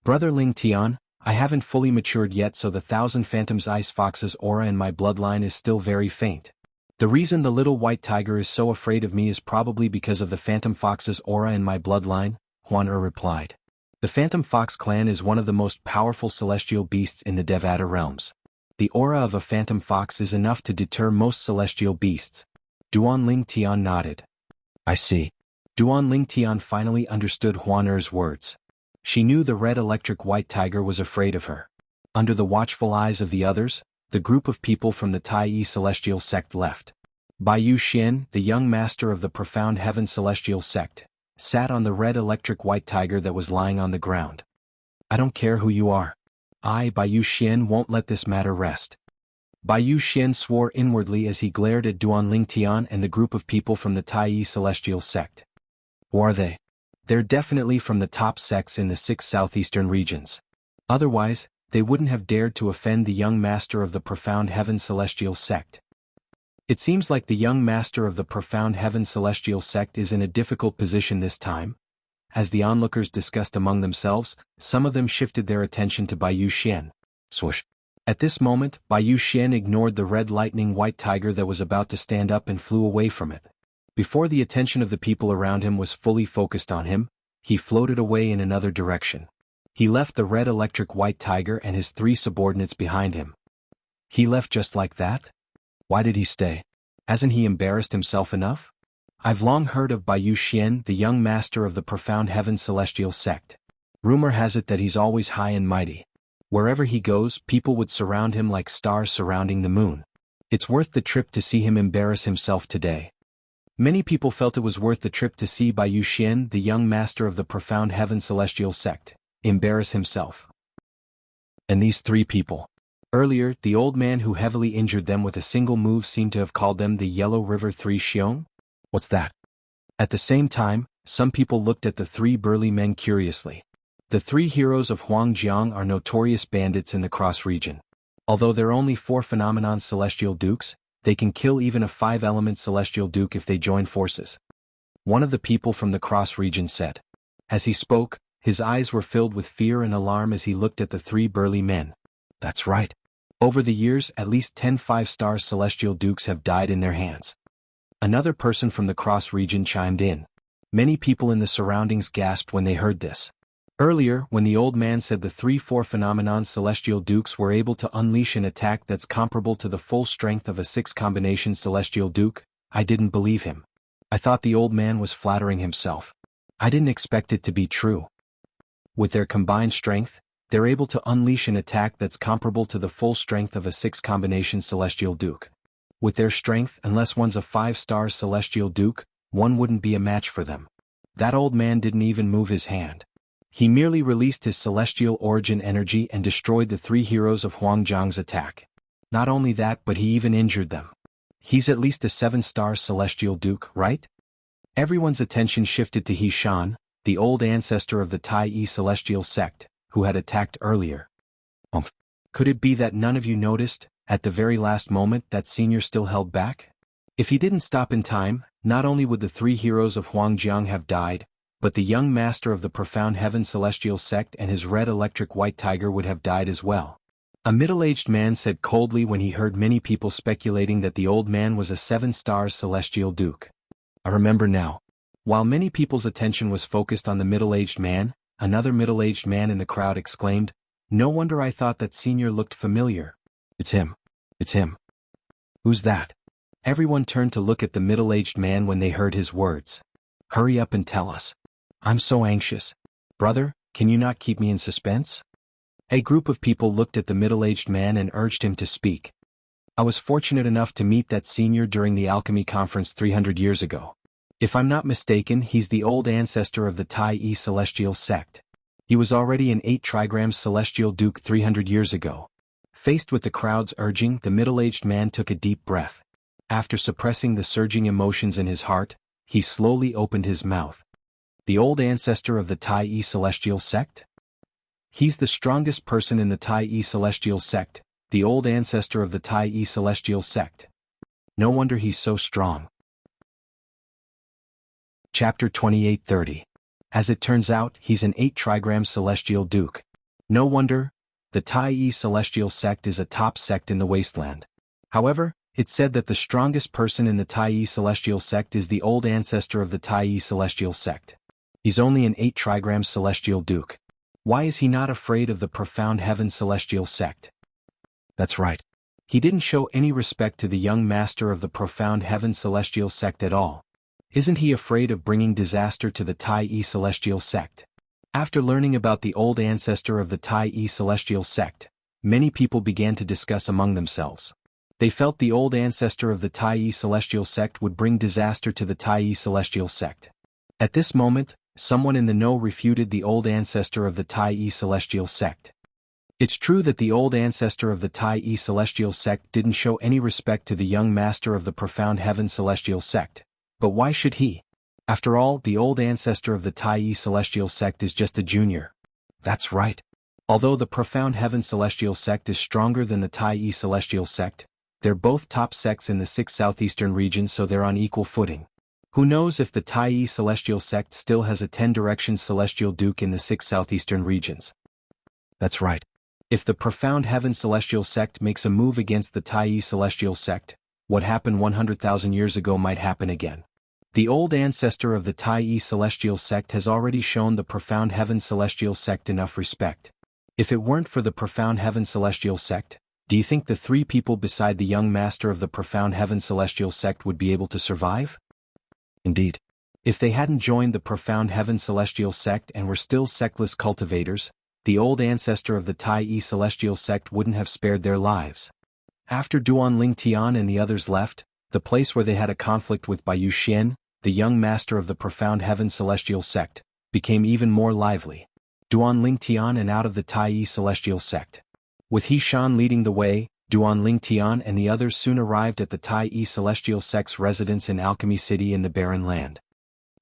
Brother Ling Tian, I haven't fully matured yet, so the 1,000 Phantoms Ice Fox's aura in my bloodline is still very faint. The reason the little white tiger is so afraid of me is probably because of the Phantom Fox's aura in my bloodline, Huan replied. The Phantom Fox clan is one of the most powerful celestial beasts in the Devata realms. The aura of a phantom fox is enough to deter most celestial beasts. Duan Ling Tian nodded. I see. Duan Ling Tian finally understood Huan Er's words. She knew the red electric white tiger was afraid of her. Under the watchful eyes of the others, the group of people from the Tai Yi celestial sect left. Bai Yu Xian, the young master of the profound heaven celestial sect, sat on the red electric white tiger that was lying on the ground. I don't care who you are. I, Bai Yu Xian, won't let this matter rest. Bai Yu Xian swore inwardly as he glared at Duan Ling Tian and the group of people from the Tai Yi celestial sect. Who are they? They're definitely from the top sects in the 6 southeastern regions. Otherwise, they wouldn't have dared to offend the young master of the profound heaven celestial sect. It seems like the young master of the profound heaven celestial sect is in a difficult position this time. As the onlookers discussed among themselves, some of them shifted their attention to Bai Yu Xian. Swoosh. At this moment, Bai Yu Xian ignored the red lightning white tiger that was about to stand up and flew away from it. Before the attention of the people around him was fully focused on him, he floated away in another direction. He left the red electric white tiger and his 3 subordinates behind him. He left just like that? Why did he stay? Hasn't he embarrassed himself enough? I've long heard of Bai Yu Xian, the young master of the profound heaven celestial sect. Rumor has it that he's always high and mighty. Wherever he goes, people would surround him like stars surrounding the moon. It's worth the trip to see him embarrass himself today. Many people felt it was worth the trip to see Bai Yu Xian, the young master of the profound heaven celestial sect, embarrass himself. And these 3 people. Earlier, the old man who heavily injured them with a single move seemed to have called them the Yellow River 3 Xiong? What's that? At the same time, some people looked at the 3 burly men curiously. The 3 heroes of Huangjiang are notorious bandits in the Cross region. Although they're only 4 phenomenon celestial dukes, they can kill even a 5-element celestial duke if they join forces. One of the people from the Cross region said. As he spoke, his eyes were filled with fear and alarm as he looked at the 3 burly men. That's right. Over the years, at least 10 5-star celestial dukes have died in their hands. Another person from the Cross region chimed in. Many people in the surroundings gasped when they heard this. Earlier, when the old man said the 3-4 phenomenon celestial dukes were able to unleash an attack that's comparable to the full strength of a 6 combination celestial duke, I didn't believe him. I thought the old man was flattering himself. I didn't expect it to be true. With their combined strength, they're able to unleash an attack that's comparable to the full strength of a 6 combination celestial duke. With their strength, unless one's a 5-star celestial duke, one wouldn't be a match for them. That old man didn't even move his hand. He merely released his celestial origin energy and destroyed the 3 heroes of Huangjiang's attack. Not only that, but he even injured them. He's at least a 7-star celestial duke, right? Everyone's attention shifted to He Shan, the old ancestor of the Tai Yi celestial sect, who had attacked earlier. Could it be that none of you noticed, at the very last moment, that senior still held back? If he didn't stop in time, not only would the 3 heroes of Huangjiang have died, but the young master of the profound heaven celestial sect and his red electric white tiger would have died as well. A middle-aged man said coldly when he heard many people speculating that the old man was a 7-star celestial duke. I remember now. While many people's attention was focused on the middle-aged man, another middle-aged man in the crowd exclaimed, "No wonder I thought that senior looked familiar. It's him. It's him." Who's that? Everyone turned to look at the middle-aged man when they heard his words. Hurry up and tell us. I'm so anxious. Brother, can you not keep me in suspense? A group of people looked at the middle-aged man and urged him to speak. I was fortunate enough to meet that senior during the alchemy conference 300 years ago. If I'm not mistaken, he's the old ancestor of the Tai Yi celestial sect. He was already an 8 trigrams celestial duke 300 years ago. Faced with the crowd's urging, the middle-aged man took a deep breath. After suppressing the surging emotions in his heart, he slowly opened his mouth. The old ancestor of the Tai Yi celestial sect? He's the strongest person in the Tai Yi celestial sect, the old ancestor of the Tai Yi celestial sect. No wonder he's so strong. Chapter 2830. As it turns out, he's an 8 trigram celestial duke. No wonder. The Tai Yi celestial sect is a top sect in the wasteland. However, it's said that the strongest person in the Tai Yi celestial sect is the old ancestor of the Tai Yi celestial sect. He's only an 8 trigram celestial duke. Why is he not afraid of the profound heaven celestial sect? That's right. He didn't show any respect to the young master of the profound heaven celestial sect at all. Isn't he afraid of bringing disaster to the Tai celestial sect? After learning about the old ancestor of the Tai celestial sect, many people began to discuss among themselves. They felt the old ancestor of the Tai celestial sect would bring disaster to the Tai celestial sect. At this moment, someone in the know refuted the old ancestor of the Tai celestial sect. It's true that the old ancestor of the Tai celestial sect didn't show any respect to the young master of the profound heaven celestial sect, but why should he? After all, the old ancestor of the Tai celestial sect is just a junior. That's right. Although the profound heaven celestial sect is stronger than the Tai celestial sect, they're both top sects in the 6 southeastern regions, so they're on equal footing. Who knows if the Tai celestial sect still has a 10-direction celestial duke in the 6 southeastern regions? That's right. If the profound heaven celestial sect makes a move against the Tai celestial sect, what happened 100,000 years ago might happen again. The old ancestor of the Tai celestial sect has already shown the profound heaven celestial sect enough respect. If it weren't for the profound heaven celestial sect, do you think the 3 people beside the young master of the profound heaven celestial sect would be able to survive? Indeed. If they hadn't joined the profound heaven celestial sect and were still sectless cultivators, the old ancestor of the Tai celestial sect wouldn't have spared their lives. After Duan Ling Tian and the others left, the place where they had a conflict with Bai Xian, the young master of the profound heaven celestial sect, became even more lively. Duan Ling Tian and out of the Tai celestial sect. With He Shan leading the way, Duan Ling Tian and the others soon arrived at the Tai celestial sect's residence in Alchemy City in the Barren Land.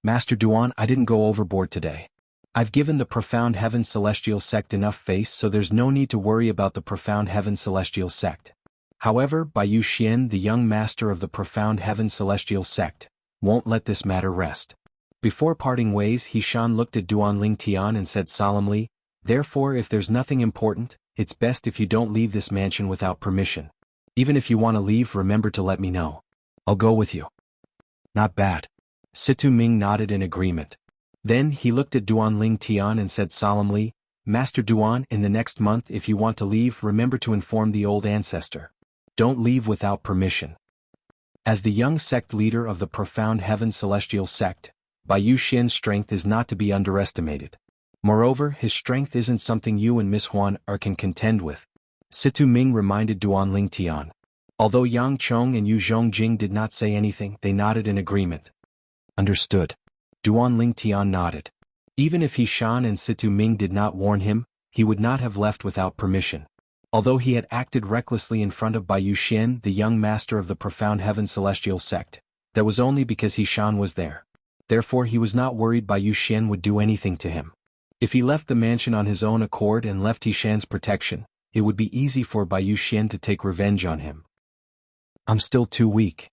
Master Duan, I didn't go overboard today. I've given the profound heaven celestial sect enough face, so there's no need to worry about the profound heaven celestial sect. However, Bai Xian, the young master of the profound heaven celestial sect, won't let this matter rest. Before parting ways, He Shan looked at Duan Ling Tian and said solemnly, "Therefore, if there's nothing important, it's best if you don't leave this mansion without permission. Even if you want to leave, remember to let me know. I'll go with you." Not bad. Situ Ming nodded in agreement. Then he looked at Duan Ling Tian and said solemnly, "Master Duan, in the next month if you want to leave, remember to inform the old ancestor. Don't leave without permission." As the young sect leader of the profound heaven celestial sect, Bai Xian's strength is not to be underestimated. Moreover, his strength isn't something you and Miss Huan can contend with. Situ Ming reminded Duan Ling Tian. Although Yang Chong and Yu Zhongjing did not say anything, they nodded in agreement. Understood. Duan Ling Tian nodded. Even if He Shan and Situ Ming did not warn him, he would not have left without permission. Although he had acted recklessly in front of Bai Xian, the young master of the profound heaven celestial sect, that was only because He Shan was there. Therefore he was not worried Bai Xian would do anything to him. If he left the mansion on his own accord and left He Shan's protection, it would be easy for Bai Xian to take revenge on him. I'm still too weak,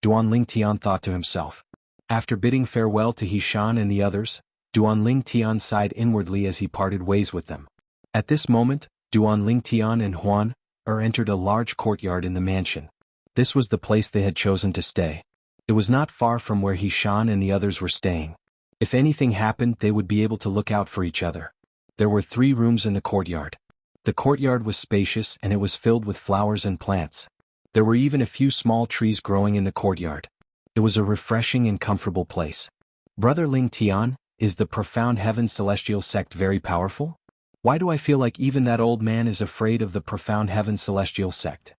Duan Ling Tian thought to himself. After bidding farewell to He Shan and the others, Duan Ling Tian sighed inwardly as he parted ways with them. At this moment, Duan Ling Tian and Huan entered a large courtyard in the mansion. This was the place they had chosen to stay. It was not far from where He Shan and the others were staying. If anything happened, they would be able to look out for each other. There were 3 rooms in the courtyard. The courtyard was spacious and it was filled with flowers and plants. There were even a few small trees growing in the courtyard. It was a refreshing and comfortable place. Brother Ling Tian, is the profound heaven celestial sect very powerful? Why do I feel like even that old man is afraid of the profound heaven celestial sect?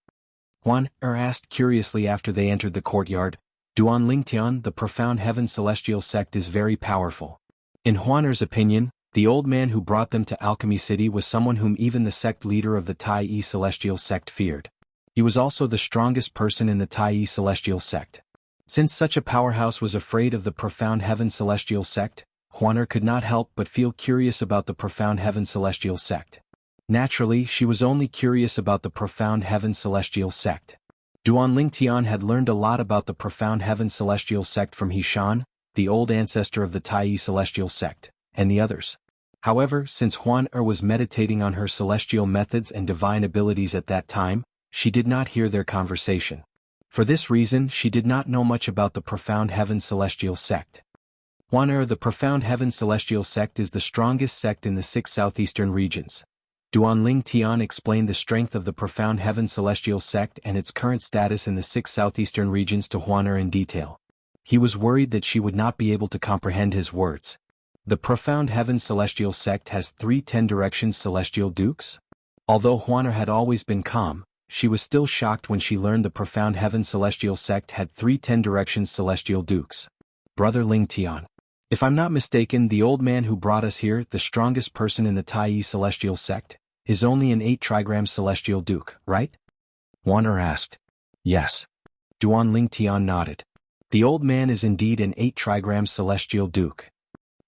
Huan asked curiously after they entered the courtyard. Duan Ling Tian, the profound heaven celestial sect is very powerful. In Huaner's opinion, the old man who brought them to Alchemy City was someone whom even the sect leader of the Tai celestial sect feared. He was also the strongest person in the Tai celestial sect. Since such a powerhouse was afraid of the profound heaven celestial sect, Huaner could not help but feel curious about the profound heaven celestial sect. Naturally, she was only curious about the profound heaven celestial sect. Duan Ling Tian had learned a lot about the profound heaven celestial sect from He Shan, the old ancestor of the Tai celestial sect, and the others. However, since Huan was meditating on her celestial methods and divine abilities at that time, she did not hear their conversation. For this reason, she did not know much about the profound heaven celestial sect. Huan the profound heaven celestial sect is the strongest sect in the 6 southeastern regions. Duanling Tian explained the strength of the Profound Heaven Celestial Sect and its current status in the 6 southeastern regions to Huaner in detail. He was worried that she would not be able to comprehend his words. The Profound Heaven Celestial Sect has 3 10-directions celestial dukes? Although Huaner had always been calm, she was still shocked when she learned the Profound Heaven Celestial Sect had 3 10-directions celestial dukes. Brother Ling Tian. If I'm not mistaken, the old man who brought us here, the strongest person in the Tai Celestial Sect, is only an 8 trigram celestial duke, right? Huaner asked. Yes. Duanling Tian nodded. The old man is indeed an 8 trigram celestial duke.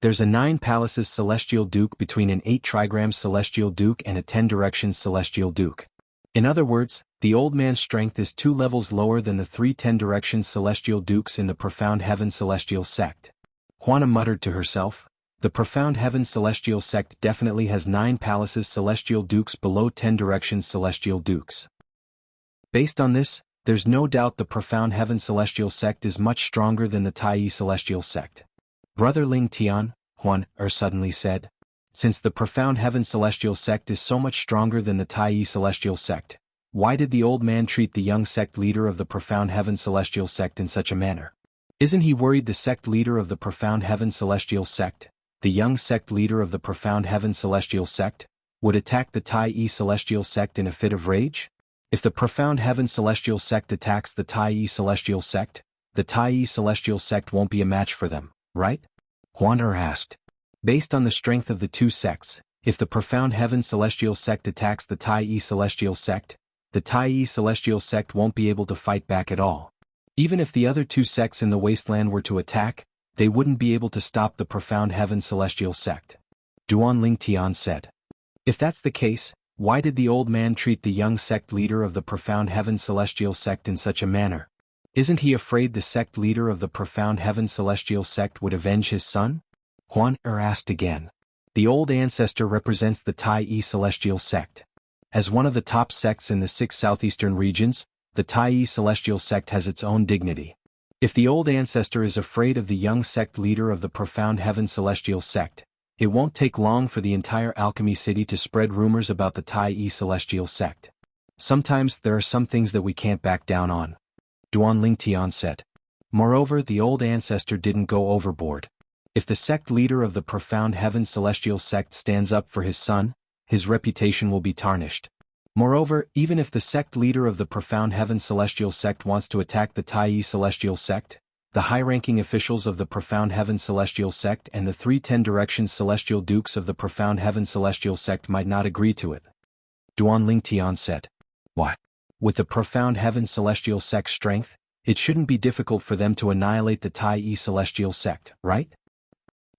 There's a 9 palaces celestial duke between an 8 trigram celestial duke and a 10 directions celestial duke. In other words, the old man's strength is 2 levels lower than the 3 10 directions celestial dukes in the Profound Heaven Celestial Sect. Huaner muttered to herself, the Profound Heaven Celestial Sect definitely has 9 palaces celestial dukes below 10 directions celestial dukes. Based on this, there's no doubt the Profound Heaven Celestial Sect is much stronger than the Tai Celestial Sect. Brother Ling Tian, Huaner suddenly said. Since the Profound Heaven Celestial Sect is so much stronger than the Tai Celestial Sect, why did the old man treat the young sect leader of the Profound Heaven Celestial Sect in such a manner? Isn't he worried the sect leader of the Profound Heaven Celestial Sect, the young sect leader of the Profound Heaven Celestial Sect, would attack the Tai Celestial Sect in a fit of rage? If the Profound Heaven Celestial Sect attacks the Tai Celestial Sect, the Tai Celestial Sect won't be a match for them, right? Huaner asked. Based on the strength of the 2 sects, if the Profound Heaven Celestial Sect attacks the Tai Celestial Sect, the Tai Celestial Sect won't be able to fight back at all. Even if the other 2 sects in the wasteland were to attack, they wouldn't be able to stop the Profound Heaven Celestial Sect. Duanling Tian said. If that's the case, why did the old man treat the young sect leader of the Profound Heaven Celestial Sect in such a manner? Isn't he afraid the sect leader of the Profound Heaven Celestial Sect would avenge his son? Huaner asked again. The old ancestor represents the Tai Celestial Sect. As one of the top sects in the 6 southeastern regions, the Tai Celestial Sect has its own dignity. If the old ancestor is afraid of the young sect leader of the Profound Heaven Celestial Sect, it won't take long for the entire alchemy city to spread rumors about the Tai Celestial Sect. Sometimes there are some things that we can't back down on. Duanling Tian said. Moreover, the old ancestor didn't go overboard. If the sect leader of the Profound Heaven Celestial Sect stands up for his son, his reputation will be tarnished. Moreover, even if the sect leader of the Profound Heaven Celestial Sect wants to attack the Tai Celestial Sect, the high-ranking officials of the Profound Heaven Celestial Sect and the 3 10 directions celestial dukes of the Profound Heaven Celestial Sect might not agree to it. Duanling Tian said. Why? With the Profound Heaven Celestial Sect's strength, it shouldn't be difficult for them to annihilate the Tai Celestial Sect, right?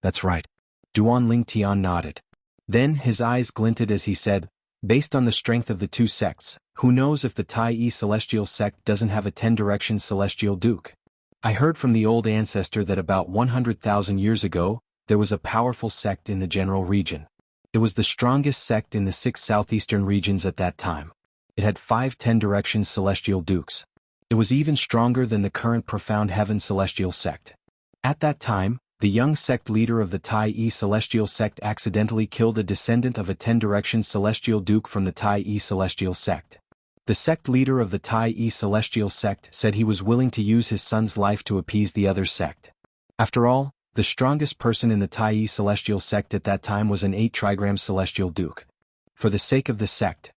That's right. Duanling Tian nodded. Then his eyes glinted as he said, based on the strength of the 2 sects, who knows if the Tai Celestial Sect doesn't have a 10 directions celestial duke? I heard from the old ancestor that about 100,000 years ago, there was a powerful sect in the general region. It was the strongest sect in the 6 southeastern regions at that time. It had 5 10 directions celestial dukes. It was even stronger than the current Profound Heaven Celestial Sect. At that time, the young sect leader of the Tai Celestial Sect accidentally killed a descendant of a 10 directions celestial duke from the Tai Celestial Sect. The sect leader of the Tai Celestial Sect said he was willing to use his son's life to appease the other sect. After all, the strongest person in the Tai Celestial Sect at that time was an 8 trigram celestial duke. For the sake of the sect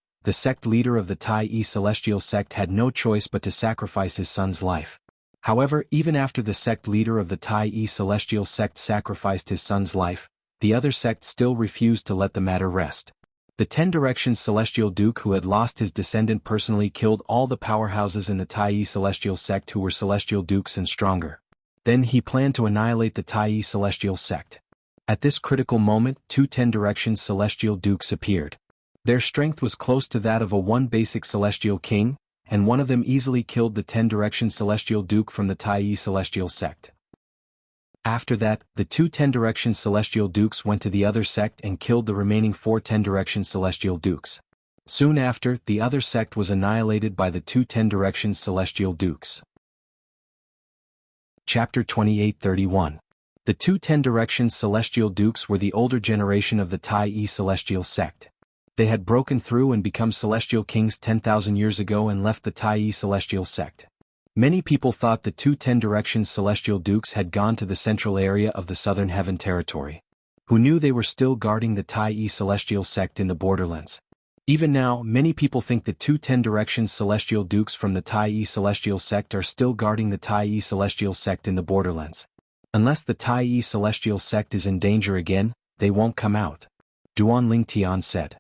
leader of the Tai Celestial Sect had no choice but to sacrifice his son's life. However, even after the sect leader of the Tai Celestial Sect sacrificed his son's life, the other sect still refused to let the matter rest. The 10 directions celestial duke who had lost his descendant personally killed all the powerhouses in the Tai Celestial Sect who were celestial dukes and stronger. Then he planned to annihilate the Tai Celestial Sect. At this critical moment, 2 10 directions celestial dukes appeared. Their strength was close to that of a 1 basic celestial king, and one of them easily killed the 10 directions celestial duke from the Tai Celestial Sect. After that, the 2 10 directions celestial dukes went to the other sect and killed the remaining 4 10 directions celestial dukes. Soon after, the other sect was annihilated by the 2 10 directions celestial dukes. Chapter 28:31. The 2 10 directions celestial dukes were the older generation of the Tai Celestial Sect. They had broken through and become celestial kings 10,000 years ago and left the Tai celestial sect. Many people thought the two Ten Directions celestial dukes had gone to the central area of the southern heaven territory. Who knew they were still guarding the Tai celestial sect in the borderlands? Even now, many people think the two Ten Directions celestial dukes from the Tai celestial sect are still guarding the Tai celestial sect in the borderlands. Unless the Tai celestial sect is in danger again, they won't come out. Duan Lingtian said.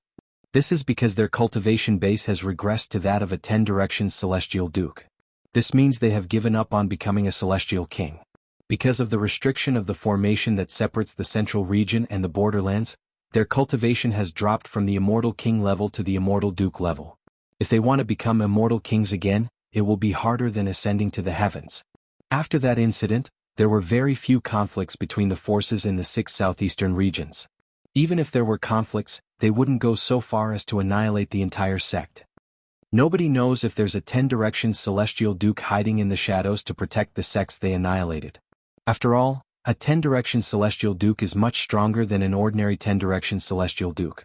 This is because their cultivation base has regressed to that of a Ten Directions celestial duke. This means they have given up on becoming a celestial king. Because of the restriction of the formation that separates the central region and the borderlands, their cultivation has dropped from the immortal king level to the immortal duke level. If they want to become immortal kings again, it will be harder than ascending to the heavens. After that incident, there were very few conflicts between the forces in the 6 southeastern regions. Even if there were conflicts, they wouldn't go so far as to annihilate the entire sect. Nobody knows if there's a Ten Directions celestial duke hiding in the shadows to protect the sects they annihilated. After all, a Ten Directions celestial duke is much stronger than an ordinary Ten Directions celestial duke.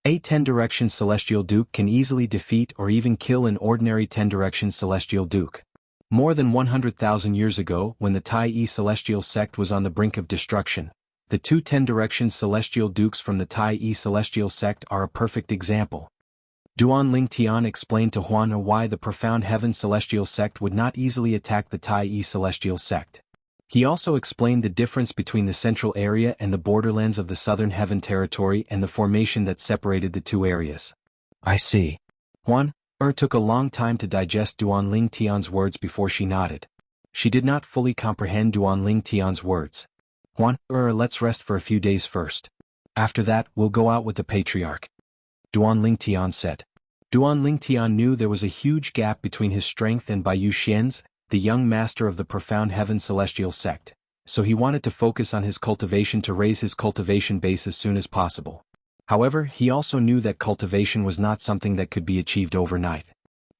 A Ten Directions celestial duke can easily defeat or even kill an ordinary Ten Directions celestial duke. More than 100,000 years ago, when the Tai celestial sect was on the brink of destruction, the two Ten Directions celestial dukes from the Tai celestial sect are a perfect example. Duan Lingtian explained to Huan why the Profound Heaven celestial sect would not easily attack the Tai celestial sect. He also explained the difference between the central area and the borderlands of the southern heaven territory and the formation that separated the two areas. I see. Huan took a long time to digest Duan Lingtian's words before she nodded. She did not fully comprehend Duan Lingtian's words. Huan, let's rest for a few days first. After that, we'll go out with the patriarch. Duan Lingtian said. Duan Lingtian knew there was a huge gap between his strength and Bai Yuxian's, the young master of the Profound Heaven celestial sect, so he wanted to focus on his cultivation to raise his cultivation base as soon as possible. However, he also knew that cultivation was not something that could be achieved overnight.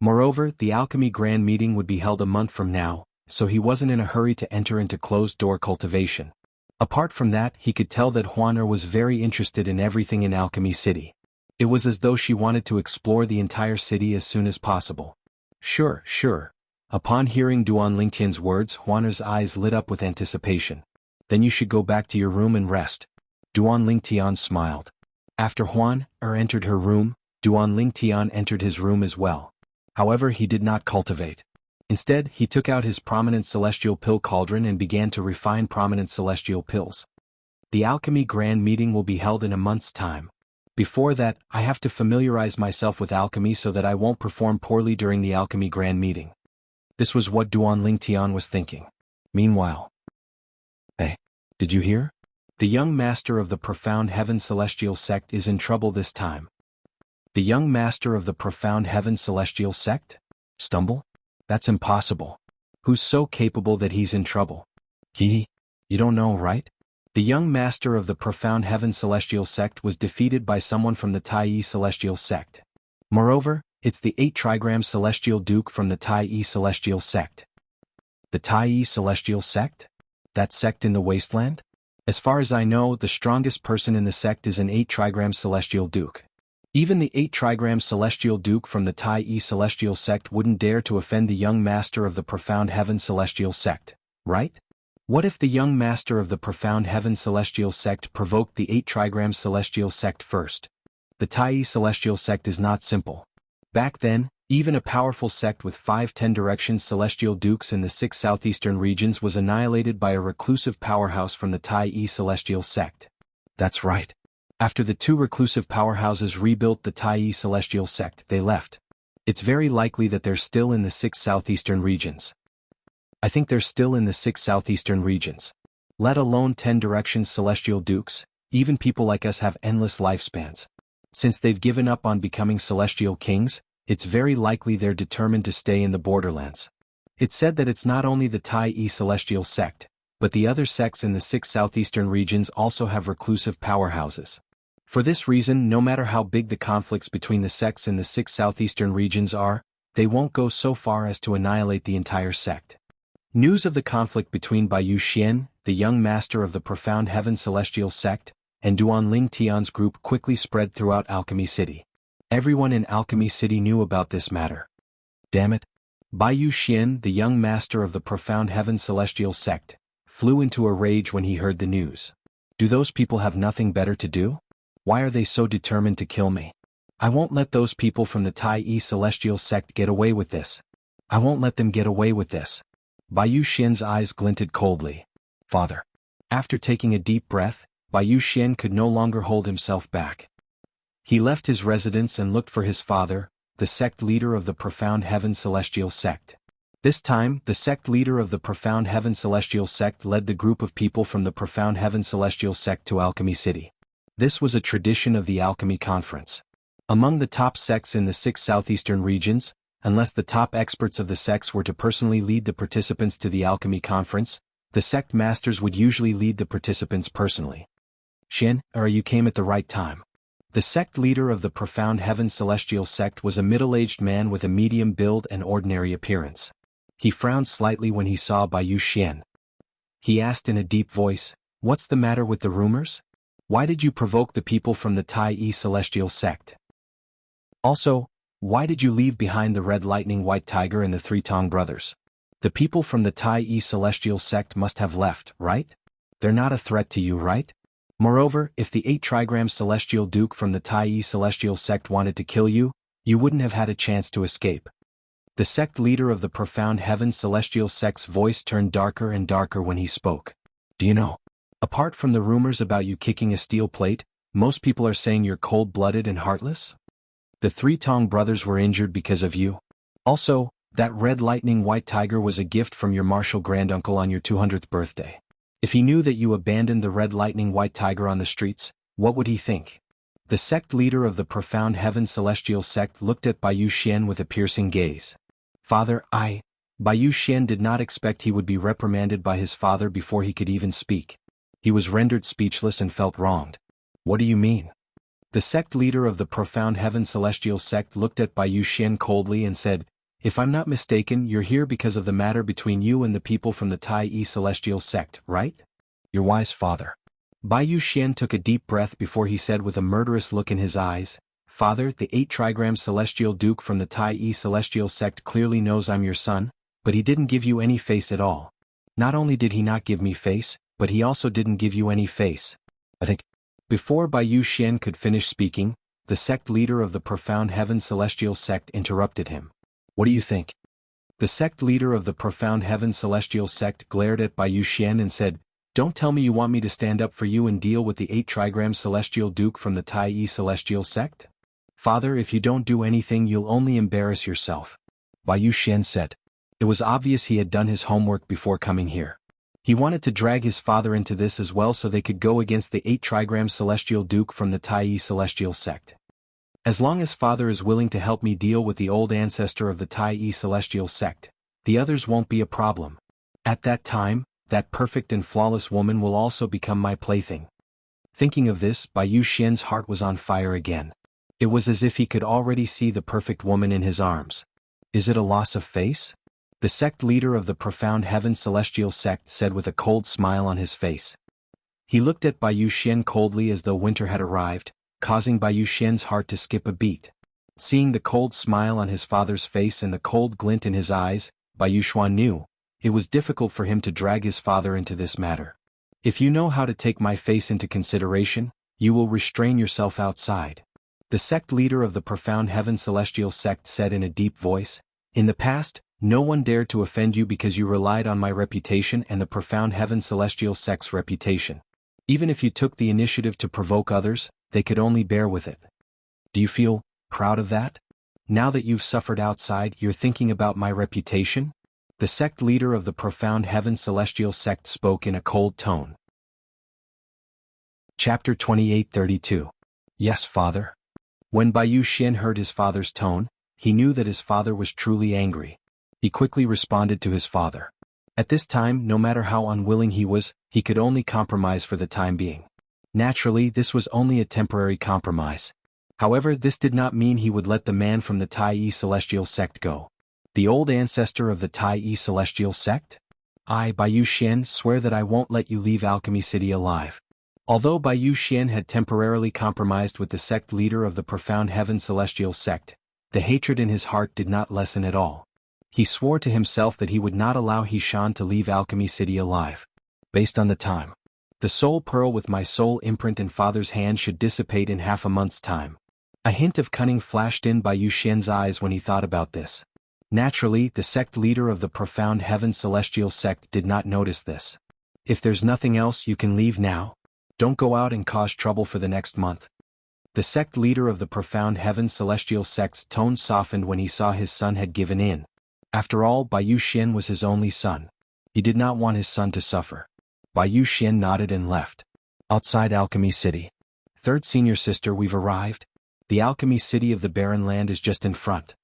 Moreover, the alchemy grand meeting would be held a month from now, so he wasn't in a hurry to enter into closed-door cultivation. Apart from that, he could tell that Huaner was very interested in everything in Alchemy City. It was as though she wanted to explore the entire city as soon as possible. Sure. Upon hearing Duan Lingtian's words, Huaner's eyes lit up with anticipation. Then you should go back to your room and rest. Duan Lingtian smiled. After Huan entered her room, Duan Lingtian entered his room as well. However, he did not cultivate. Instead, he took out his prominent celestial pill cauldron and began to refine prominent celestial pills. The alchemy grand meeting will be held in a month's time. Before that, I have to familiarize myself with alchemy so that I won't perform poorly during the alchemy grand meeting. This was what Duan Lingtian was thinking. Meanwhile. Hey, did you hear? The young master of the Profound Heaven celestial sect is in trouble this time. The young master of the Profound Heaven celestial sect? Stumble? That's impossible. Who's so capable that he's in trouble? You don't know, right? The young master of the Profound Heaven celestial sect was defeated by someone from the Tai celestial sect. Moreover, it's the 8 trigram celestial duke from the Tai celestial sect. The Tai celestial sect? That sect in the wasteland? As far as I know, the strongest person in the sect is an 8 trigram celestial duke. Even the 8 trigram celestial duke from the Tai celestial sect wouldn't dare to offend the young master of the Profound Heaven celestial sect, right? What if the young master of the Profound Heaven celestial sect provoked the 8 trigram celestial sect first? The Tai celestial sect is not simple. Back then, even a powerful sect with 5 Ten Directions celestial dukes in the 6 southeastern regions was annihilated by a reclusive powerhouse from the Tai celestial sect. That's right. After the 2 reclusive powerhouses rebuilt the Tai celestial sect, they left. It's very likely that they're still in the 6 southeastern regions. I think they're still in the 6 southeastern regions. Let alone 10 Directions celestial dukes, even people like us have endless lifespans. Since they've given up on becoming celestial kings, it's very likely they're determined to stay in the borderlands. It's said that it's not only the Tai celestial sect, but the other sects in the 6 southeastern regions also have reclusive powerhouses. For this reason, no matter how big the conflicts between the sects in the 6 southeastern regions are, they won't go so far as to annihilate the entire sect. News of the conflict between Bai Yuxian, the young master of the Profound Heaven celestial sect, and Duan Lingtian's group quickly spread throughout Alchemy City. Everyone in Alchemy City knew about this matter. Damn it. Baiyu Xian, the young master of the Profound Heaven Celestial Sect, flew into a rage when he heard the news. Do those people have nothing better to do? Why are they so determined to kill me? I won't let those people from the Tai Yi Celestial Sect get away with this. I won't let them get away with this. Baiyu Xian's eyes glinted coldly. Father. After taking a deep breath, Baiyu Xian could no longer hold himself back. He left his residence and looked for his father, the sect leader of the Profound Heaven Celestial Sect. This time, the sect leader of the Profound Heaven Celestial Sect led the group of people from the Profound Heaven Celestial Sect to Alchemy City. This was a tradition of the Alchemy Conference. Among the top sects in the 6 southeastern regions, unless the top experts of the sects were to personally lead the participants to the Alchemy Conference, the sect masters would usually lead the participants personally. Xian, you came at the right time. The sect leader of the Profound Heaven Celestial Sect was a middle-aged man with a medium build and ordinary appearance. He frowned slightly when he saw Baiyu Xian. He asked in a deep voice, "What's the matter with the rumors? Why did you provoke the people from the Tai Yi Celestial Sect? Also, why did you leave behind the Red Lightning White Tiger and the 3 Tong brothers? The people from the Tai Yi Celestial Sect must have left, right? They're not a threat to you, right? Moreover, if the 8 trigram Celestial Duke from the Tai Yi Celestial Sect wanted to kill you, you wouldn't have had a chance to escape." The sect leader of the Profound Heaven Celestial Sect's voice turned darker and darker when he spoke. Do you know? Apart from the rumors about you kicking a steel plate, most people are saying you're cold-blooded and heartless? The 3 Tong brothers were injured because of you. Also, that Red Lightning White Tiger was a gift from your martial granduncle on your 200th birthday. If he knew that you abandoned the Red Lightning White Tiger on the streets, what would he think? The sect leader of the Profound Heaven Celestial Sect looked at Baiyu Xian with a piercing gaze. Father, Baiyu Xian did not expect he would be reprimanded by his father before he could even speak. He was rendered speechless and felt wronged. What do you mean? The sect leader of the Profound Heaven Celestial Sect looked at Baiyu Xian coldly and said, "If I'm not mistaken, you're here because of the matter between you and the people from the Tai Yi Celestial Sect, right? Your wise father." Baiyu Xian took a deep breath before he said with a murderous look in his eyes, "Father, the 8 trigram Celestial Duke from the Tai Yi Celestial Sect clearly knows I'm your son, but he didn't give you any face at all. Not only did he not give me face, but he also didn't give you any face. I think." Before Baiyu Xian could finish speaking, the sect leader of the Profound Heaven Celestial Sect interrupted him. "What do you think?" The sect leader of the Profound Heaven Celestial Sect glared at Baiyu Xian and said, "Don't tell me you want me to stand up for you and deal with the 8 trigram Celestial Duke from the Tai Yi Celestial Sect? Father, if you don't do anything you'll only embarrass yourself," Baiyu Xian said. It was obvious he had done his homework before coming here. He wanted to drag his father into this as well so they could go against the 8 trigram Celestial Duke from the Tai Yi Celestial Sect. As long as father is willing to help me deal with the old ancestor of the Tai Yi Celestial Sect, the others won't be a problem. At that time, that perfect and flawless woman will also become my plaything. Thinking of this, Baiyu Xian's heart was on fire again. It was as if he could already see the perfect woman in his arms. Is it a loss of face? The sect leader of the Profound Heaven Celestial Sect said with a cold smile on his face. He looked at Baiyu Xian coldly as though winter had arrived, causing Baiyu Xian's heart to skip a beat. Seeing the cold smile on his father's face and the cold glint in his eyes, Baiyu Xian knew it was difficult for him to drag his father into this matter. "If you know how to take my face into consideration, you will restrain yourself outside," the sect leader of the Profound Heaven Celestial Sect said in a deep voice. "In the past, no one dared to offend you because you relied on my reputation and the Profound Heaven Celestial Sect's reputation. Even if you took the initiative to provoke others, they could only bear with it. Do you feel proud of that? Now that you've suffered outside, you're thinking about my reputation?" The sect leader of the Profound Heaven Celestial Sect spoke in a cold tone. Chapter 28:32. Yes, Father. When Baiyu Xian heard his father's tone, he knew that his father was truly angry. He quickly responded to his father. At this time, no matter how unwilling he was, he could only compromise for the time being. Naturally, this was only a temporary compromise. However, this did not mean he would let the man from the Tai Yi Celestial Sect go. The old ancestor of the Tai Yi Celestial Sect? I, Baiyu Xian, swear that I won't let you leave Alchemy City alive. Although Bai Xian had temporarily compromised with the sect leader of the Profound Heaven Celestial sect, the hatred in his heart did not lessen at all. He swore to himself that he would not allow Hishan to leave Alchemy City alive. Based on the time. The soul pearl with my soul imprint and father's hand should dissipate in half a month's time. A hint of cunning flashed in Bai Xian's eyes when he thought about this. Naturally, the sect leader of the Profound Heaven Celestial sect did not notice this. If there's nothing else, you can leave now. Don't go out and cause trouble for the next month. The sect leader of the Profound Heaven Celestial sect's tone softened when he saw his son had given in. After all, Bai Xian was his only son. He did not want his son to suffer. Bai Xian nodded and left. Outside Alchemy City. Third senior sister, we've arrived. The Alchemy City of the Barren Land is just in front.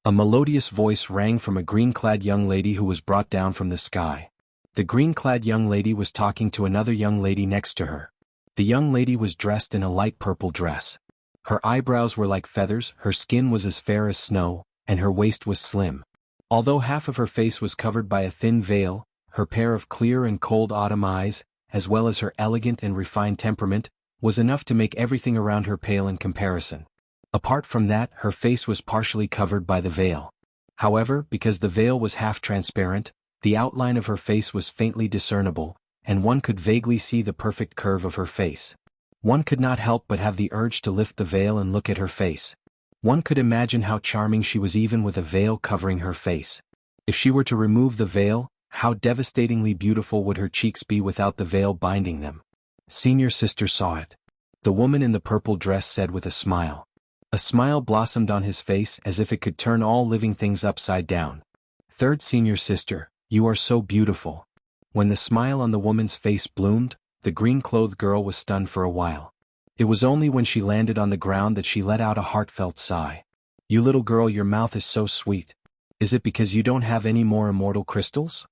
A melodious voice rang from a green-clad young lady who was brought down from the sky. The green-clad young lady was talking to another young lady next to her. The young lady was dressed in a light purple dress. Her eyebrows were like feathers, her skin was as fair as snow, and her waist was slim. Although half of her face was covered by a thin veil, her pair of clear and cold autumn eyes, as well as her elegant and refined temperament, was enough to make everything around her pale in comparison. Apart from that, her face was partially covered by the veil. However, because the veil was half transparent, the outline of her face was faintly discernible, and one could vaguely see the perfect curve of her face. One could not help but have the urge to lift the veil and look at her face. One could imagine how charming she was even with a veil covering her face. If she were to remove the veil, how devastatingly beautiful would her cheeks be without the veil binding them. Senior sister saw it. The woman in the purple dress said with a smile. A smile blossomed on his face as if it could turn all living things upside down. Third senior sister, you are so beautiful. When the smile on the woman's face bloomed, the green-clothed girl was stunned for a while. It was only when she landed on the ground that she let out a heartfelt sigh. You little girl, your mouth is so sweet. Is it because you don't have any more immortal crystals?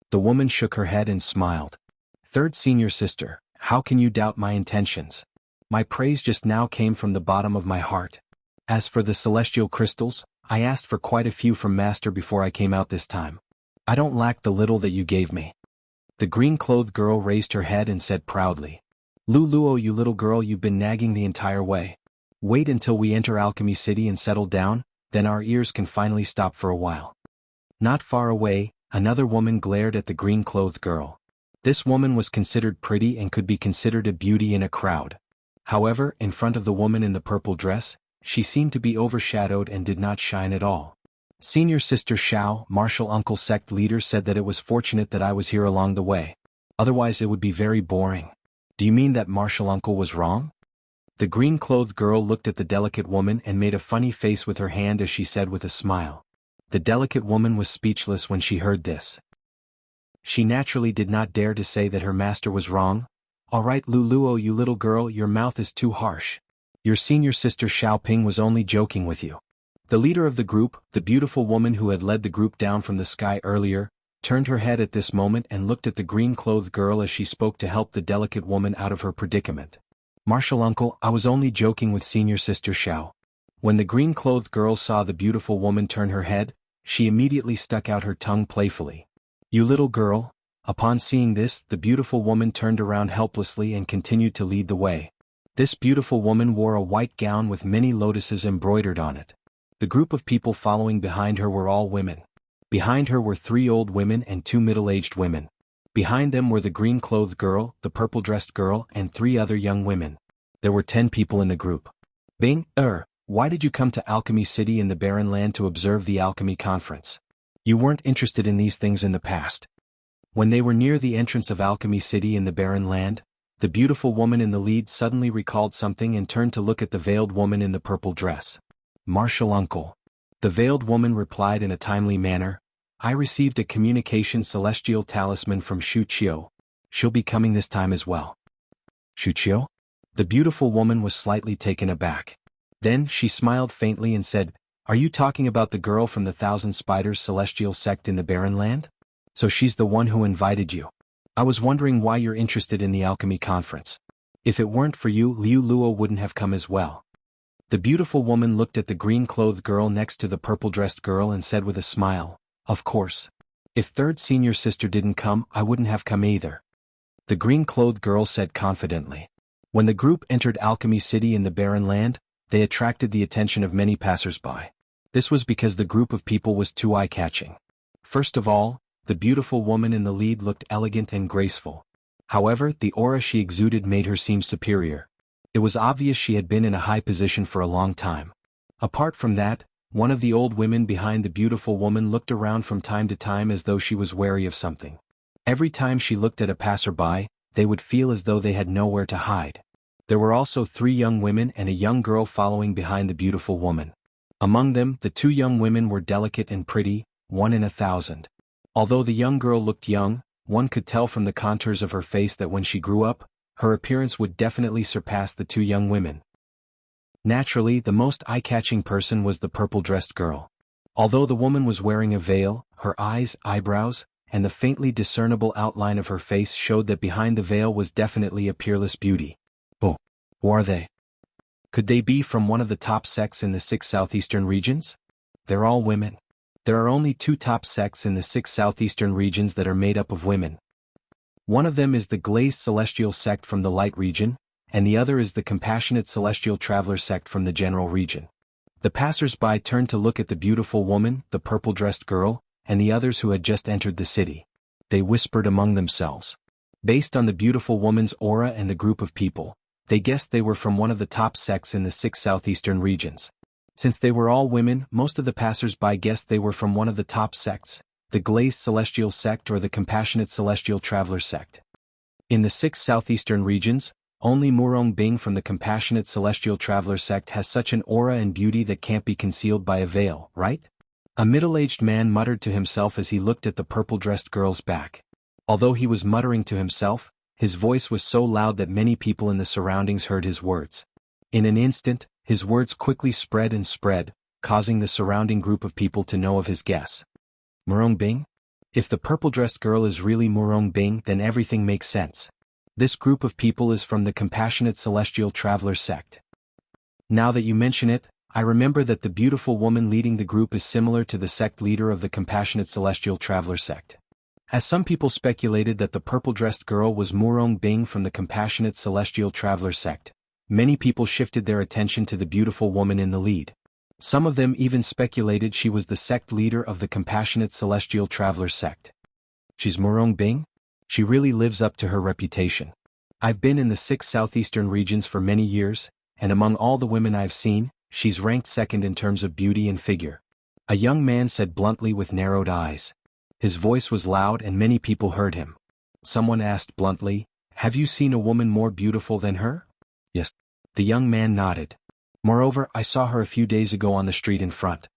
The woman shook her head and smiled. Third senior sister, how can you doubt my intentions? My praise just now came from the bottom of my heart. As for the celestial crystals, I asked for quite a few from Master before I came out this time. I don't lack the little that you gave me. The green-clothed girl raised her head and said proudly. Luluo, you little girl, you've been nagging the entire way. Wait until we enter Alchemy City and settle down, then our ears can finally stop for a while. Not far away, another woman glared at the green-clothed girl. This woman was considered pretty and could be considered a beauty in a crowd. However, in front of the woman in the purple dress, she seemed to be overshadowed and did not shine at all. Senior sister Xiao, martial uncle sect leader, said that it was fortunate that I was here along the way. Otherwise it would be very boring. Do you mean that martial uncle was wrong? The green-clothed girl looked at the delicate woman and made a funny face with her hand as she said with a smile. The delicate woman was speechless when she heard this. She naturally did not dare to say that her master was wrong. All right, Luluo, you little girl, your mouth is too harsh. Your senior sister Xiaoping was only joking with you. The leader of the group, the beautiful woman who had led the group down from the sky earlier, turned her head at this moment and looked at the green-clothed girl as she spoke to help the delicate woman out of her predicament. Martial uncle, I was only joking with senior sister Xiao. When the green-clothed girl saw the beautiful woman turn her head, she immediately stuck out her tongue playfully. You little girl. Upon seeing this, the beautiful woman turned around helplessly and continued to lead the way. This beautiful woman wore a white gown with many lotuses embroidered on it. The group of people following behind her were all women. Behind her were 3 old women and 2 middle-aged women. Behind them were the green-clothed girl, the purple-dressed girl, and 3 other young women. There were 10 people in the group. Bing, why did you come to Alchemy City in the Barren Land to observe the Alchemy Conference? You weren't interested in these things in the past. When they were near the entrance of Alchemy City in the Barren Land, the beautiful woman in the lead suddenly recalled something and turned to look at the veiled woman in the purple dress. Martial uncle. The veiled woman replied in a timely manner. I received a communication celestial talisman from Shu Qiu. She'll be coming this time as well. Shu Qiu? The beautiful woman was slightly taken aback. Then she smiled faintly and said, Are you talking about the girl from the Thousand Spiders celestial sect in the Barren Land? So she's the one who invited you. I was wondering why you're interested in the alchemy conference. If it weren't for you, Liu Luo wouldn't have come as well. The beautiful woman looked at the green-clothed girl next to the purple-dressed girl and said with a smile, Of course. If third senior sister didn't come, I wouldn't have come either. the green-clothed girl said confidently. When the group entered Alchemy City in the barren land, they attracted the attention of many passers-by. This was because the group of people was too eye-catching. First of all, the beautiful woman in the lead looked elegant and graceful. However, the aura she exuded made her seem superior. It was obvious she had been in a high position for a long time. Apart from that, one of the old women behind the beautiful woman looked around from time to time as though she was wary of something. Every time she looked at a passerby, they would feel as though they had nowhere to hide. There were also 3 young women and a young girl following behind the beautiful woman. Among them, the 2 young women were delicate and pretty, 1 in 1,000. Although the young girl looked young, one could tell from the contours of her face that when she grew up, her appearance would definitely surpass the 2 young women. Naturally, the most eye-catching person was the purple-dressed girl. Although the woman was wearing a veil, her eyes, eyebrows, and the faintly discernible outline of her face showed that behind the veil was definitely a peerless beauty. Oh, who are they? Could they be from one of the top sects in the 6 southeastern regions? They're all women. There are only 2 top sects in the 6 southeastern regions that are made up of women. One of them is the Glazed Celestial sect from the Light region, and the other is the Compassionate Celestial Traveler sect from the General region. The passers-by turned to look at the beautiful woman, the purple-dressed girl, and the others who had just entered the city. They whispered among themselves. Based on the beautiful woman's aura and the group of people, they guessed they were from one of the top sects in the 6 southeastern regions. Since they were all women, most of the passers-by guessed they were from one of the top sects, the Glazed Celestial sect or the Compassionate Celestial Traveler sect. In the 6 southeastern regions, only Murong Bing from the Compassionate Celestial Traveler sect has such an aura and beauty that can't be concealed by a veil, right? A middle-aged man muttered to himself as he looked at the purple-dressed girl's back. Although he was muttering to himself, his voice was so loud that many people in the surroundings heard his words. In an instant, his words quickly spread and spread, causing the surrounding group of people to know of his guess. Murong Bing? If the purple-dressed girl is really Murong Bing, then everything makes sense. This group of people is from the Compassionate Celestial Traveler sect. Now that you mention it, I remember that the beautiful woman leading the group is similar to the sect leader of the Compassionate Celestial Traveler sect. As some people speculated that the purple-dressed girl was Murong Bing from the Compassionate Celestial Traveler sect, many people shifted their attention to the beautiful woman in the lead. Some of them even speculated she was the sect leader of the Compassionate Celestial Traveler sect. She's Murong Bing? She really lives up to her reputation. I've been in the 6 southeastern regions for many years, and among all the women I've seen, she's ranked second in terms of beauty and figure. A young man said bluntly with narrowed eyes. His voice was loud and many people heard him. Someone asked bluntly, "Have you seen a woman more beautiful than her?" "Yes." The young man nodded. "Moreover, I saw her a few days ago on the street in front."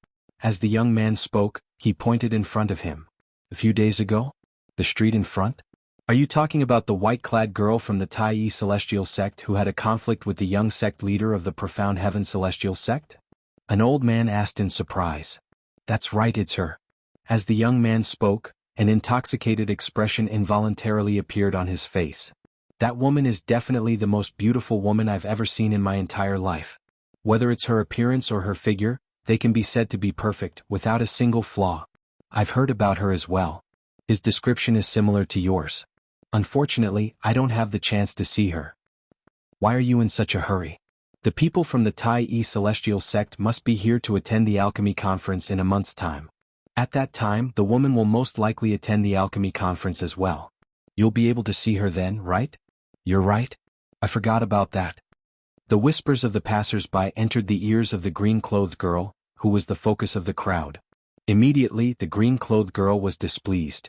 As the young man spoke, he pointed in front of him. "A few days ago? The street in front? Are you talking about the white-clad girl from the Tai Celestial sect who had a conflict with the young sect leader of the Profound Heaven Celestial sect?" An old man asked in surprise. "That's right, it's her." As the young man spoke, an intoxicated expression involuntarily appeared on his face. "That woman is definitely the most beautiful woman I've ever seen in my entire life. Whether it's her appearance or her figure, they can be said to be perfect, without a single flaw. I've heard about her as well. His description is similar to yours. Unfortunately, I don't have the chance to see her." "Why are you in such a hurry?" "The people from the Tai Celestial sect must be here to attend the alchemy conference in a month's time. At that time, the woman will most likely attend the alchemy conference as well. You'll be able to see her then, right?" "You're right. I forgot about that." The whispers of the passers-by entered the ears of the green-clothed girl, who was the focus of the crowd. Immediately, the green-clothed girl was displeased.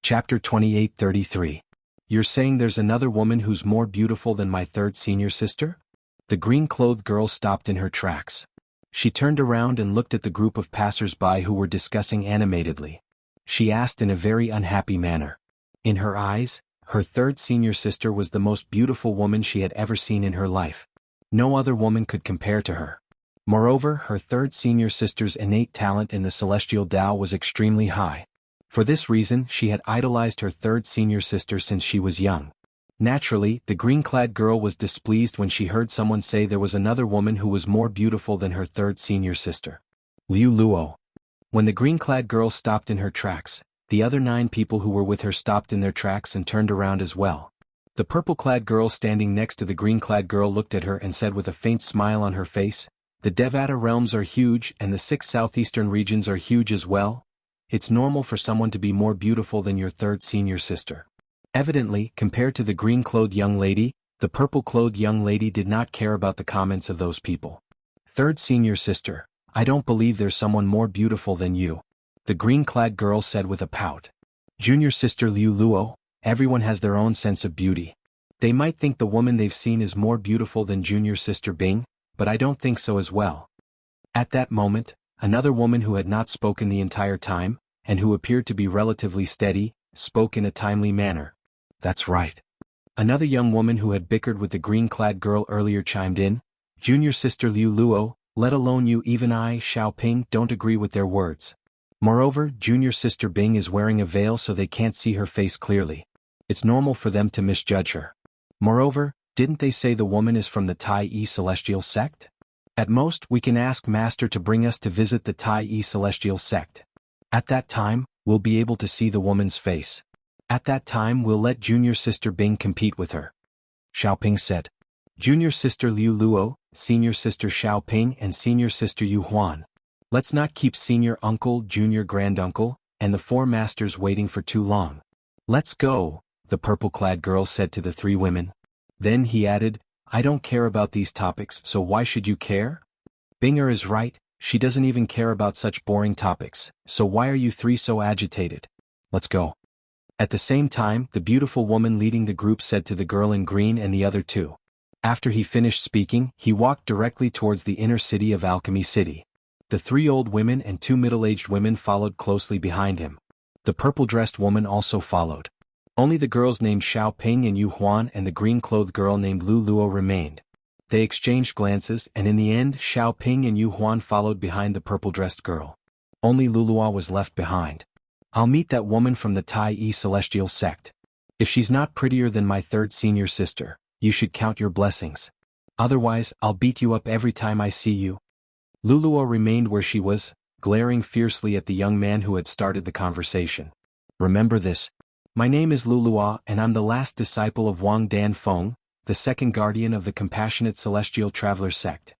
Chapter 28:33. "You're saying there's another woman who's more beautiful than my third senior sister?" The green-clothed girl stopped in her tracks. She turned around and looked at the group of passers-by who were discussing animatedly. She asked in a very unhappy manner. In her eyes, her third senior sister was the most beautiful woman she had ever seen in her life. No other woman could compare to her. Moreover, her third senior sister's innate talent in the celestial Tao was extremely high. For this reason, she had idolized her third senior sister since she was young. Naturally, the green-clad girl was displeased when she heard someone say there was another woman who was more beautiful than her third senior sister. Liu Luo. When the green-clad girl stopped in her tracks, the other 9 people who were with her stopped in their tracks and turned around as well. The purple-clad girl standing next to the green-clad girl looked at her and said with a faint smile on her face, "The Devata realms are huge and the 6 southeastern regions are huge as well. It's normal for someone to be more beautiful than your third senior sister." Evidently, compared to the green-clothed young lady, the purple-clothed young lady did not care about the comments of those people. "Third senior sister, I don't believe there's someone more beautiful than you," the green-clad girl said with a pout. "Junior sister Liu Luo, everyone has their own sense of beauty. They might think the woman they've seen is more beautiful than junior sister Bing, but I don't think so as well." At that moment, another woman who had not spoken the entire time, and who appeared to be relatively steady, spoke in a timely manner. "That's right." Another young woman who had bickered with the green-clad girl earlier chimed in, "Junior sister Liu Luo, let alone you, even I, Xiaoping, don't agree with their words. Moreover, junior sister Bing is wearing a veil so they can't see her face clearly. It's normal for them to misjudge her. Moreover, didn't they say the woman is from the Tai Yi Celestial Sect? At most, we can ask Master to bring us to visit the Tai Yi Celestial Sect. At that time, we'll be able to see the woman's face. At that time we'll let junior sister Bing compete with her," Xiaoping said. "Junior sister Liu Luo, senior sister Xiaoping and senior sister Yu Huan. Let's not keep senior uncle, junior granduncle, and the 4 masters waiting for too long. Let's go," the purple-clad girl said to the 3 women. Then he added, "I don't care about these topics, so why should you care? Binger is right, she doesn't even care about such boring topics, so why are you 3 so agitated? Let's go." At the same time, the beautiful woman leading the group said to the girl in green and the other 2. After he finished speaking, he walked directly towards the inner city of Alchemy City. The 3 old women and 2 middle-aged women followed closely behind him. The purple-dressed woman also followed. Only the girls named Xiaoping and Yu Huan and the green-clothed girl named Lu Luo remained. They exchanged glances and in the end Xiaoping and Yu Huan followed behind the purple-dressed girl. Only Lu Luo was left behind. "I'll meet that woman from the Tai Yi Celestial Sect. If she's not prettier than my third senior sister, you should count your blessings. Otherwise, I'll beat you up every time I see you." Lu Luo remained where she was, glaring fiercely at the young man who had started the conversation. "Remember this. My name is Lu Luo and I'm the last disciple of Wang Dan Feng, the second guardian of the Compassionate Celestial Traveler Sect."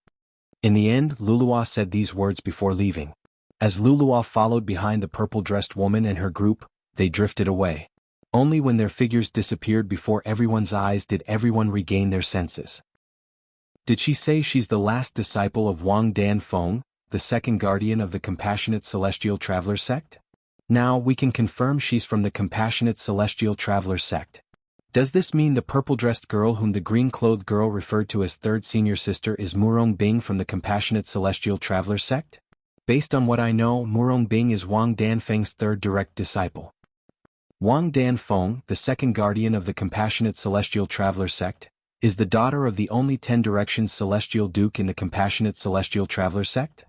In the end, Lu Luo said these words before leaving. As Lu Luo followed behind the purple-dressed woman and her group, they drifted away. Only when their figures disappeared before everyone's eyes did everyone regain their senses. "Did she say she's the last disciple of Wang Dan Feng, the second guardian of the Compassionate Celestial Traveler Sect? Now we can confirm she's from the Compassionate Celestial Traveler Sect. Does this mean the purple-dressed girl whom the green-clothed girl referred to as third senior sister is Murong Bing from the Compassionate Celestial Traveler Sect? Based on what I know, Murong Bing is Wang Danfeng's third direct disciple. Wang Danfeng, the second guardian of the Compassionate Celestial Traveler Sect, is the daughter of the only 10 Directions Celestial Duke in the Compassionate Celestial Traveler Sect?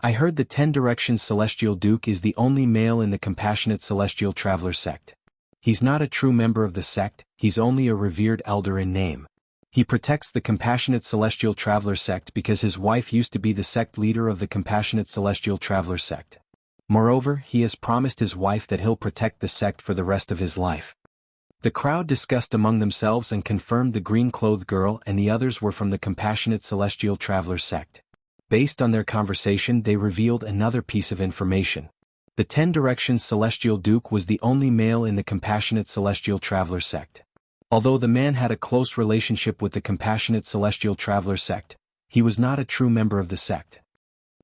I heard the 10 Directions Celestial Duke is the only male in the Compassionate Celestial Traveler Sect. He's not a true member of the sect, he's only a revered elder in name. He protects the Compassionate Celestial Traveler Sect because his wife used to be the sect leader of the Compassionate Celestial Traveler Sect. Moreover, he has promised his wife that he'll protect the sect for the rest of his life." The crowd discussed among themselves and confirmed the green-clothed girl and the others were from the Compassionate Celestial Traveler Sect. Based on their conversation, they revealed another piece of information. The 10 Directions Celestial Duke was the only male in the Compassionate Celestial Traveler Sect. Although the man had a close relationship with the Compassionate Celestial Traveler Sect, he was not a true member of the sect.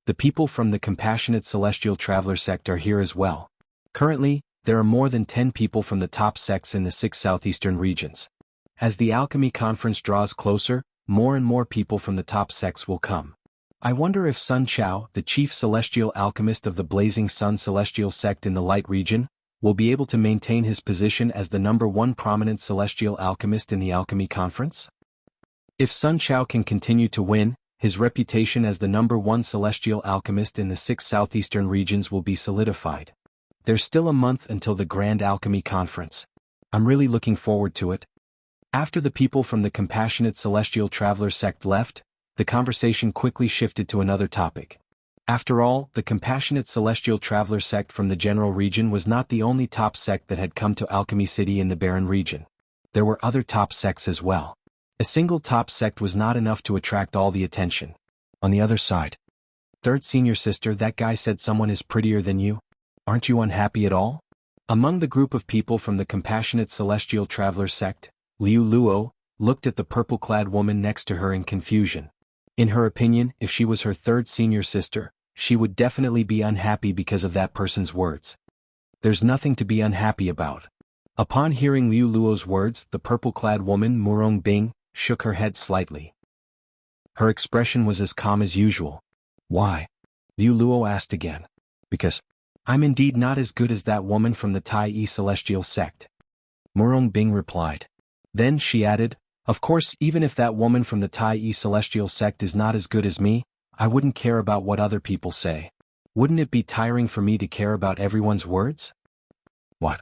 The people from the Compassionate Celestial Traveler Sect are here as well. Currently, there are more than 10 people from the top sects in the 6 southeastern regions. As the alchemy conference draws closer, more and more people from the top sects will come. I wonder if Sun Chao, the chief celestial alchemist of the Blazing Sun Celestial Sect in the Light region, will be able to maintain his position as the #1 prominent celestial alchemist in the alchemy conference? If Sun Chao can continue to win, his reputation as the #1 celestial alchemist in the 6 southeastern regions will be solidified. There's still a month until the Grand Alchemy Conference. I'm really looking forward to it. After the people from the Compassionate Celestial Traveler Sect left, the conversation quickly shifted to another topic. After all, the Compassionate Celestial Traveler sect from the general region was not the only top sect that had come to Alchemy City in the barren region. There were other top sects as well. A single top sect was not enough to attract all the attention. On the other side, third senior sister, that guy said someone is prettier than you. Aren't you unhappy at all? Among the group of people from the Compassionate Celestial Traveler sect, Liu Luo looked at the purple-clad woman next to her in confusion. In her opinion, if she was her third senior sister, she would definitely be unhappy because of that person's words. There's nothing to be unhappy about. Upon hearing Liu Luo's words, the purple-clad woman Murong Bing shook her head slightly. Her expression was as calm as usual. Why? Liu Luo asked again. Because I'm indeed not as good as that woman from the Tai Yi Celestial sect. Murong Bing replied. Then she added, of course, even if that woman from the Tai Yi Celestial sect is not as good as me, I wouldn't care about what other people say. Wouldn't it be tiring for me to care about everyone's words? What?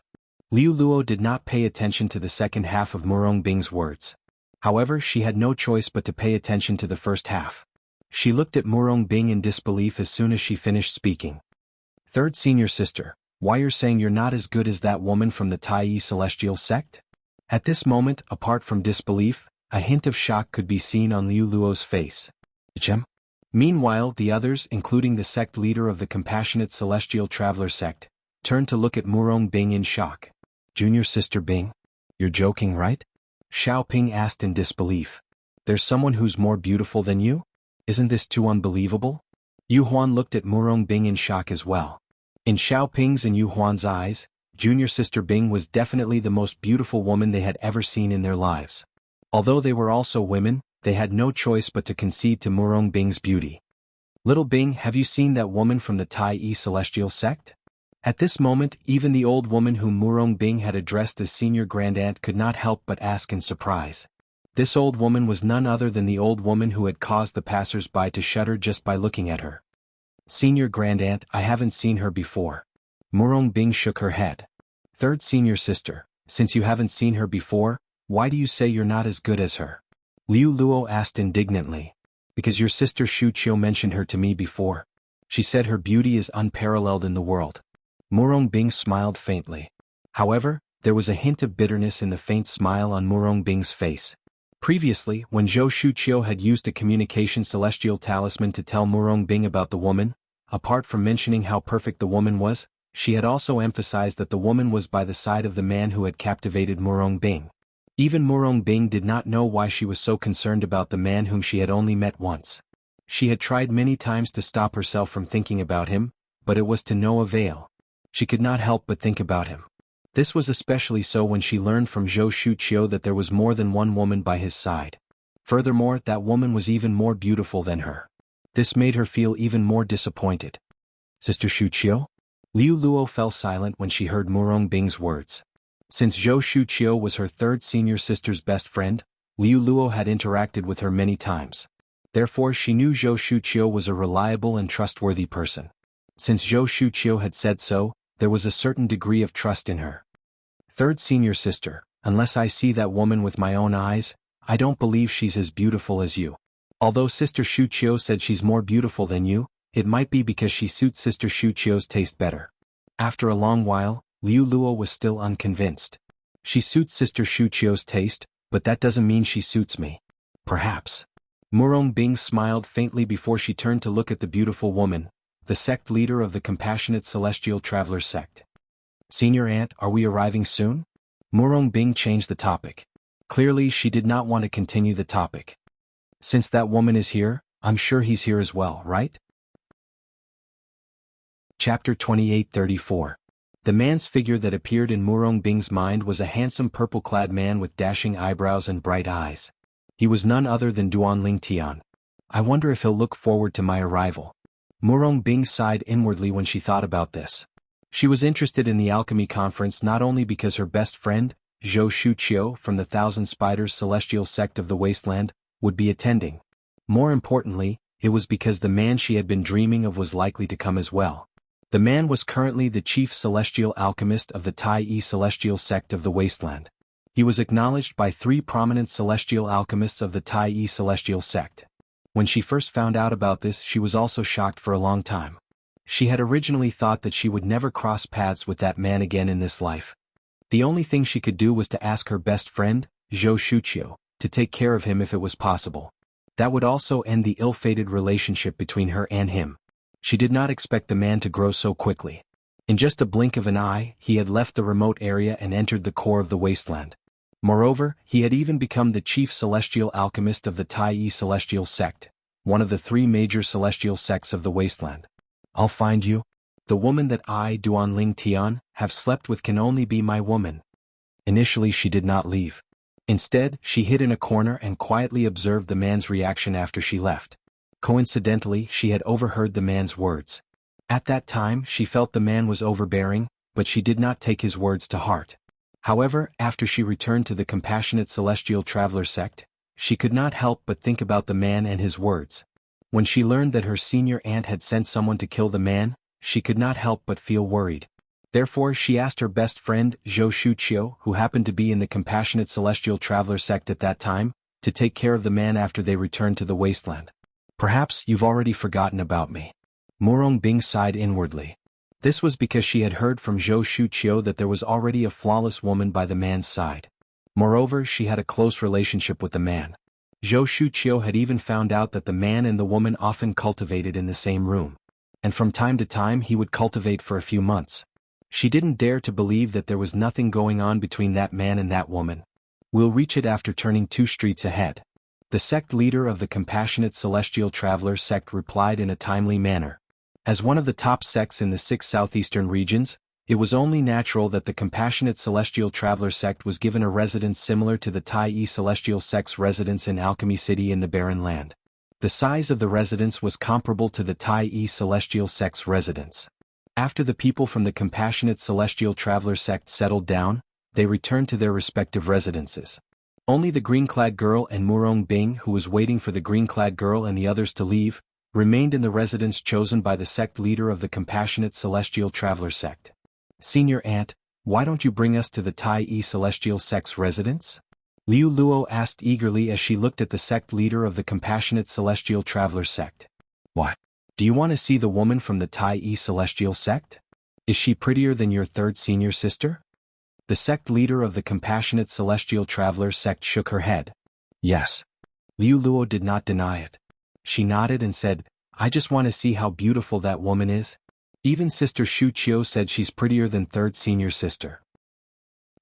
Liu Luo did not pay attention to the second half of Murong Bing's words. However, she had no choice but to pay attention to the first half. She looked at Murong Bing in disbelief as soon as she finished speaking. Third senior sister, why you're saying you're not as good as that woman from the Tai Yi Celestial sect? At this moment, apart from disbelief, a hint of shock could be seen on Liu Luo's face. Gem? Meanwhile, the others, including the sect leader of the Compassionate Celestial Traveler sect, turned to look at Murong Bing in shock. Junior sister Bing? You're joking, right? Xiao Ping asked in disbelief. There's someone who's more beautiful than you? Isn't this too unbelievable? Yu Huan looked at Murong Bing in shock as well. In Xiao Ping's and Yu Huan's eyes, junior sister Bing was definitely the most beautiful woman they had ever seen in their lives. Although they were also women, they had no choice but to concede to Murong Bing's beauty. Little Bing, have you seen that woman from the Tai Yi Celestial sect? At this moment, even the old woman whom Murong Bing had addressed as senior grandaunt could not help but ask in surprise. This old woman was none other than the old woman who had caused the passers-by to shudder just by looking at her. Senior grandaunt, I haven't seen her before. Murong Bing shook her head. Third senior sister, since you haven't seen her before, why do you say you're not as good as her? Liu Luo asked indignantly. Because your sister Shu Qiu mentioned her to me before. She said her beauty is unparalleled in the world. Murong Bing smiled faintly. However, there was a hint of bitterness in the faint smile on Murong Bing's face. Previously, when Zhou Shuqiu had used a communication celestial talisman to tell Murong Bing about the woman, apart from mentioning how perfect the woman was, she had also emphasized that the woman was by the side of the man who had captivated Murong Bing. Even Murong Bing did not know why she was so concerned about the man whom she had only met once. She had tried many times to stop herself from thinking about him, but it was to no avail. She could not help but think about him. This was especially so when she learned from Zhou Shuqiu that there was more than one woman by his side. Furthermore, that woman was even more beautiful than her. This made her feel even more disappointed. Sister Shuqiu? Liu Luo fell silent when she heard Murong Bing's words. Since Zhou Shuqiu was her third senior sister's best friend, Liu Luo had interacted with her many times. Therefore, she knew Zhou Shuqiu was a reliable and trustworthy person. Since Zhou Shuqiu had said so, there was a certain degree of trust in her. Third senior sister, unless I see that woman with my own eyes, I don't believe she's as beautiful as you. Although Sister Shuqiu said she's more beautiful than you, it might be because she suits Sister Shuqiu's taste better. After a long while, Liu Luo was still unconvinced. She suits Sister Shuqiu's taste, but that doesn't mean she suits me. Perhaps. Murong Bing smiled faintly before she turned to look at the beautiful woman, the sect leader of the Compassionate Celestial Traveler sect. Senior aunt, are we arriving soon? Murong Bing changed the topic. Clearly, she did not want to continue the topic. Since that woman is here, I'm sure he's here as well, right? Chapter 28:34. The man's figure that appeared in Murong Bing's mind was a handsome purple-clad man with dashing eyebrows and bright eyes. He was none other than Duan Lingtian. I wonder if he'll look forward to my arrival. Murong Bing sighed inwardly when she thought about this. She was interested in the alchemy conference not only because her best friend, Zhou Shuqiu from the Thousand Spiders Celestial Sect of the Wasteland, would be attending. More importantly, it was because the man she had been dreaming of was likely to come as well. The man was currently the chief celestial alchemist of the Tai Yi Celestial Sect of the Wasteland. He was acknowledged by 3 prominent celestial alchemists of the Tai Yi Celestial Sect. When she first found out about this, she was also shocked for a long time. She had originally thought that she would never cross paths with that man again in this life. The only thing she could do was to ask her best friend, Zhou Shuqiu, to take care of him if it was possible. That would also end the ill-fated relationship between her and him. She did not expect the man to grow so quickly. In just a blink of an eye, he had left the remote area and entered the core of the wasteland. Moreover, he had even become the chief celestial alchemist of the Tai celestial sect, one of the 3 major celestial sects of the wasteland. I'll find you. The woman that I, Duanling Tian, have slept with can only be my woman. Initially she did not leave. Instead, she hid in a corner and quietly observed the man's reaction after she left. Coincidentally, she had overheard the man's words. At that time, she felt the man was overbearing, but she did not take his words to heart. However, after she returned to the compassionate celestial traveler sect, she could not help but think about the man and his words. When she learned that her senior aunt had sent someone to kill the man, she could not help but feel worried. Therefore, she asked her best friend, Zhou Shuqiu, who happened to be in the compassionate celestial traveler sect at that time, to take care of the man after they returned to the wasteland. Perhaps you've already forgotten about me. Murong Bing sighed inwardly. This was because she had heard from Zhou Shuqiu that there was already a flawless woman by the man's side. Moreover, she had a close relationship with the man. Zhou Shuqiu had even found out that the man and the woman often cultivated in the same room. And from time to time he would cultivate for a few months. She didn't dare to believe that there was nothing going on between that man and that woman. We'll reach it after turning 2 streets ahead. The sect leader of the compassionate celestial traveler sect replied in a timely manner. As one of the top sects in the 6 southeastern regions, it was only natural that the compassionate celestial traveler sect was given a residence similar to the Tai celestial sect's residence in Alchemy City in the Barren Land. The size of the residence was comparable to the Tai celestial sect's residence. After the people from the compassionate celestial traveler sect settled down, they returned to their respective residences. Only the green-clad girl and Murong Bing, who was waiting for the green-clad girl and the others to leave, remained in the residence chosen by the sect leader of the compassionate celestial traveler sect. Senior Aunt, why don't you bring us to the Tai celestial sect's residence? Liu Luo asked eagerly as she looked at the sect leader of the compassionate celestial traveler sect. Why? Do you want to see the woman from the Tai celestial sect? Is she prettier than your 3rd senior sister? The sect leader of the compassionate celestial traveler sect shook her head. Yes. Liu Luo did not deny it. She nodded and said, I just want to see how beautiful that woman is. Even Sister Shuqiu said she's prettier than 3rd senior sister.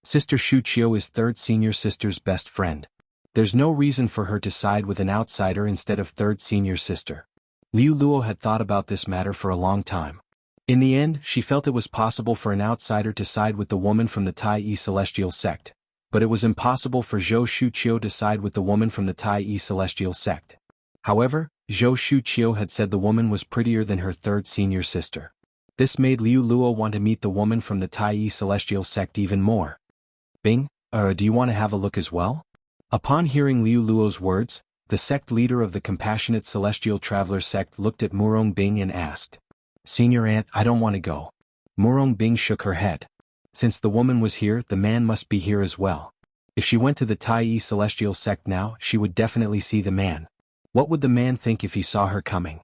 Sister Shuqiu is 3rd senior sister's best friend. There's no reason for her to side with an outsider instead of 3rd senior sister. Liu Luo had thought about this matter for a long time. In the end, she felt it was possible for an outsider to side with the woman from the Tai celestial sect, but it was impossible for Zhou Shuqiu to side with the woman from the Tai celestial sect. However, Zhou Shuqiu had said the woman was prettier than her 3rd senior sister. This made Liu Luo want to meet the woman from the Tai celestial sect even more. Bing, do you want to have a look as well? Upon hearing Liu Luo's words, the sect leader of the compassionate celestial traveler sect looked at Murong Bing and asked, Senior Aunt, I don't want to go. Murong Bing shook her head. Since the woman was here, the man must be here as well. If she went to the Tai celestial sect now, she would definitely see the man. What would the man think if he saw her coming?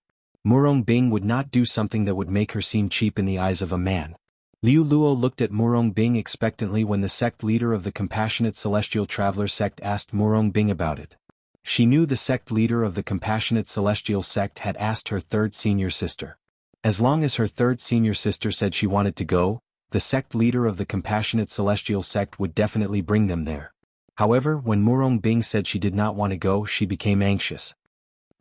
Murong Bing would not do something that would make her seem cheap in the eyes of a man. Liu Luo looked at Murong Bing expectantly when the sect leader of the compassionate celestial traveler sect asked Murong Bing about it. She knew the sect leader of the compassionate celestial sect had asked her 3rd senior sister. As long as her 3rd senior sister said she wanted to go, the sect leader of the compassionate celestial sect would definitely bring them there. However, when Murong Bing said she did not want to go, she became anxious.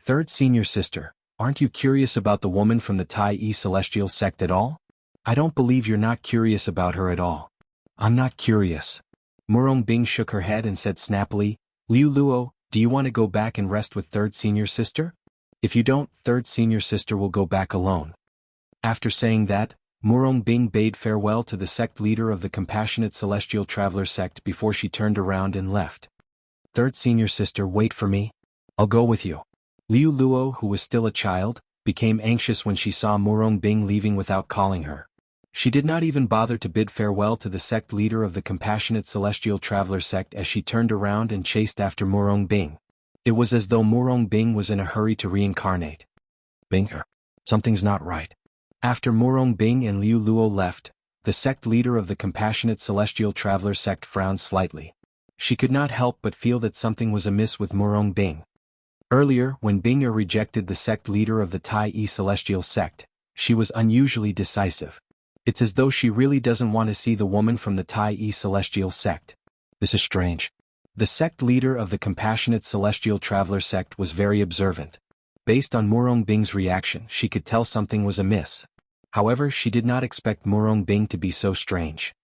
3rd senior sister, aren't you curious about the woman from the Tai celestial sect at all? I don't believe you're not curious about her at all. I'm not curious. Murong Bing shook her head and said snappily, Liu Luo, do you want to go back and rest with 3rd senior sister? If you don't, 3rd senior sister will go back alone. After saying that, Murong Bing bade farewell to the sect leader of the compassionate celestial traveler sect before she turned around and left. 3rd senior sister, wait for me. I'll go with you. Liu Luo, who was still a child, became anxious when she saw Murong Bing leaving without calling her. She did not even bother to bid farewell to the sect leader of the compassionate celestial traveler sect as she turned around and chased after Murong Bing. It was as though Murong Bing was in a hurry to reincarnate. Binger. Something's not right. After Murong Bing and Liu Luo left, the sect leader of the Compassionate Celestial Traveler sect frowned slightly. She could not help but feel that something was amiss with Murong Bing. Earlier, when Binger rejected the sect leader of the Tai Yi Celestial sect, she was unusually decisive. It's as though she really doesn't want to see the woman from the Tai Yi Celestial sect. This is strange. The sect leader of the Compassionate Celestial Traveler sect was very observant. Based on Murong Bing's reaction, she could tell something was amiss. However, she did not expect Murong Bing to be so strange.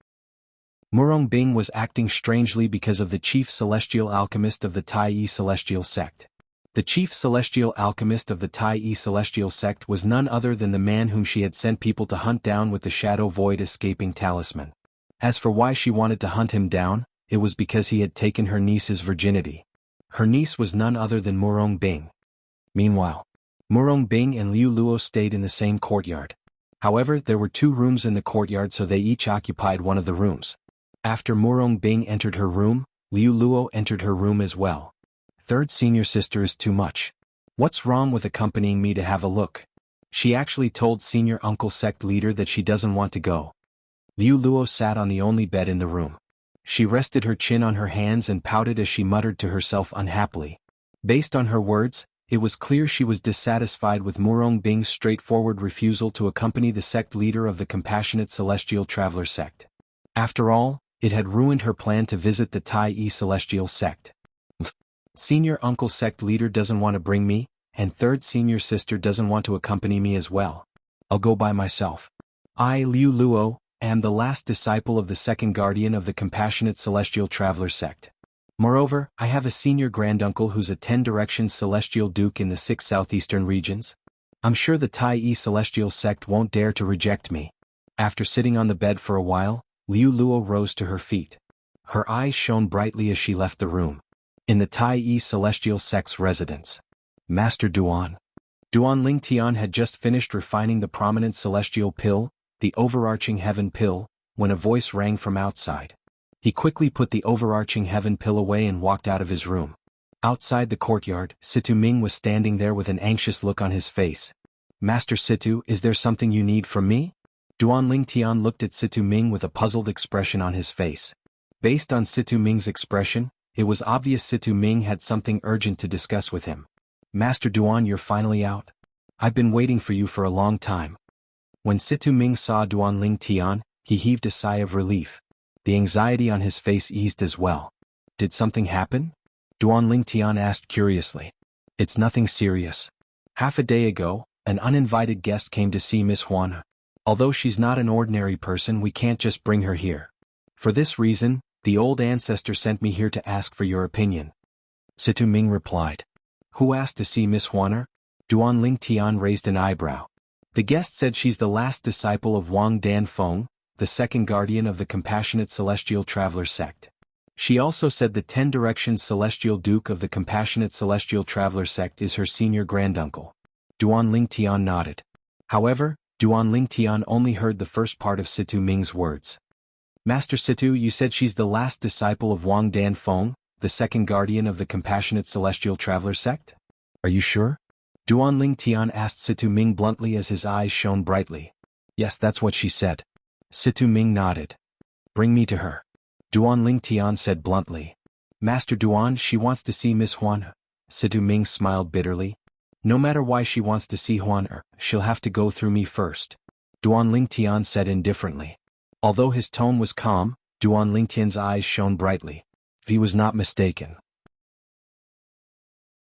Murong Bing was acting strangely because of the chief celestial alchemist of the Tai Yi Celestial sect. The chief celestial alchemist of the Tai Yi Celestial sect was none other than the man whom she had sent people to hunt down with the Shadow Void escaping talisman. As for why she wanted to hunt him down, it was because he had taken her niece's virginity. Her niece was none other than Murong Bing. Meanwhile, Murong Bing and Liu Luo stayed in the same courtyard. However, there were 2 rooms in the courtyard, so they each occupied one of the rooms. After Murong Bing entered her room, Liu Luo entered her room as well. Third senior sister is too much. What's wrong with accompanying me to have a look? She actually told senior uncle sect leader that she doesn't want to go. Liu Luo sat on the only bed in the room. She rested her chin on her hands and pouted as she muttered to herself unhappily. Based on her words, it was clear she was dissatisfied with Murong Bing's straightforward refusal to accompany the sect leader of the Compassionate Celestial Traveler sect. After all, it had ruined her plan to visit the Tai Yi Celestial sect. Senior uncle sect leader doesn't want to bring me, and third senior sister doesn't want to accompany me as well. I'll go by myself. I, Liu Luo, am the last disciple of the second guardian of the Compassionate Celestial Traveler sect. Moreover, I have a senior granduncle who's a 10 Directions Celestial Duke in the 6 southeastern regions. I'm sure the Tai Yi Celestial sect won't dare to reject me. After sitting on the bed for a while, Liu Luo rose to her feet. Her eyes shone brightly as she left the room. In the Tai Yi Celestial sect's residence, Master Duan Lingtian had just finished refining the prominent celestial pill, the overarching heaven pill, when a voice rang from outside. He quickly put the overarching heaven pill away and walked out of his room. Outside the courtyard, Situ Ming was standing there with an anxious look on his face. Master Situ, is there something you need from me? Duan Lingtian looked at Situ Ming with a puzzled expression on his face. Based on Situ Ming's expression, it was obvious Situ Ming had something urgent to discuss with him. Master Duan, you're finally out. I've been waiting for you for a long time. When Situ Ming saw Duan Lingtian, he heaved a sigh of relief. The anxiety on his face eased as well. Did something happen? Duan Lingtian asked curiously. It's nothing serious. Half a day ago, an uninvited guest came to see Miss Huan. Although she's not an ordinary person, we can't just bring her here. For this reason, the old ancestor sent me here to ask for your opinion. Situ Ming replied. Who asked to see Miss Huaner? Duan Lingtian raised an eyebrow. The guest said she's the last disciple of Wang Danfeng, the second guardian of the Compassionate Celestial Traveler sect. She also said the 10 Directions Celestial Duke of the Compassionate Celestial Traveler sect is her senior granduncle. Duan Lingtian nodded. However, Duan Lingtian only heard the first part of Situ Ming's words. Master Situ, you said she's the last disciple of Wang Danfeng, the second guardian of the Compassionate Celestial Traveler sect? Are you sure? Duan Lingtian asked Situ Ming bluntly as his eyes shone brightly. Yes, that's what she said. Situ Ming nodded. Bring me to her. Duan Lingtian said bluntly. Master Duan, she wants to see Miss Huan. Situ Ming smiled bitterly. No matter why she wants to see Huan, she'll have to go through me first. Duan Lingtian said indifferently. Although his tone was calm, Duan Lingtian's eyes shone brightly. He was not mistaken.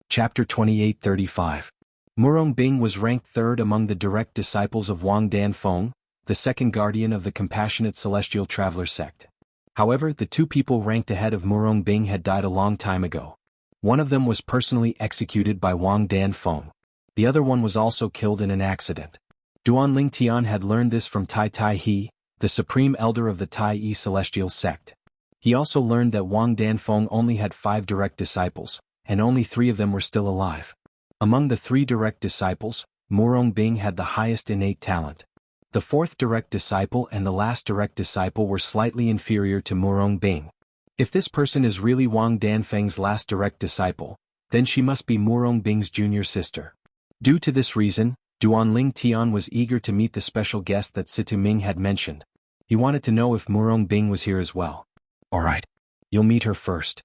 Chapter 2835. Murong Bing was ranked third among the direct disciples of Wang Danfeng, the second guardian of the Compassionate Celestial Traveler sect. However, the 2 people ranked ahead of Murong Bing had died a long time ago. One of them was personally executed by Wang Danfeng. The other one was also killed in an accident. Duan Lingtian had learned this from Tai Tai He, the supreme elder of the Tai Yi Celestial sect. He also learned that Wang Danfeng only had 5 direct disciples, and only 3 of them were still alive. Among the 3 direct disciples, Murong Bing had the highest innate talent. The 4th direct disciple and the last direct disciple were slightly inferior to Murong Bing. If this person is really Wang Danfeng's last direct disciple, Then she must be Murong Bing's junior sister. Due to this reason, Duanling Tian was eager to meet the special guest that Situ Ming had mentioned. He wanted to know if Murong Bing was here as well. Alright. You'll meet her first.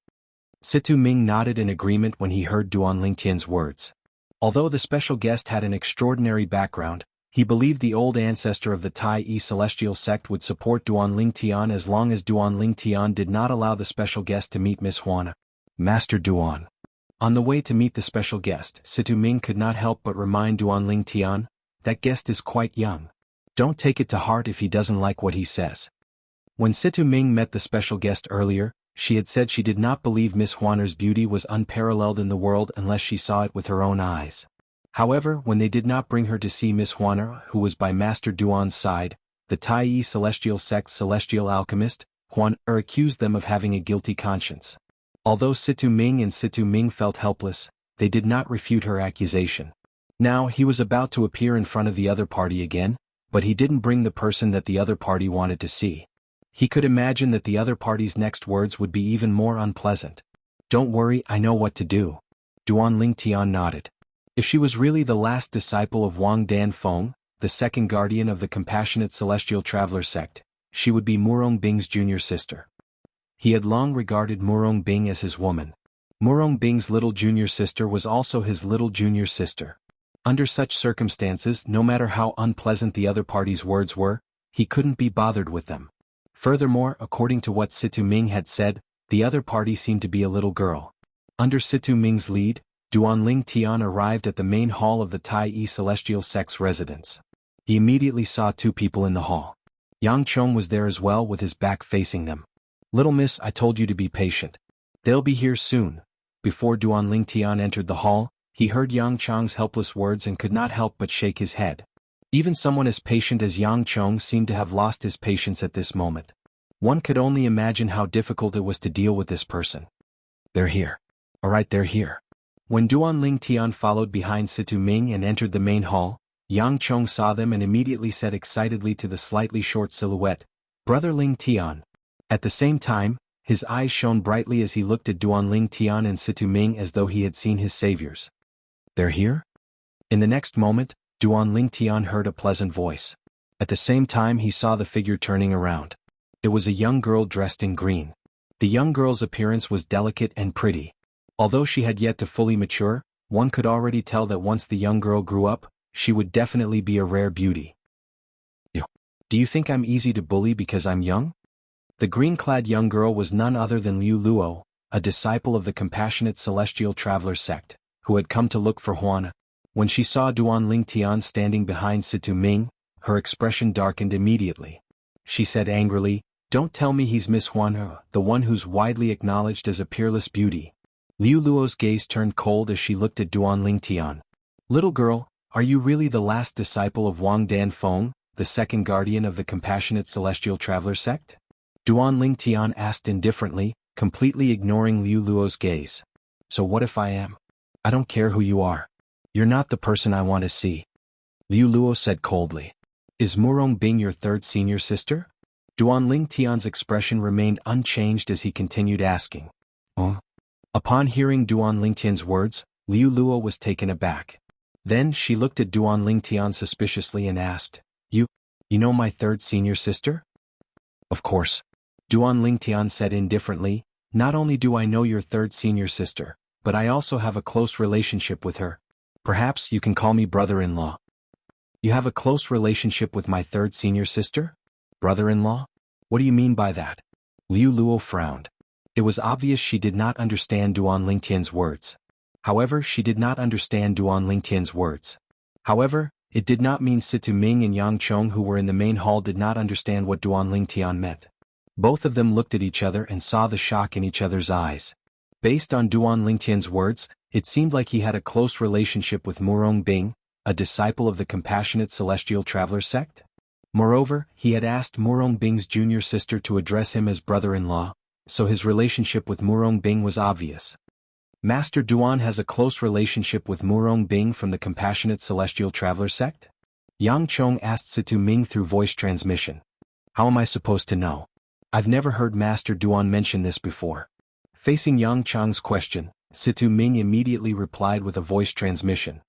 Situ Ming nodded in agreement when he heard Duanling Tian's words. Although the special guest had an extraordinary background, he believed the old ancestor of the Tai Yi celestial sect would support Duanling Tian as long as Duanling Tian did not allow the special guest to meet Miss Huana. Master Duan. On the way to meet the special guest, Situ Ming could not help but remind Duanling Tian, that guest is quite young. Don't take it to heart if he doesn't like what he says. When Situ Ming met the special guest earlier, she had said she did not believe Miss Huana's beauty was unparalleled in the world unless she saw it with her own eyes. However, when they did not bring her to see Miss Huana, who was by Master Duan's side, the Tai Yi celestial sect's celestial alchemist, Huan accused them of having a guilty conscience. Although Situ Ming and Situ Ming felt helpless, they did not refute her accusation. Now he was about to appear in front of the other party again, but he didn't bring the person that the other party wanted to see. He could imagine that the other party's next words would be even more unpleasant. Don't worry, I know what to do. Duanling Tian nodded. If she was really the last disciple of Wang Danfeng, the second guardian of the compassionate celestial traveler sect, she would be Murong Bing's junior sister. He had long regarded Murong Bing as his woman. Murong Bing's little junior sister was also his little junior sister. Under such circumstances, no matter how unpleasant the other party's words were, he couldn't be bothered with them. Furthermore, according to what Situ Ming had said, the other party seemed to be a little girl. Under Situ Ming's lead, Duanling Tian arrived at the main hall of the Tai Yi celestial sect's residence. He immediately saw two people in the hall. Yang Chong was there as well with his back facing them. Little miss, I told you to be patient. They'll be here soon. Before Duanling Tian entered the hall, he heard Yang Chong's helpless words and could not help but shake his head. Even someone as patient as Yang Chong seemed to have lost his patience at this moment. One could only imagine how difficult it was to deal with this person. They're here. Alright, they're here. When Duanling Tian followed behind Situ Ming and entered the main hall, Yang Chong saw them and immediately said excitedly to the slightly short silhouette, Brother Ling Tian. At the same time, his eyes shone brightly as he looked at Duanling Tian and Situ Ming as though he had seen his saviors. They're here? In the next moment, Duanling Tian heard a pleasant voice. At the same time he saw the figure turning around. It was a young girl dressed in green. The young girl's appearance was delicate and pretty. Although she had yet to fully mature, one could already tell that once the young girl grew up, she would definitely be a rare beauty. Do you think I'm easy to bully because I'm young? The green-clad young girl was none other than Liu Luo, a disciple of the compassionate celestial traveler sect, who had come to look for Huana. When she saw Duanling Tian standing behind Situ Ming, her expression darkened immediately. She said angrily, Don't tell me he's Miss Huana, the one who's widely acknowledged as a peerless beauty. Liu Luo's gaze turned cold as she looked at Duanling Tian. Little girl, are you really the last disciple of Wang Danfeng, the second guardian of the compassionate celestial traveler sect? Duanling Tian asked indifferently, completely ignoring Liu Luo's gaze. So what if I am? I don't care who you are. You're not the person I want to see. Liu Luo said coldly. Is Murong Bing your third senior sister? Duanling Tian's expression remained unchanged as he continued asking. Upon hearing Duanling Tian's words, Liu Luo was taken aback. Then she looked at Duanling Tian suspiciously and asked, You know my third senior sister? Of course. Duanling Tian said indifferently, Not only do I know your third senior sister, but I also have a close relationship with her. Perhaps you can call me brother-in-law. You have a close relationship with my third senior sister? Brother-in-law? What do you mean by that? Liu Luo frowned. It was obvious she did not understand Duanling Tian's words. However, it did not mean Situ Ming and Yang Chong who were in the main hall did not understand what Duanling Tian meant. Both of them looked at each other and saw the shock in each other's eyes. Based on Duanling Tian's words, it seemed like he had a close relationship with Murong Bing, a disciple of the compassionate celestial traveler sect. Moreover, he had asked Murong Bing's junior sister to address him as brother-in-law, so his relationship with Murong Bing was obvious. Master Duan has a close relationship with Murong Bing from the compassionate celestial traveler sect? Yang Chong asked Situ Ming through voice transmission. How am I supposed to know? I've never heard Master Duan mention this before. Facing Yang Chong's question, Situ Ming immediately replied with a voice transmission.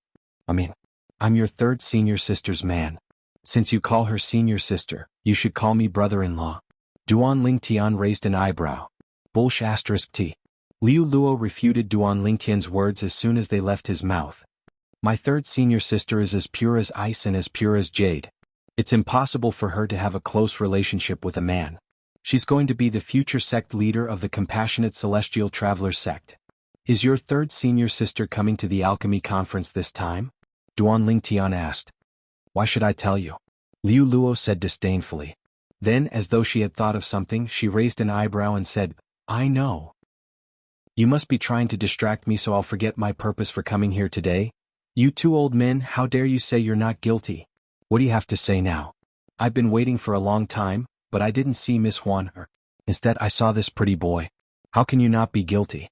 I'm your third senior sister's man. Since you call her senior sister, you should call me brother-in-law. Duan Lingtian raised an eyebrow. T. Liu Luo refuted Duan Lingtian's words as soon as they left his mouth. My third senior sister is as pure as ice and as pure as jade. It's impossible for her to have a close relationship with a man. She's going to be the future sect leader of the Compassionate Celestial Traveler sect. Is your third senior sister coming to the alchemy conference this time? Duan Lingtian asked. Why should I tell you? Liu Luo said disdainfully. Then, as though she had thought of something, she raised an eyebrow and said, I know. You must be trying to distract me so I'll forget my purpose for coming here today. You two old men, how dare you say you're not guilty? What do you have to say now? I've been waiting for a long time, but I didn't see Miss Huan. Instead I saw this pretty boy. How can you not be guilty?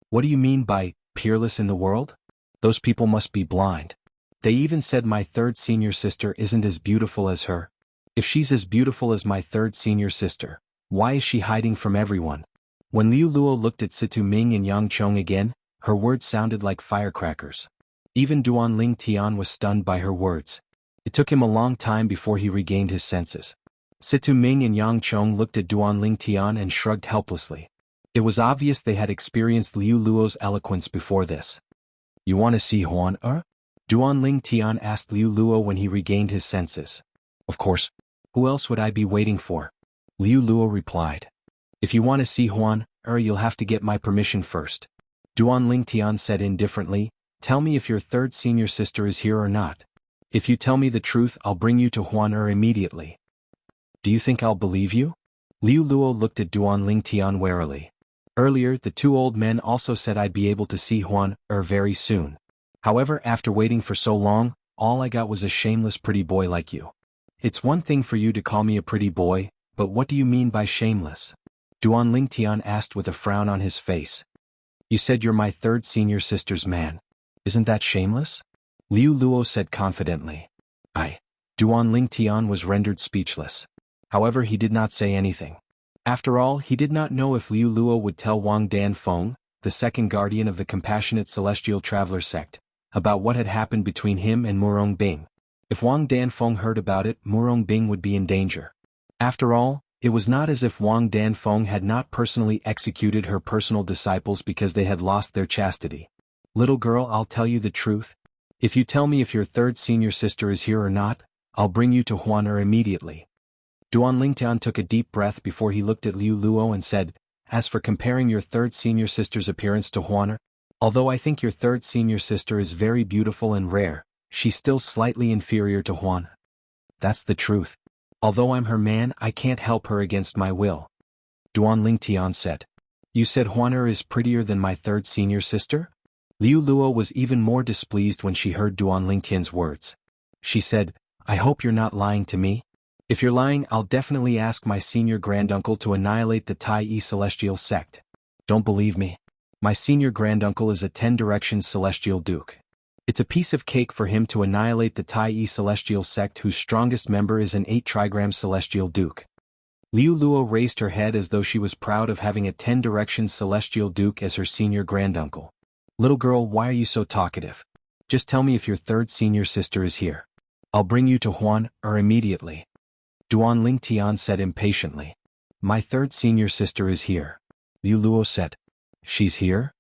What do you mean by peerless in the world? Those people must be blind. They even said my third senior sister isn't as beautiful as her. If she's as beautiful as my third senior sister, why is she hiding from everyone? When Liu Luo looked at Situ Ming and Yang Chong again, her words sounded like firecrackers. Even Duan Lingtian was stunned by her words. It took him a long time before he regained his senses. Situ Ming and Yang Chong looked at Duan Lingtian and shrugged helplessly. It was obvious they had experienced Liu Luo's eloquence before this. You want to see Huan? Duan Lingtian asked Liu Luo when he regained his senses. Of course. Who else would I be waiting for? Liu Luo replied. If you want to see Huan, you'll have to get my permission first. Duan Lingtian said indifferently, tell me if your third senior sister is here or not. If you tell me the truth, I'll bring you to Huan immediately. Do you think I'll believe you? Liu Luo looked at Duan Lingtian warily. Earlier, the two old men also said I'd be able to see Huan very soon. However, after waiting for so long, all I got was a shameless pretty boy like you. It's one thing for you to call me a pretty boy, but what do you mean by shameless? Duan Lingtian asked with a frown on his face. You said you're my third senior sister's man. Isn't that shameless? Liu Luo said confidently. Duan Lingtian was rendered speechless. However, he did not say anything. After all, he did not know if Liu Luo would tell Wang Danfeng, the second guardian of the Compassionate Celestial Traveler sect, about what had happened between him and Murong Bing. If Wang Danfeng heard about it, Murong Bing would be in danger. After all, it was not as if Wang Danfeng had not personally executed her personal disciples because they had lost their chastity. Little girl, I'll tell you the truth. If you tell me if your third senior sister is here or not, I'll bring you to Huan immediately. Duan Lingtian took a deep breath before he looked at Liu Luo and said, as for comparing your third senior sister's appearance to Huan, although I think your third senior sister is very beautiful and rare, she's still slightly inferior to Huan. That's the truth. Although I'm her man, I can't help her against my will. Duan Lingtian said. You said Huaner is prettier than my third senior sister? Liu Luo was even more displeased when she heard Duan Lingtian's words. She said, I hope you're not lying to me. If you're lying, I'll definitely ask my senior granduncle to annihilate the Tai Yi Celestial sect. Don't believe me? My senior granduncle is a 10 Directions Celestial Duke. It's a piece of cake for him to annihilate the Tai Yi Celestial sect whose strongest member is an 8 Trigram Celestial Duke. Liu Luo raised her head as though she was proud of having a 10 Directions Celestial Duke as her senior granduncle. Little girl, why are you so talkative? Just tell me if your third senior sister is here. I'll bring you to Huan immediately. Duan Lingtian said impatiently. My third senior sister is here. Liu Luo said. She's here?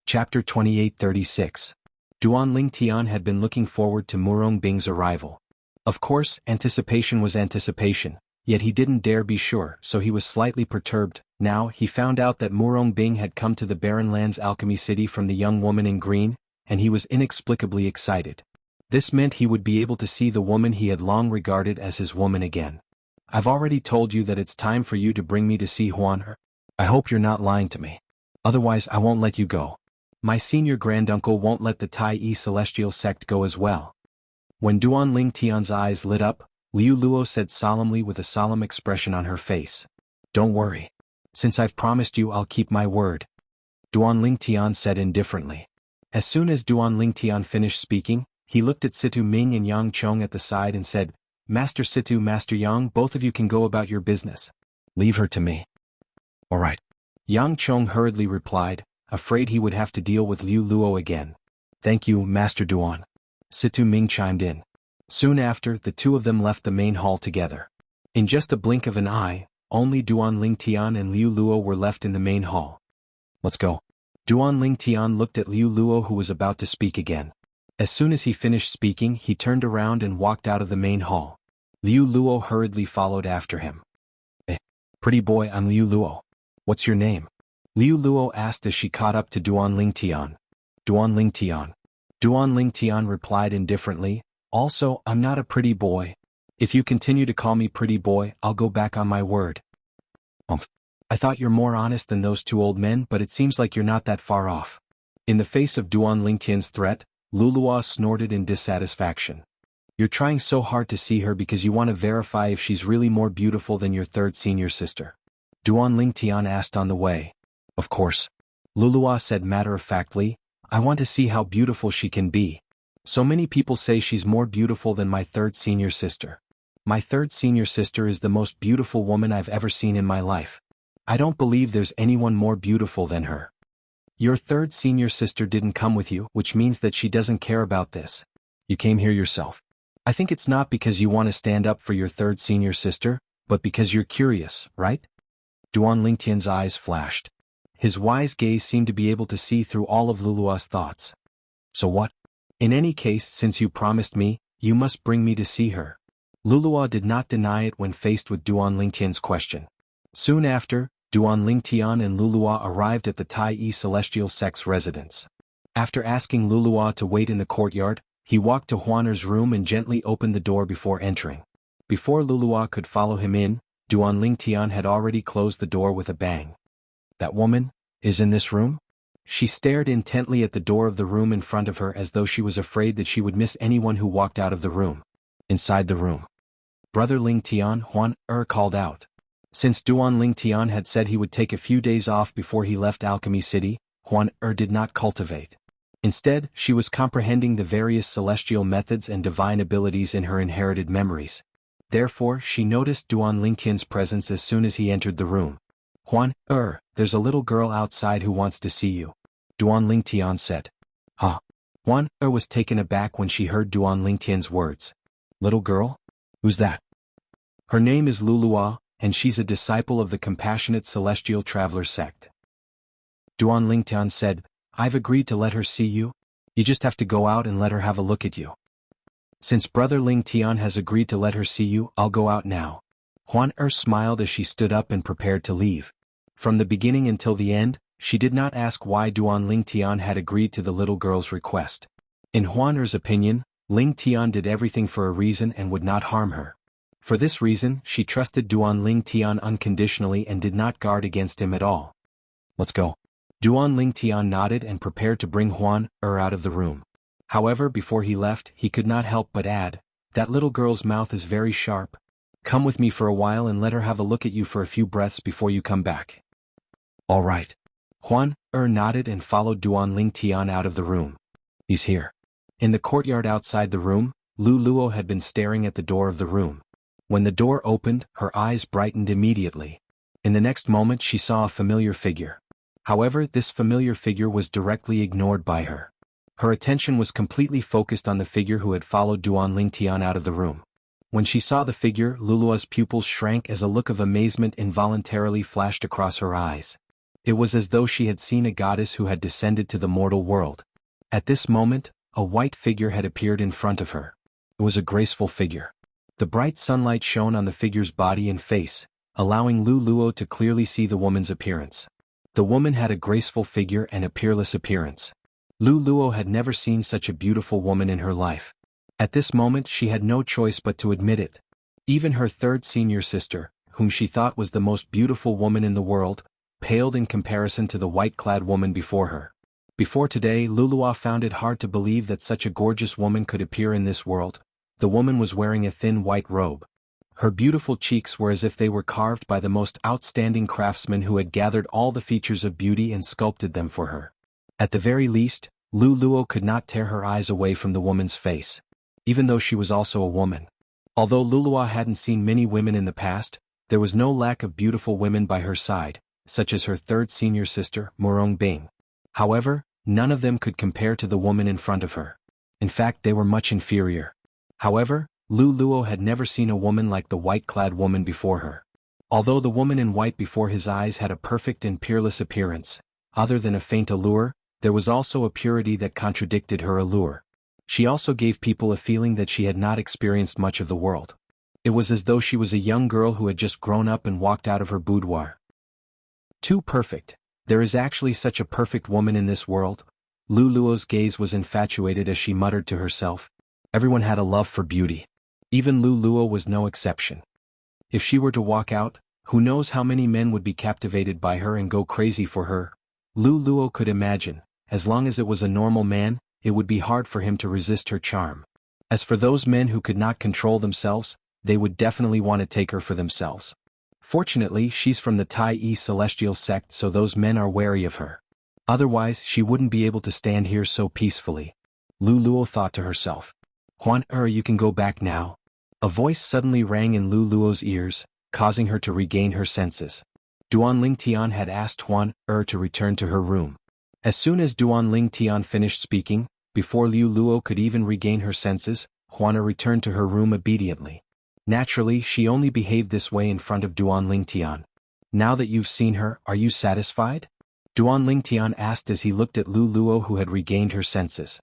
Chapter 2836. Duan Lingtian had been looking forward to Murong Bing's arrival. Of course, anticipation was anticipation, yet he didn't dare be sure, so he was slightly perturbed. Now, he found out that Murong Bing had come to the Barren Lands Alchemy City from the young woman in green, and he was inexplicably excited. This meant he would be able to see the woman he had long regarded as his woman again. I've already told you that it's time for you to bring me to see Huan. I hope you're not lying to me. Otherwise I won't let you go. My senior granduncle won't let the Tai Yi Celestial sect go as well. When Duan Lingtian's eyes lit up, Liu Luo said solemnly with a solemn expression on her face. Don't worry. Since I've promised you, I'll keep my word. Duan Lingtian said indifferently. As soon as Duan Lingtian finished speaking, he looked at Situ Ming and Yang Chong at the side and said, Master Situ, Master Yang, both of you can go about your business. Leave her to me. All right. Yang Chong hurriedly replied, afraid he would have to deal with Liu Luo again. Thank you, Master Duan. Situ Ming chimed in. Soon after, the two of them left the main hall together. In just a blink of an eye, only Duan Lingtian and Liu Luo were left in the main hall. Let's go. Duan Lingtian looked at Liu Luo, who was about to speak again. As soon as he finished speaking, he turned around and walked out of the main hall. Liu Luo hurriedly followed after him. Pretty boy, I'm Liu Luo. What's your name? Liu Luo asked as she caught up to Duan Lingtian. Duan Lingtian. Duan Lingtian replied indifferently, also, I'm not a pretty boy. If you continue to call me pretty boy, I'll go back on my word. I thought you're more honest than those two old men, but it seems like you're not that far off. In the face of Duan Lingtian's threat, Luluwa snorted in dissatisfaction. You're trying so hard to see her because you want to verify if she's really more beautiful than your third senior sister. Duan Lingtian asked on the way. Of course. Luluwa said matter-of-factly, I want to see how beautiful she can be. So many people say she's more beautiful than my third senior sister. My third senior sister is the most beautiful woman I've ever seen in my life. I don't believe there's anyone more beautiful than her. Your third senior sister didn't come with you, which means that she doesn't care about this. You came here yourself. I think it's not because you want to stand up for your third senior sister, but because you're curious, right? Duan Lingtian's eyes flashed. His wise gaze seemed to be able to see through all of Lulua's thoughts. So what? In any case, since you promised me, you must bring me to see her. Lulua did not deny it when faced with Duan Lingtian's question. Soon after, Duan Lingtian and Lulua arrived at the Tai Yi Celestial Sect's residence. After asking Lulua to wait in the courtyard, he walked to Huaner's room and gently opened the door before entering. Before Lulua could follow him in, Duan Lingtian had already closed the door with a bang. That woman is in this room? She stared intently at the door of the room in front of her as though she was afraid that she would miss anyone who walked out of the room. Inside the room. Brother Lingtian, Huan called out. Since Duan Lingtian had said he would take a few days off before he left Alchemy City, Huan did not cultivate. Instead, she was comprehending the various celestial methods and divine abilities in her inherited memories. Therefore, she noticed Duan Lingtian's presence as soon as he entered the room. Huan, there's a little girl outside who wants to see you. Duan Lingtian said. Huh? Huan was taken aback when she heard Duan Lingtian's words. Little girl? Who's that? Her name is Lulua, and she's a disciple of the Compassionate Celestial Traveler sect. Duan Lingtian said, I've agreed to let her see you. You just have to go out and let her have a look at you. Since Brother Lingtian has agreed to let her see you, I'll go out now. Huan smiled as she stood up and prepared to leave. From the beginning until the end, she did not ask why Duan Lingtian had agreed to the little girl's request. In Huaner's opinion, Lingtian did everything for a reason and would not harm her. For this reason, she trusted Duan Lingtian unconditionally and did not guard against him at all. Let's go. Duan Lingtian nodded and prepared to bring Huan out of the room. However, before he left, he could not help but add, that little girl's mouth is very sharp. Come with me for a while and let her have a look at you for a few breaths before you come back. All right. Huan nodded and followed Duan Lingtian out of the room. He's here. In the courtyard outside the room, Lu Luo had been staring at the door of the room. When the door opened, her eyes brightened immediately. In the next moment she saw a familiar figure. However, this familiar figure was directly ignored by her. Her attention was completely focused on the figure who had followed Duan Lingtian out of the room. When she saw the figure, Lulua's pupils shrank as a look of amazement involuntarily flashed across her eyes. It was as though she had seen a goddess who had descended to the mortal world. At this moment, a white figure had appeared in front of her. It was a graceful figure. The bright sunlight shone on the figure's body and face, allowing Lu Luo to clearly see the woman's appearance. The woman had a graceful figure and a peerless appearance. Lu Luo had never seen such a beautiful woman in her life. At this moment she had no choice but to admit it. Even her third senior sister, whom she thought was the most beautiful woman in the world, paled in comparison to the white-clad woman before her. Before today, Lulua found it hard to believe that such a gorgeous woman could appear in this world. The woman was wearing a thin white robe. Her beautiful cheeks were as if they were carved by the most outstanding craftsman who had gathered all the features of beauty and sculpted them for her. At the very least, Lu Luo could not tear her eyes away from the woman's face. Even though she was also a woman. Although Lulua hadn't seen many women in the past, there was no lack of beautiful women by her side, such as her third senior sister, Morong Bing. However, none of them could compare to the woman in front of her. In fact, they were much inferior. However, Lu Luo had never seen a woman like the white-clad woman before her. Although the woman in white before his eyes had a perfect and peerless appearance, other than a faint allure, there was also a purity that contradicted her allure. She also gave people a feeling that she had not experienced much of the world. It was as though she was a young girl who had just grown up and walked out of her boudoir. Too perfect. There is actually such a perfect woman in this world? Lu Luo's gaze was infatuated as she muttered to herself. Everyone had a love for beauty. Even Lu Luo was no exception. If she were to walk out, who knows how many men would be captivated by her and go crazy for her? Lu Luo could imagine, as long as it was a normal man, it would be hard for him to resist her charm. As for those men who could not control themselves, they would definitely want to take her for themselves. Fortunately, she's from the Tai Yi celestial sect, so those men are wary of her. Otherwise, she wouldn't be able to stand here so peacefully. Lu Luo thought to herself. Huan you can go back now. A voice suddenly rang in Lu Luo's ears, causing her to regain her senses. Duan Lingtian had asked Huan to return to her room. As soon as Duan Lingtian finished speaking, before Lu Luo could even regain her senses, Huan returned to her room obediently. Naturally, she only behaved this way in front of Duan Lingtian. Now that you've seen her, are you satisfied? Duan Lingtian asked as he looked at Lu Luo, who had regained her senses.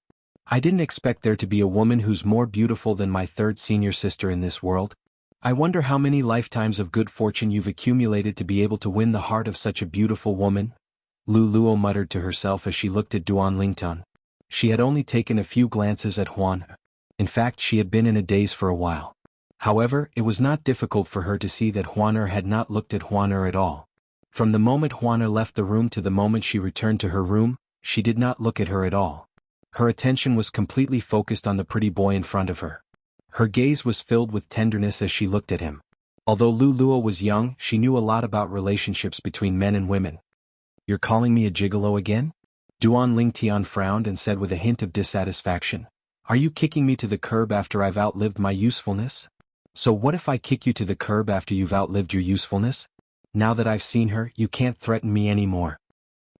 I didn't expect there to be a woman who's more beautiful than my third senior sister in this world. I wonder how many lifetimes of good fortune you've accumulated to be able to win the heart of such a beautiful woman. Lu Luo muttered to herself as she looked at Duan Lingtian. She had only taken a few glances at Huan. In fact, she had been in a daze for a while. However, it was not difficult for her to see that Huan had not looked at Huan at all. From the moment Huan left the room to the moment she returned to her room, she did not look at her at all. Her attention was completely focused on the pretty boy in front of her. Her gaze was filled with tenderness as she looked at him. Although Lu Luo was young, she knew a lot about relationships between men and women. You're calling me a gigolo again? Duan Lingtian frowned and said with a hint of dissatisfaction. Are you kicking me to the curb after I've outlived my usefulness? So what if I kick you to the curb after you've outlived your usefulness? Now that I've seen her, you can't threaten me anymore.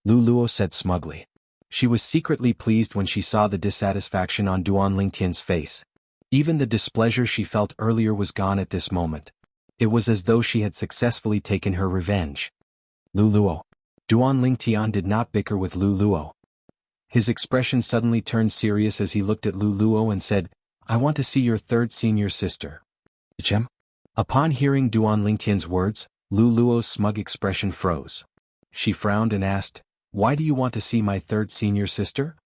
Lu Luo said smugly. She was secretly pleased when she saw the dissatisfaction on Duan Lingtian's face. Even the displeasure she felt earlier was gone at this moment. It was as though she had successfully taken her revenge. Lu Luo. Duan Lingtian did not bicker with Lu Luo. His expression suddenly turned serious as he looked at Lu Luo and said, I want to see your third senior sister. Chem? Upon hearing Duan Lingtian's words, Lu Luo's smug expression froze. She frowned and asked, Why do you want to see my third senior sister?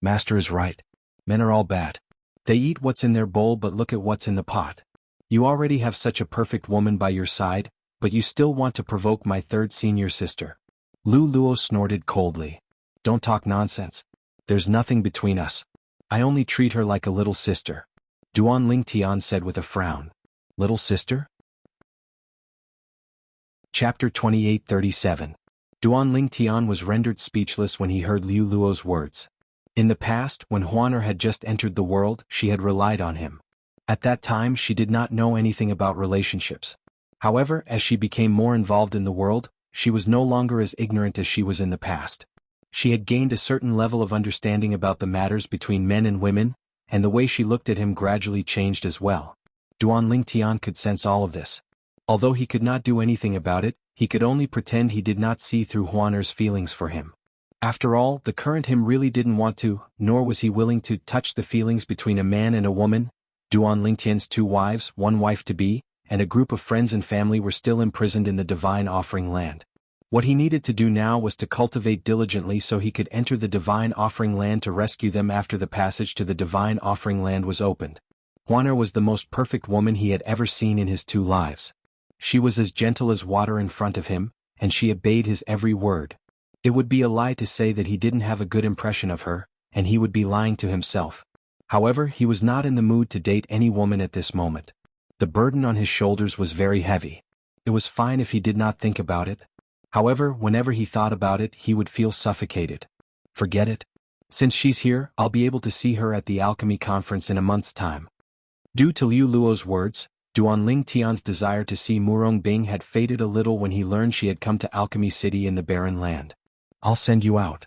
Master is right. Men are all bad. They eat what's in their bowl but look at what's in the pot. You already have such a perfect woman by your side, but you still want to provoke my third senior sister. Lu Luo snorted coldly. Don't talk nonsense. There's nothing between us. I only treat her like a little sister. Duan Lingtian said with a frown. Little sister? Chapter 2837. Duan Lingtian was rendered speechless when he heard Lu Luo's words. In the past, when Huaner had just entered the world, she had relied on him. At that time, she did not know anything about relationships. However, as she became more involved in the world, she was no longer as ignorant as she was in the past. She had gained a certain level of understanding about the matters between men and women, and the way she looked at him gradually changed as well. Duan Lingtian could sense all of this. Although he could not do anything about it, he could only pretend he did not see through Huaner's feelings for him. After all, the current him really didn't want to, nor was he willing to, touch the feelings between a man and a woman. Duan Lingtian's 2 wives, 1 wife-to-be, and a group of friends and family were still imprisoned in the Divine Offering Land. What he needed to do now was to cultivate diligently so he could enter the Divine Offering Land to rescue them after the passage to the Divine Offering Land was opened. Huaner was the most perfect woman he had ever seen in his 2 lives. She was as gentle as water in front of him, and she obeyed his every word. It would be a lie to say that he didn't have a good impression of her, and he would be lying to himself. However, he was not in the mood to date any woman at this moment. The burden on his shoulders was very heavy. It was fine if he did not think about it. However, whenever he thought about it, he would feel suffocated. Forget it. Since she's here, I'll be able to see her at the alchemy conference in a month's time. Due to Lu Luo's words, Duanling Tian's desire to see Murong Bing had faded a little when he learned she had come to Alchemy City in the Barren Land. "I'll send you out."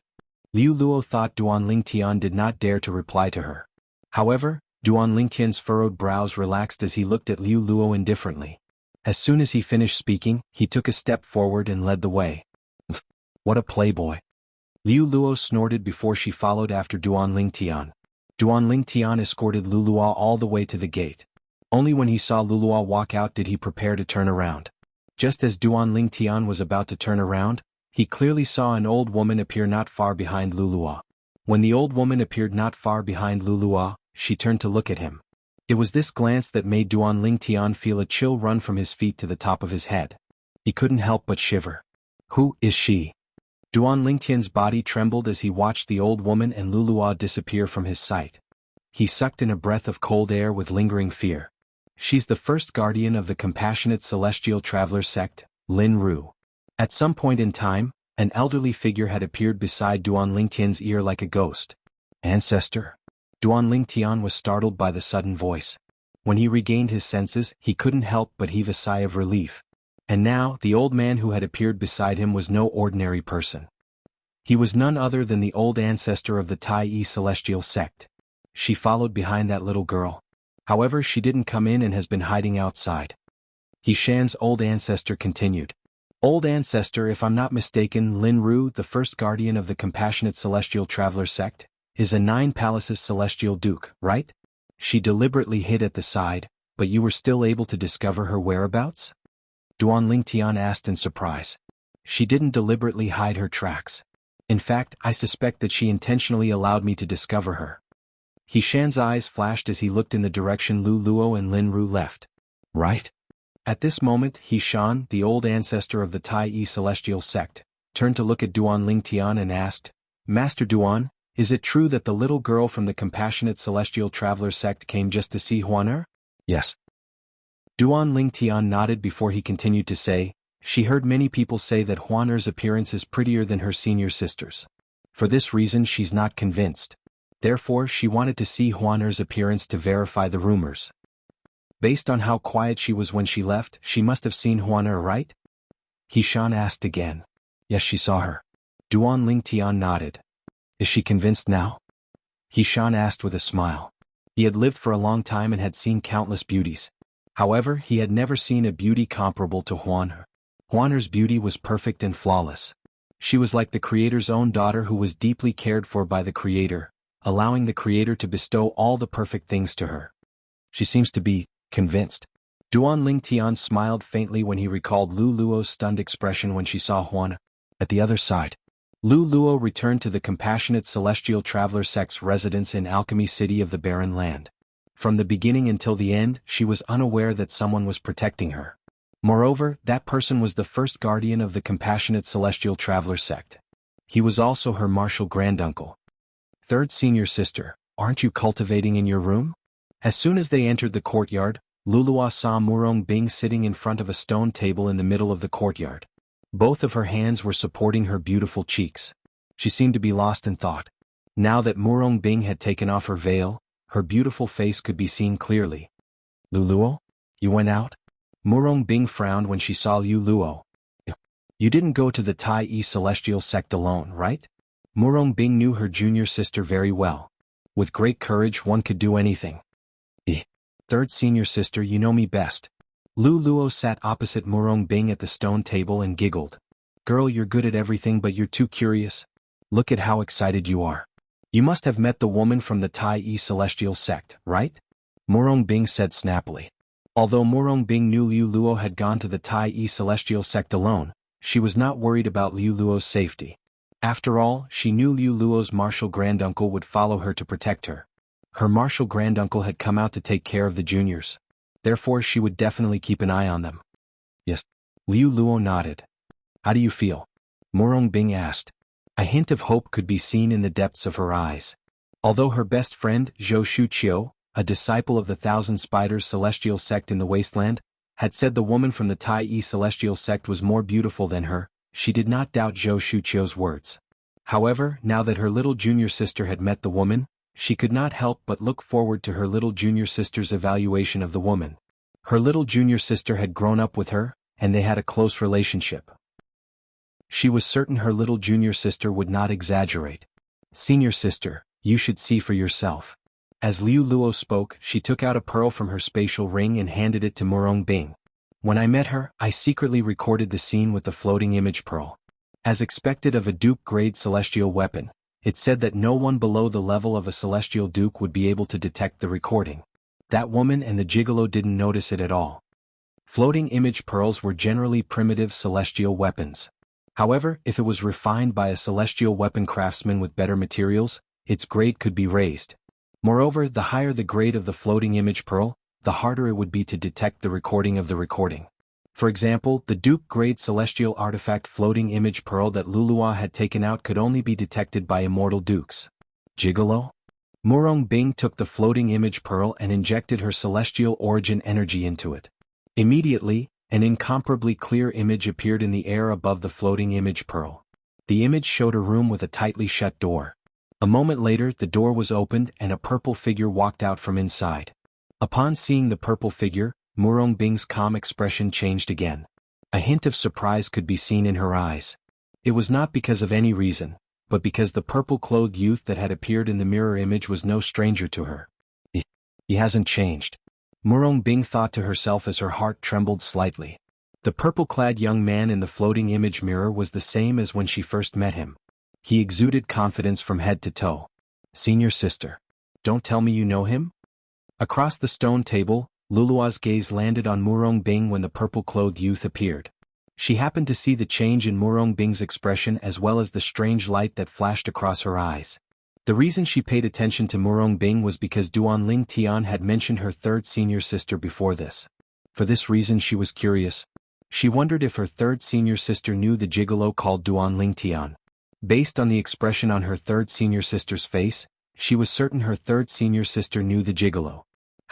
Liu Luo thought Duanling Tian did not dare to reply to her. However, Duanling Tian's furrowed brows relaxed as he looked at Liu Luo indifferently. As soon as he finished speaking, he took a step forward and led the way. What a playboy. Liu Luo snorted before she followed after Duanling Tian. Duanling Tian escorted Lu Luo all the way to the gate. Only when he saw Lu Luo walk out did he prepare to turn around. Just as Duanling Tian was about to turn around, he clearly saw an old woman appear not far behind Lu Luo. When the old woman appeared not far behind Lu Luo, she turned to look at him. It was this glance that made Duanling Tian feel a chill run from his feet to the top of his head. He couldn't help but shiver. Who is she? Duanling Tian's body trembled as he watched the old woman and Lu Luo disappear from his sight. He sucked in a breath of cold air with lingering fear. She's the first guardian of the compassionate celestial traveler sect, Lin Ru. At some point in time, an elderly figure had appeared beside Duanling Tian's ear like a ghost. Ancestor? Duanling Tian was startled by the sudden voice. When he regained his senses, he couldn't help but heave a sigh of relief. And now, the old man who had appeared beside him was no ordinary person. He was none other than the old ancestor of the Tai Yi celestial sect. She followed behind that little girl. However, she didn't come in and has been hiding outside. He Shan's old ancestor continued. Old ancestor, if I'm not mistaken, Lin Ru, the first guardian of the compassionate celestial traveler sect, is a 9 palaces celestial duke, right? She deliberately hid at the side, but you were still able to discover her whereabouts? Duanling Tian asked in surprise. She didn't deliberately hide her tracks. In fact, I suspect that she intentionally allowed me to discover her. He Shan's eyes flashed as he looked in the direction Lu Luo and Lin Ru left. Right? At this moment, He Shan, the old ancestor of the Tai Yi celestial sect, turned to look at Duanling Tian and asked, Master Duan, is it true that the little girl from the compassionate celestial traveler sect came just to see Huaner? Yes. Duanling Tian nodded before he continued to say, she heard many people say that Huaner's appearance is prettier than her senior sister's. For this reason she's not convinced. Therefore she wanted to see Huaner's appearance to verify the rumors. Based on how quiet she was when she left, she must have seen Huaner, right? He Shan asked again. Yes, she saw her. Duanling Tian nodded. Is she convinced now? He Shan asked with a smile. He had lived for a long time and had seen countless beauties. However, he had never seen a beauty comparable to Huaner. Huaner's beauty was perfect and flawless. She was like the Creator's own daughter who was deeply cared for by the Creator, allowing the Creator to bestow all the perfect things to her. She seems to be convinced. Duanling Tian smiled faintly when he recalled Lu Luo's stunned expression when she saw Huaner. At the other side, Lu Luo returned to the compassionate celestial traveler sect's residence in Alchemy City of the Barren Land. From the beginning until the end, she was unaware that someone was protecting her. Moreover, that person was the first guardian of the compassionate celestial traveler sect. He was also her martial granduncle. Third senior sister, aren't you cultivating in your room? As soon as they entered the courtyard, Lulua saw Murong Bing sitting in front of a stone table in the middle of the courtyard. Both of her hands were supporting her beautiful cheeks. She seemed to be lost in thought. Now that Murong Bing had taken off her veil, her beautiful face could be seen clearly. Luluo? You went out? Murong Bing frowned when she saw Liu Luo. You didn't go to the Tai Yi celestial sect alone, right? Murong Bing knew her junior sister very well. With great courage one could do anything. Third senior sister, you know me best. Lu Luo sat opposite Murong Bing at the stone table and giggled. Girl, you're good at everything but you're too curious. Look at how excited you are. You must have met the woman from the Tai Yi celestial sect, right? Murong Bing said snappily. Although Murong Bing knew Liu Luo had gone to the Tai Yi celestial sect alone, she was not worried about Liu Luo's safety. After all, she knew Liu Luo's martial granduncle would follow her to protect her. Her martial granduncle had come out to take care of the juniors. Therefore she would definitely keep an eye on them. Yes. Liu Luo nodded. How do you feel? Murong Bing asked. A hint of hope could be seen in the depths of her eyes. Although her best friend, Zhou Shuqiu, a disciple of the Thousand Spiders celestial sect in the wasteland, had said the woman from the Tai Yi celestial sect was more beautiful than her, she did not doubt Zhou Shuqiu's words. However, now that her little junior sister had met the woman, she could not help but look forward to her little junior sister's evaluation of the woman. Her little junior sister had grown up with her, and they had a close relationship. She was certain her little junior sister would not exaggerate. Senior sister, you should see for yourself. As Liu Luo spoke, she took out a pearl from her spatial ring and handed it to Murong Bing. When I met her, I secretly recorded the scene with the floating image pearl. As expected of a duke-grade celestial weapon, it said that no one below the level of a celestial duke would be able to detect the recording. That woman and the gigolo didn't notice it at all. Floating image pearls were generally primitive celestial weapons. However, if it was refined by a celestial weapon craftsman with better materials, its grade could be raised. Moreover, the higher the grade of the floating image pearl, the harder it would be to detect the recording of the recording. For example, the Duke-grade celestial artifact floating image pearl that Lulua had taken out could only be detected by immortal dukes. Gigolo? Murong Bing took the floating image pearl and injected her celestial origin energy into it. Immediately, an incomparably clear image appeared in the air above the floating image pearl. The image showed a room with a tightly shut door. A moment later, the door was opened and a purple figure walked out from inside. Upon seeing the purple figure, Murong Bing's calm expression changed again. A hint of surprise could be seen in her eyes. It was not because of any reason, but because the purple-clothed youth that had appeared in the mirror image was no stranger to her. He hasn't changed. Murong Bing thought to herself as her heart trembled slightly. The purple-clad young man in the floating image mirror was the same as when she first met him. He exuded confidence from head to toe. Senior sister. Don't tell me you know him? Across the stone table, Lulua's gaze landed on Murong Bing when the purple-clothed youth appeaed. She happened to see the change in Murong Bing's expression as well as the strange light that flashed across her eyes. The reason she paid attention to Murong Bing was because Duanling Tian had mentioned her third senior sister before this. For this reason she was curious. She wondered if her third senior sister knew the gigolo called Duanling Tian. Based on the expression on her third senior sister's face, she was certain her third senior sister knew the gigolo.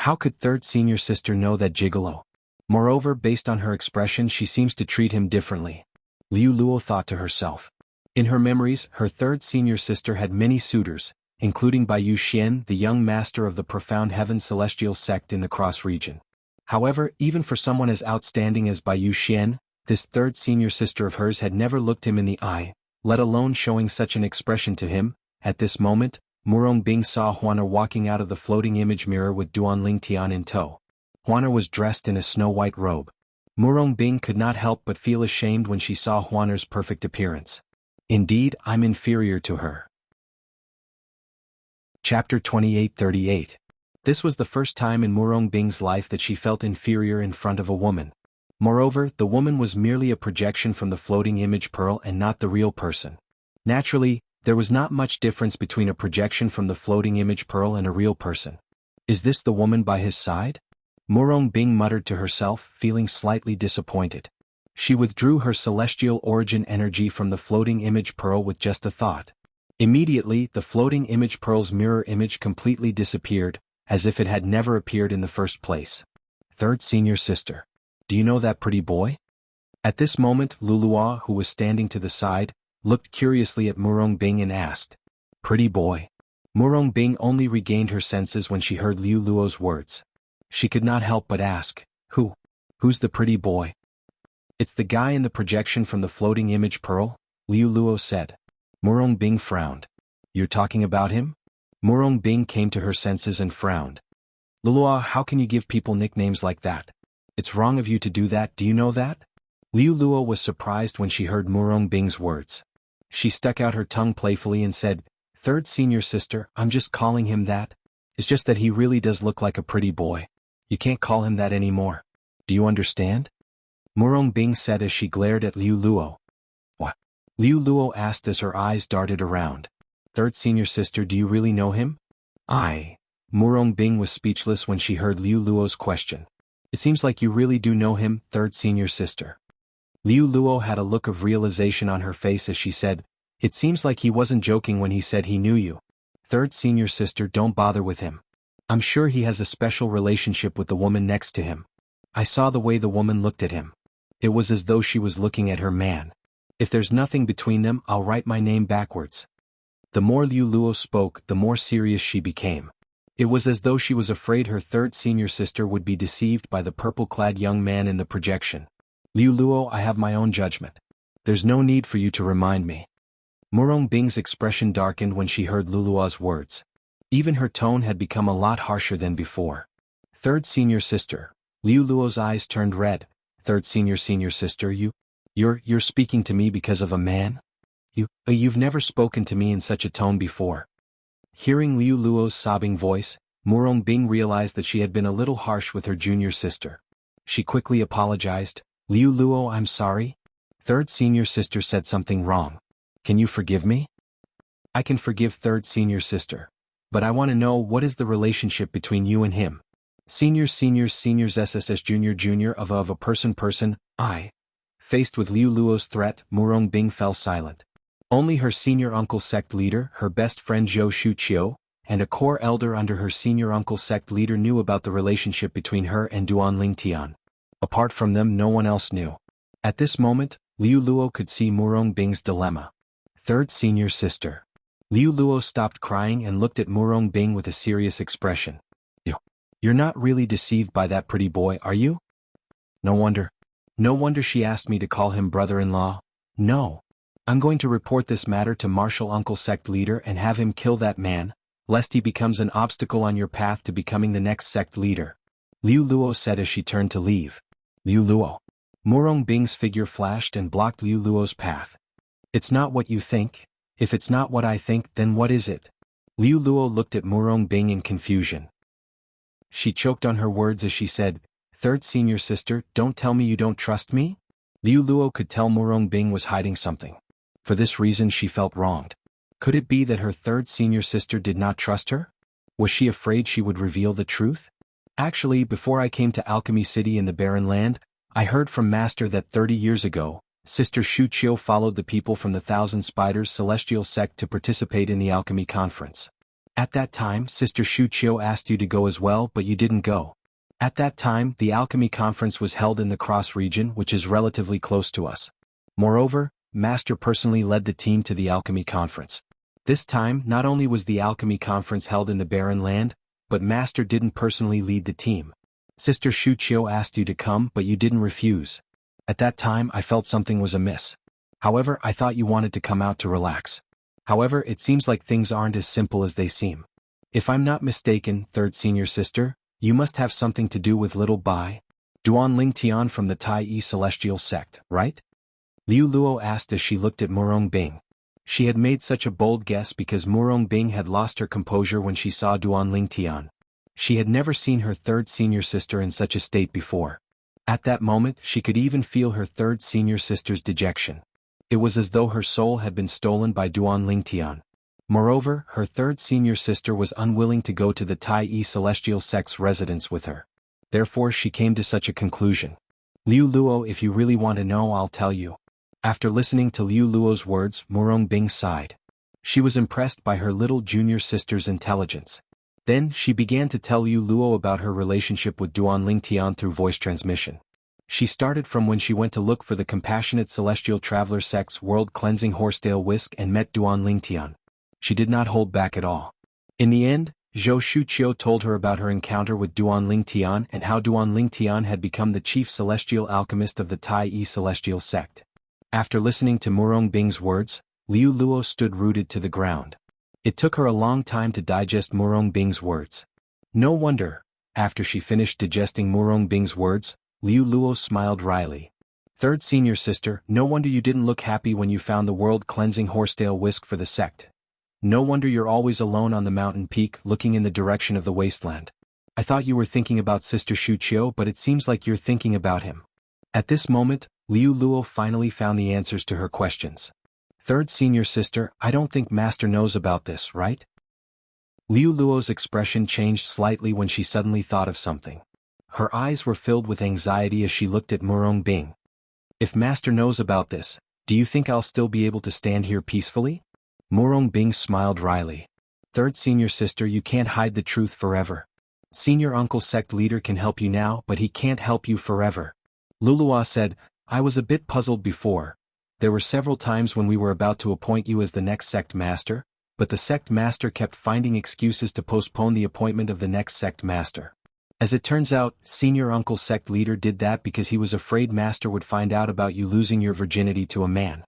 How could third senior sister know that gigolo? Moreover, based on her expression, she seems to treat him differently. Liu Luo thought to herself. In her memories, her third senior sister had many suitors, including Bai Yu Xian, the young master of the Profound Heaven Celestial sect in the Cross region. However, even for someone as outstanding as Bai Yu Xian, this third senior sister of hers had never looked him in the eye, let alone showing such an expression to him. At this moment, Murong Bing saw Huaner walking out of the floating image mirror with Duanling Tian in tow. Huaner was dressed in a snow-white robe. Murong Bing could not help but feel ashamed when she saw Huaner's perfect appearance. Indeed, I'm inferior to her. Chapter 28:38. This was the first time in Murong Bing's life that she felt inferior in front of a woman. Moreover, the woman was merely a projection from the floating image pearl and not the real person. Naturally, there was not much difference between a projection from the floating image pearl and a real person. Is this the woman by his side? Murong Bing muttered to herself, feeling slightly disappointed. She withdrew her celestial origin energy from the floating image pearl with just a thought. Immediately, the floating image pearl's mirror image completely disappeared, as if it had never appeared in the first place. Third senior sister. Do you know that pretty boy? At this moment, Lulua, who was standing to the side, looked curiously at Murong Bing and asked, Pretty boy. Murong Bing only regained her senses when she heard Liu Luo's words. She could not help but ask, Who's the pretty boy? It's the guy in the projection from the floating image pearl, Liu Luo said. Murong Bing frowned. You're talking about him? Murong Bing came to her senses and frowned. Lulua, how can you give people nicknames like that? It's wrong of you to do that, do you know that? Liu Luo was surprised when she heard Murong Bing's words. She stuck out her tongue playfully and said, Third senior sister, I'm just calling him that. It's just that he really does look like a pretty boy. You can't call him that anymore. Do you understand? Murong Bing said as she glared at Liu Luo. What? Liu Luo asked as her eyes darted around. Third senior sister, do you really know him? Murong Bing was speechless when she heard Liu Luo's question. It seems like you really do know him, third senior sister. Liu Luo had a look of realization on her face as she said, It seems like he wasn't joking when he said he knew you. Third senior sister, don't bother with him. I'm sure he has a special relationship with the woman next to him. I saw the way the woman looked at him. It was as though she was looking at her man. If there's nothing between them, I'll write my name backwards. The more Liu Luo spoke, the more serious she became. It was as though she was afraid her third senior sister would be deceived by the purple-clad young man in the projection. Liu Luo, I have my own judgment. There's no need for you to remind me. Murong Bing's expression darkened when she heard Lulua's words. Even her tone had become a lot harsher than before. Third senior sister. Liu Luo's eyes turned red. Third senior sister, you're speaking to me because of a man? You've never spoken to me in such a tone before. Hearing Liu Luo's sobbing voice, Murong Bing realized that she had been a little harsh with her junior sister. She quickly apologized. Liu Luo, I'm sorry. Third senior sister said something wrong. Can you forgive me? I can forgive third senior sister. But I want to know, what is the relationship between you and him? Seniors SSS junior of a person. I. Faced with Liu Luo's threat, Murong Bing fell silent. Only her senior uncle sect leader, her best friend Zhou Shuqiu, and a core elder under her senior uncle sect leader knew about the relationship between her and Duan Lingtian. Apart from them, no one else knew. At this moment, Liu Luo could see Murong Bing's dilemma. Third senior sister. Liu Luo stopped crying and looked at Murong Bing with a serious expression. You're not really deceived by that pretty boy, are you? No wonder she asked me to call him brother-in-law. No. I'm going to report this matter to Martial Uncle sect leader and have him kill that man, lest he becomes an obstacle on your path to becoming the next sect leader. Liu Luo said as she turned to leave. Liu Luo. Murong Bing's figure flashed and blocked Liu Luo's path. It's not what you think. If it's not what I think, then what is it? Liu Luo looked at Murong Bing in confusion. She choked on her words as she said, Third senior sister, don't tell me you don't trust me? Liu Luo could tell Murong Bing was hiding something. For this reason she felt wronged. Could it be that her third senior sister did not trust her? Was she afraid she would reveal the truth? Actually, before I came to Alchemy City in the Barren Land, I heard from Master that 30 years ago, Sister Shuqiu followed the people from the Thousand Spiders Celestial Sect to participate in the Alchemy Conference. At that time, Sister Shuqiu asked you to go as well, but you didn't go. At that time, the Alchemy Conference was held in the Cross region, which is relatively close to us. Moreover, Master personally led the team to the Alchemy Conference. This time, not only was the Alchemy Conference held in the Barren Land, but Master didn't personally lead the team. Sister Shuqiu asked you to come, but you didn't refuse. At that time, I felt something was amiss. However, I thought you wanted to come out to relax. However, it seems like things aren't as simple as they seem. If I'm not mistaken, third senior sister, you must have something to do with little Bai, Duan Lingtian from the Tai Yi Celestial Sect, right? Liu Luo asked as she looked at Murong Bing. She had made such a bold guess because Murong Bing had lost her composure when she saw Duan Lingtian. She had never seen her third senior sister in such a state before. At that moment, she could even feel her third senior sister's dejection. It was as though her soul had been stolen by Duan Lingtian. Moreover, her third senior sister was unwilling to go to the Tai Yi Celestial Sect's residence with her. Therefore she came to such a conclusion. Liu Luo, if you really want to know, I'll tell you. After listening to Liu Luo's words, Murong Bing sighed. She was impressed by her little junior sister's intelligence. Then, she began to tell Liu Luo about her relationship with Duan Lingtian through voice transmission. She started from when she went to look for the Compassionate Celestial Traveler Sect's world-cleansing horsetail whisk and met Duan Lingtian. She did not hold back at all. In the end, Zhou Shuqiu told her about her encounter with Duan Lingtian and how Duan Lingtian had become the chief celestial alchemist of the Tai Yi Celestial Sect. After listening to Murong Bing's words, Liu Luo stood rooted to the ground. It took her a long time to digest Murong Bing's words. No wonder, after she finished digesting Murong Bing's words, Liu Luo smiled wryly. Third senior sister, no wonder you didn't look happy when you found the world-cleansing horsetail whisk for the sect. No wonder you're always alone on the mountain peak looking in the direction of the wasteland. I thought you were thinking about Sister Shuqiu, but it seems like you're thinking about him. At this moment, Liu Luo finally found the answers to her questions. Third senior sister, I don't think Master knows about this, right? Liu Luo's expression changed slightly when she suddenly thought of something. Her eyes were filled with anxiety as she looked at Murong Bing. If Master knows about this, do you think I'll still be able to stand here peacefully? Murong Bing smiled wryly. Third senior sister, you can't hide the truth forever. Senior uncle sect leader can help you now, but he can't help you forever. Lulua said, I was a bit puzzled before. There were several times when we were about to appoint you as the next sect master, but the sect master kept finding excuses to postpone the appointment of the next sect master. As it turns out, senior uncle sect leader did that because he was afraid master would find out about you losing your virginity to a man.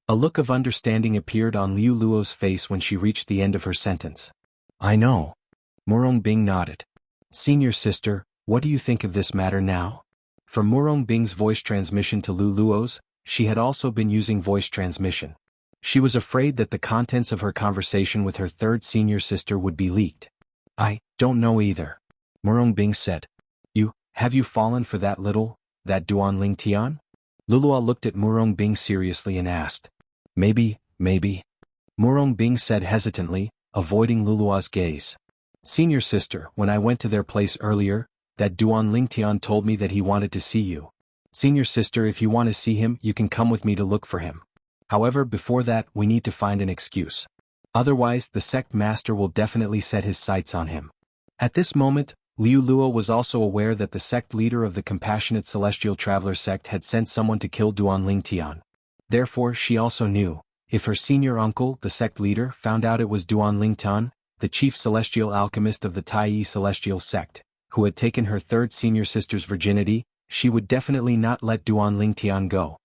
A look of understanding appeared on Liu Luo's face when she reached the end of her sentence. I know. Murong Bing nodded. Senior sister, what do you think of this matter now? From Murong Bing's voice transmission to Liu Luo's, she had also been using voice transmission. She was afraid that the contents of her conversation with her third senior sister would be leaked. I don't know either. Murong Bing said. Have you fallen for that that Duan Ling Tian? Lulua looked at Murong Bing seriously and asked. Maybe. Murong Bing said hesitantly, avoiding Lulua's gaze. Senior sister, when I went to their place earlier, that Duan Ling Tian told me that he wanted to see you. Senior sister, if you want to see him, you can come with me to look for him. However, before that, we need to find an excuse. Otherwise, the sect master will definitely set his sights on him. At this moment, Liu Luo was also aware that the sect leader of the Compassionate Celestial Traveler sect had sent someone to kill Duan Ling Tian. Therefore, she also knew, if her senior uncle, the sect leader, found out it was Duan Ling Tian, the chief celestial alchemist of the Tai Celestial sect, who had taken her third senior sister's virginity, she would definitely not let Duan Ling Tian go.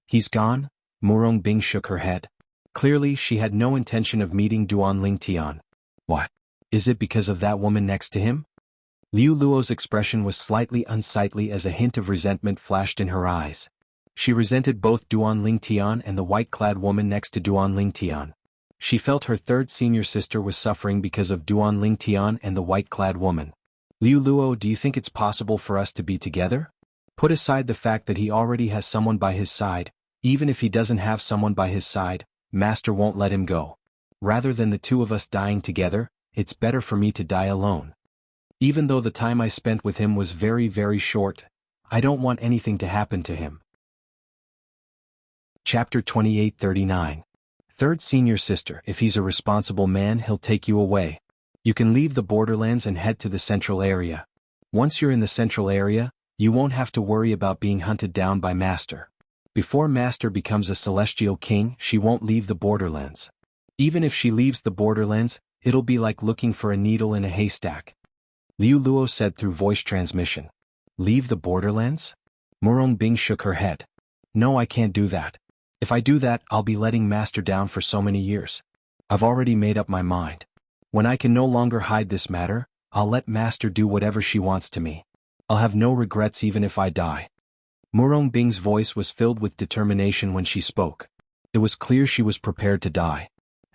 He's gone? Murong Bing shook her head. Clearly, she had no intention of meeting Duan Ling Tian. What? Is it because of that woman next to him? Liu Luo's expression was slightly unsightly as a hint of resentment flashed in her eyes. She resented both Duan Ling Tian and the white-clad woman next to Duan Ling Tian. She felt her third senior sister was suffering because of Duan Ling Tian and the white-clad woman. Liu Luo, do you think it's possible for us to be together? Put aside the fact that he already has someone by his side, even if he doesn't have someone by his side, Master won't let him go. Rather than the two of us dying together, it's better for me to die alone. Even though the time I spent with him was very short, I don't want anything to happen to him. Chapter 2839. Third senior sister, if he's a responsible man, he'll take you away. You can leave the borderlands and head to the central area. Once you're in the central area, you won't have to worry about being hunted down by Master. Before Master becomes a celestial king, she won't leave the borderlands. Even if she leaves the borderlands, it'll be like looking for a needle in a haystack. Liu Luo said through voice transmission. Leave the borderlands? Murong Bing shook her head. No, I can't do that. If I do that, I'll be letting Master down for so many years. I've already made up my mind. When I can no longer hide this matter, I'll let Master do whatever she wants to me. I'll have no regrets even if I die. Murong Bing's voice was filled with determination when she spoke. It was clear she was prepared to die.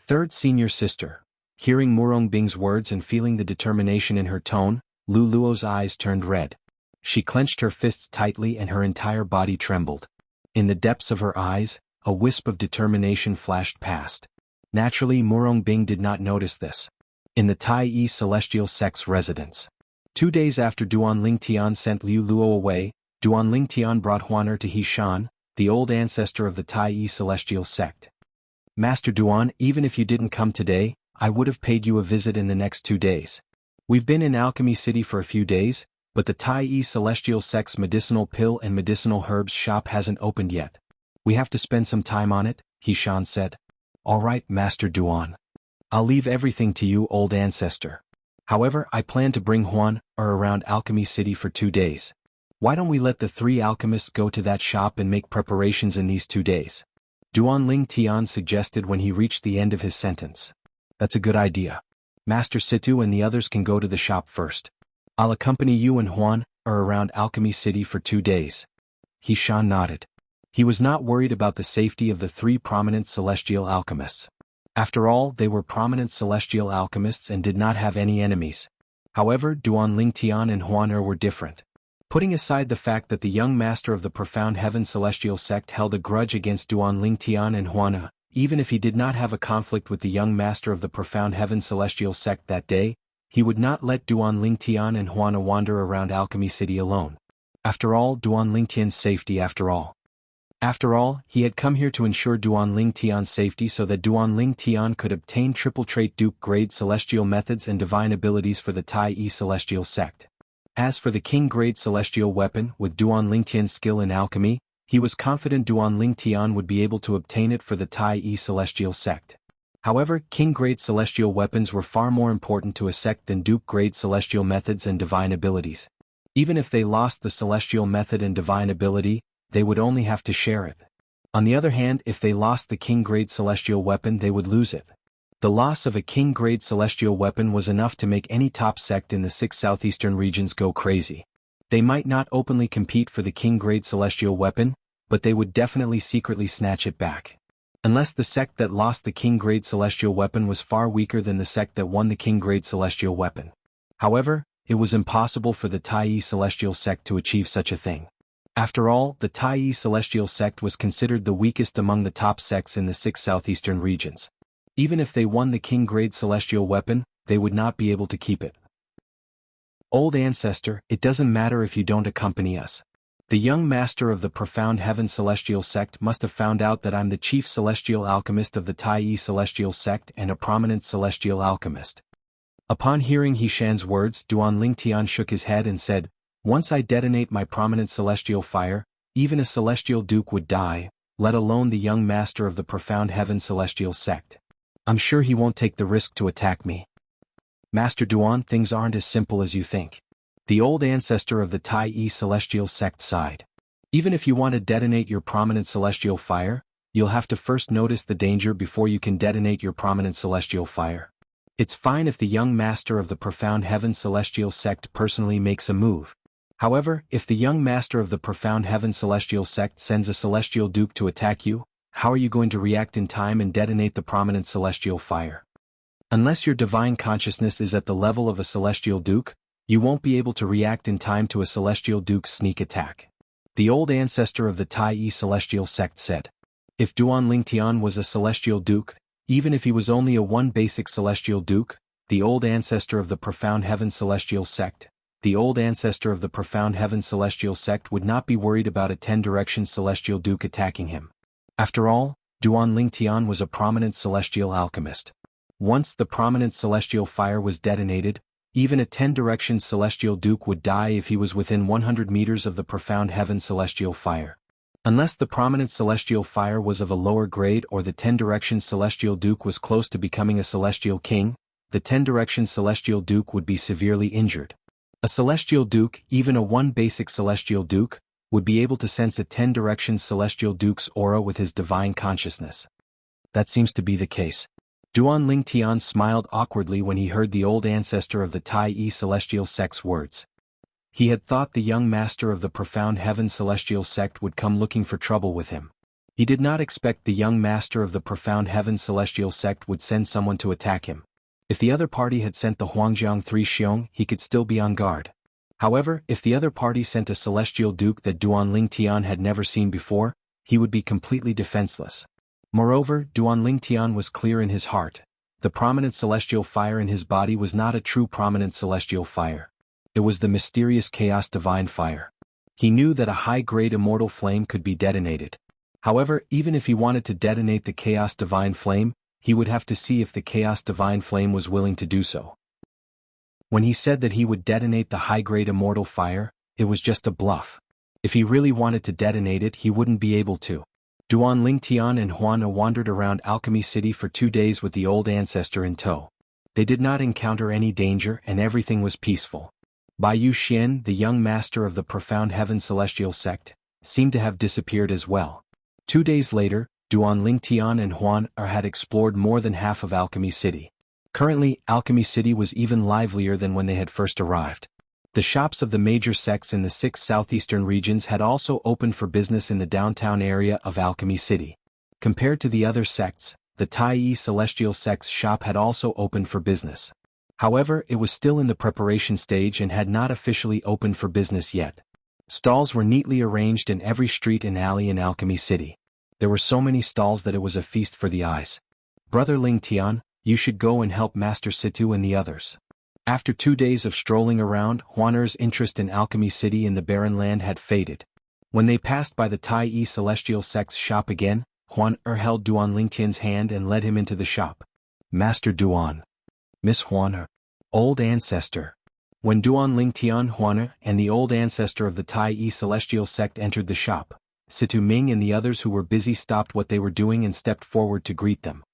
Third senior sister. Hearing Murong Bing's words and feeling the determination in her tone, Liu Luo's eyes turned red. She clenched her fists tightly and her entire body trembled. In the depths of her eyes, a wisp of determination flashed past. Naturally, Murong Bing did not notice this. In the Tai Celestial sect's residence. 2 days after Duan Ling Tian sent Liu Luo away, Duan Ling Tian brought Huaner to Hishan, the old ancestor of the Tai Celestial sect. Master Duan, even if you didn't come today, I would have paid you a visit in the next 2 days. We've been in Alchemy City for a few days, but the Tai Celestial sect's medicinal pill and medicinal herbs shop hasn't opened yet. We have to spend some time on it, Hishan said. All right, Master Duan. I'll leave everything to you, old ancestor. However, I plan to bring Huan around Alchemy City for 2 days. Why don't we let the 3 alchemists go to that shop and make preparations in these 2 days? Duan Ling Tian suggested when he reached the end of his sentence. That's a good idea. Master Situ and the others can go to the shop first. I'll accompany you and Huan around Alchemy City for 2 days. Hishan nodded. He was not worried about the safety of the 3 prominent celestial alchemists. After all, they were prominent celestial alchemists and did not have any enemies. However, Duan Ling Tian and Huan were different. Putting aside the fact that the young master of the Profound Heaven Celestial sect held a grudge against Duan Ling Tian and Huan, even if he did not have a conflict with the young master of the Profound Heaven Celestial sect that day, he would not let Duan Ling Tian and Huan wander around Alchemy City alone. After all, Duan Ling Tian's safety after all. After all, he had come here to ensure Duan Ling Tian's safety so that Duan Ling Tian could obtain triple trait dupe grade celestial methods and divine abilities for the Tai Celestial sect. As for the king grade celestial weapon with Duan Ling Tian's skill in alchemy, he was confident Duan Ling Tian would be able to obtain it for the Tai Celestial sect. However, king-grade celestial weapons were far more important to a sect than duke-grade celestial methods and divine abilities. Even if they lost the celestial method and divine ability, they would only have to share it. On the other hand, if they lost the king-grade celestial weapon, they would lose it. The loss of a king-grade celestial weapon was enough to make any top sect in the 6 southeastern regions go crazy. They might not openly compete for the king-grade celestial weapon, but they would definitely secretly snatch it back. Unless the sect that lost the king-grade celestial weapon was far weaker than the sect that won the king-grade celestial weapon. However, it was impossible for the Tai celestial sect to achieve such a thing. After all, the Tai celestial sect was considered the weakest among the top sects in the 6 southeastern regions. Even if they won the king-grade celestial weapon, they would not be able to keep it. Old ancestor, it doesn't matter if you don't accompany us. The young master of the profound heaven celestial sect must have found out that I'm the chief celestial alchemist of the Tai celestial sect and a prominent celestial alchemist. Upon hearing Hishan's words, Duan Lingtian shook his head and said, "Once I detonate my prominent celestial fire, even a celestial duke would die, let alone the young master of the profound heaven celestial sect. I'm sure he won't take the risk to attack me." "Master Duan, things aren't as simple as you think." The old ancestor of the Tai celestial sect sighed. "Even if you want to detonate your prominent celestial fire, you'll have to first notice the danger before you can detonate your prominent celestial fire. It's fine if the young master of the profound heaven celestial sect personally makes a move. However, if the young master of the profound heaven celestial sect sends a celestial duke to attack you, how are you going to react in time and detonate the prominent celestial fire? Unless your divine consciousness is at the level of a celestial duke, you won't be able to react in time to a celestial duke's sneak attack." The old ancestor of the Tai celestial sect said. If Duan Lingtian was a celestial duke, even if he was only a one basic celestial duke, the old ancestor of the profound heaven celestial sect, the old ancestor of the profound heaven celestial sect would not be worried about a 10-direction celestial duke attacking him. After all, Duan Lingtian was a prominent celestial alchemist. Once the prominent celestial fire was detonated, even a 10-direction celestial duke would die if he was within 100 meters of the profound heaven celestial fire. Unless the prominent celestial fire was of a lower grade or the 10-direction celestial duke was close to becoming a celestial king, the 10-direction celestial duke would be severely injured. A celestial duke, even a one basic celestial duke, would be able to sense a 10-direction celestial duke's aura with his divine consciousness. That seems to be the case. Duan Lingtian smiled awkwardly when he heard the old ancestor of the Tai celestial sect's words. He had thought the young master of the profound heaven celestial sect would come looking for trouble with him. He did not expect the young master of the profound heaven celestial sect would send someone to attack him. If the other party had sent the Huangjiang 3 Xiong, he could still be on guard. However, if the other party sent a celestial duke that Duan Lingtian had never seen before, he would be completely defenseless. Moreover, Duan Lingtian was clear in his heart. The prominent celestial fire in his body was not a true prominent celestial fire. It was the mysterious chaos divine fire. He knew that a high-grade immortal flame could be detonated. However, even if he wanted to detonate the chaos divine flame, he would have to see if the chaos divine flame was willing to do so. When he said that he would detonate the high-grade immortal fire, it was just a bluff. If he really wanted to detonate it, he wouldn't be able to. Duan Lingtian and Huana wandered around Alchemy City for 2 days with the old ancestor in tow. They did not encounter any danger and everything was peaceful. Bai Yu Xian, the young master of the profound heaven celestial sect, seemed to have disappeared as well. 2 days later, Duan Lingtian and Huan had explored more than half of Alchemy City. Currently, Alchemy City was even livelier than when they had first arrived. The shops of the major sects in the 6 southeastern regions had also opened for business in the downtown area of Alchemy City. Compared to the other sects, the Tai celestial sect's shop had also opened for business. However, it was still in the preparation stage and had not officially opened for business yet. Stalls were neatly arranged in every street and alley in Alchemy City. There were so many stalls that it was a feast for the eyes. "Brother Lingtian, you should go and help Master Situ and the others." After 2 days of strolling around, Huaner's interest in Alchemy City in the barren land had faded. When they passed by the Tai celestial sect's shop again, Huaner held Duan Lingtian's hand and led him into the shop. "Master Duan." "Miss Huaner." "Old ancestor." When Duan Lingtian, Huaner, and the old ancestor of the Tai celestial sect entered the shop, Situ Ming and the others who were busy stopped what they were doing and stepped forward to greet them.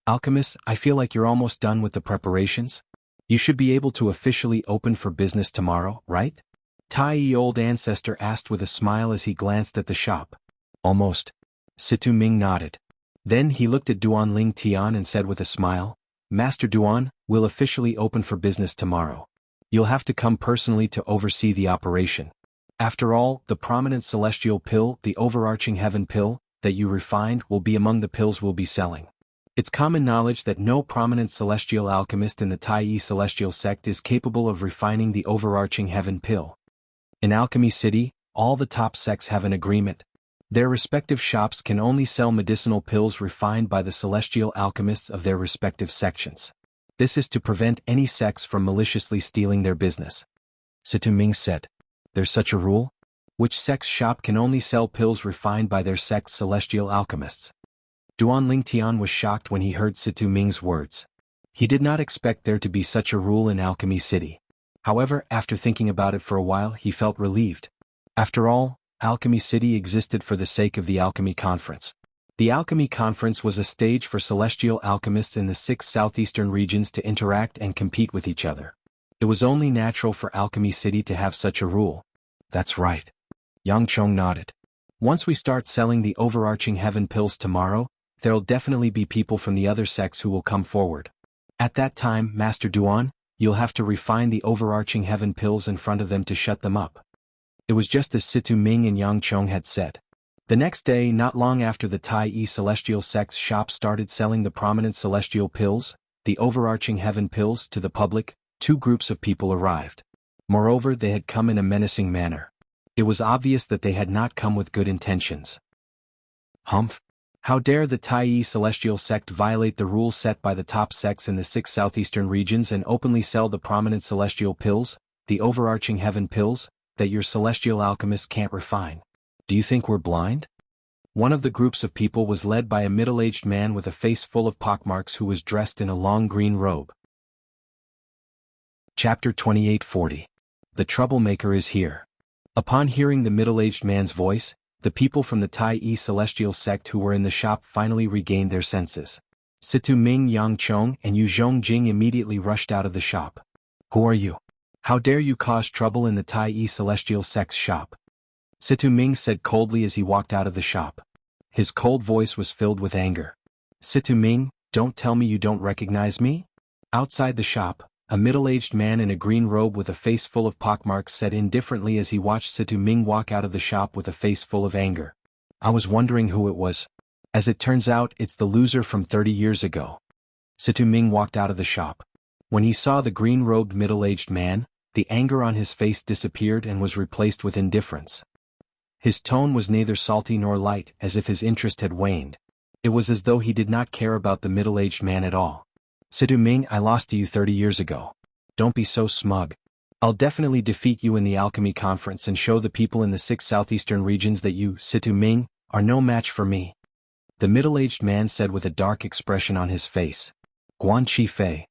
Alchemists, I feel like you're almost done with the preparations. You should be able to officially open for business tomorrow, right? Tai old ancestor asked with a smile as he glanced at the shop. Almost. Situ Ming nodded. Then he looked at Duan Ling Tian and said with a smile, Master Duan, we'll officially open for business tomorrow. You'll have to come personally to oversee the operation. After all, the prominent celestial pill, the overarching heaven pill, that you refined will be among the pills we'll be selling. It's common knowledge that no prominent celestial alchemist in the Tai celestial sect is capable of refining the overarching heaven pill. In Alchemy City, all the top sects have an agreement. Their respective shops can only sell medicinal pills refined by the celestial alchemists of their respective sections. This is to prevent any sects from maliciously stealing their business. Situ Ming said, There's such a rule? Which sect's shop can only sell pills refined by their sect's celestial alchemists? Duan Ling Tian was shocked when he heard Situ Ming's words. He did not expect there to be such a rule in Alchemy City. However, after thinking about it for a while, he felt relieved. After all, Alchemy City existed for the sake of the Alchemy Conference. The Alchemy Conference was a stage for celestial alchemists in the 6 southeastern regions to interact and compete with each other. It was only natural for Alchemy City to have such a rule. That's right. Yang Chong nodded. Once we start selling the overarching heaven pills tomorrow, there'll definitely be people from the other sects who will come forward. At that time, Master Duan, you'll have to refine the overarching heaven pills in front of them to shut them up. It was just as Situ Ming and Yang Chong had said. The next day, not long after the Tai celestial sect's shop started selling the prominent celestial pills, the overarching heaven pills, to the public, 2 groups of people arrived. Moreover, they had come in a menacing manner. It was obvious that they had not come with good intentions. Humph! How dare the Tai celestial sect violate the rules set by the top sects in the 6 southeastern regions and openly sell the prominent celestial pills, the overarching heaven pills, that your celestial alchemists can't refine? Do you think we're blind? One of the groups of people was led by a middle-aged man with a face full of pockmarks who was dressed in a long green robe. Chapter 2840. The troublemaker is here. Upon hearing the middle-aged man's voice, the people from the Tai celestial sect who were in the shop finally regained their senses. Situ Ming, Yang Chong, and Yu Zhongjing immediately rushed out of the shop. Who are you? How dare you cause trouble in the Tai celestial sect's shop? Situ Ming said coldly as he walked out of the shop. His cold voice was filled with anger. Situ Ming, don't tell me you don't recognize me? Outside the shop, a middle-aged man in a green robe with a face full of pockmarks said indifferently as he watched Situ Ming walk out of the shop with a face full of anger. I was wondering who it was. As it turns out, it's the loser from 30 years ago. Situ Ming walked out of the shop. When he saw the green-robed middle-aged man, the anger on his face disappeared and was replaced with indifference. His tone was neither salty nor light, as if his interest had waned. It was as though he did not care about the middle-aged man at all. Situ Ming, I lost to you 30 years ago. Don't be so smug. I'll definitely defeat you in the Alchemy Conference and show the people in the 6 southeastern regions that you, Situ Ming, are no match for me. The middle-aged man said with a dark expression on his face. Guan Chi Fei.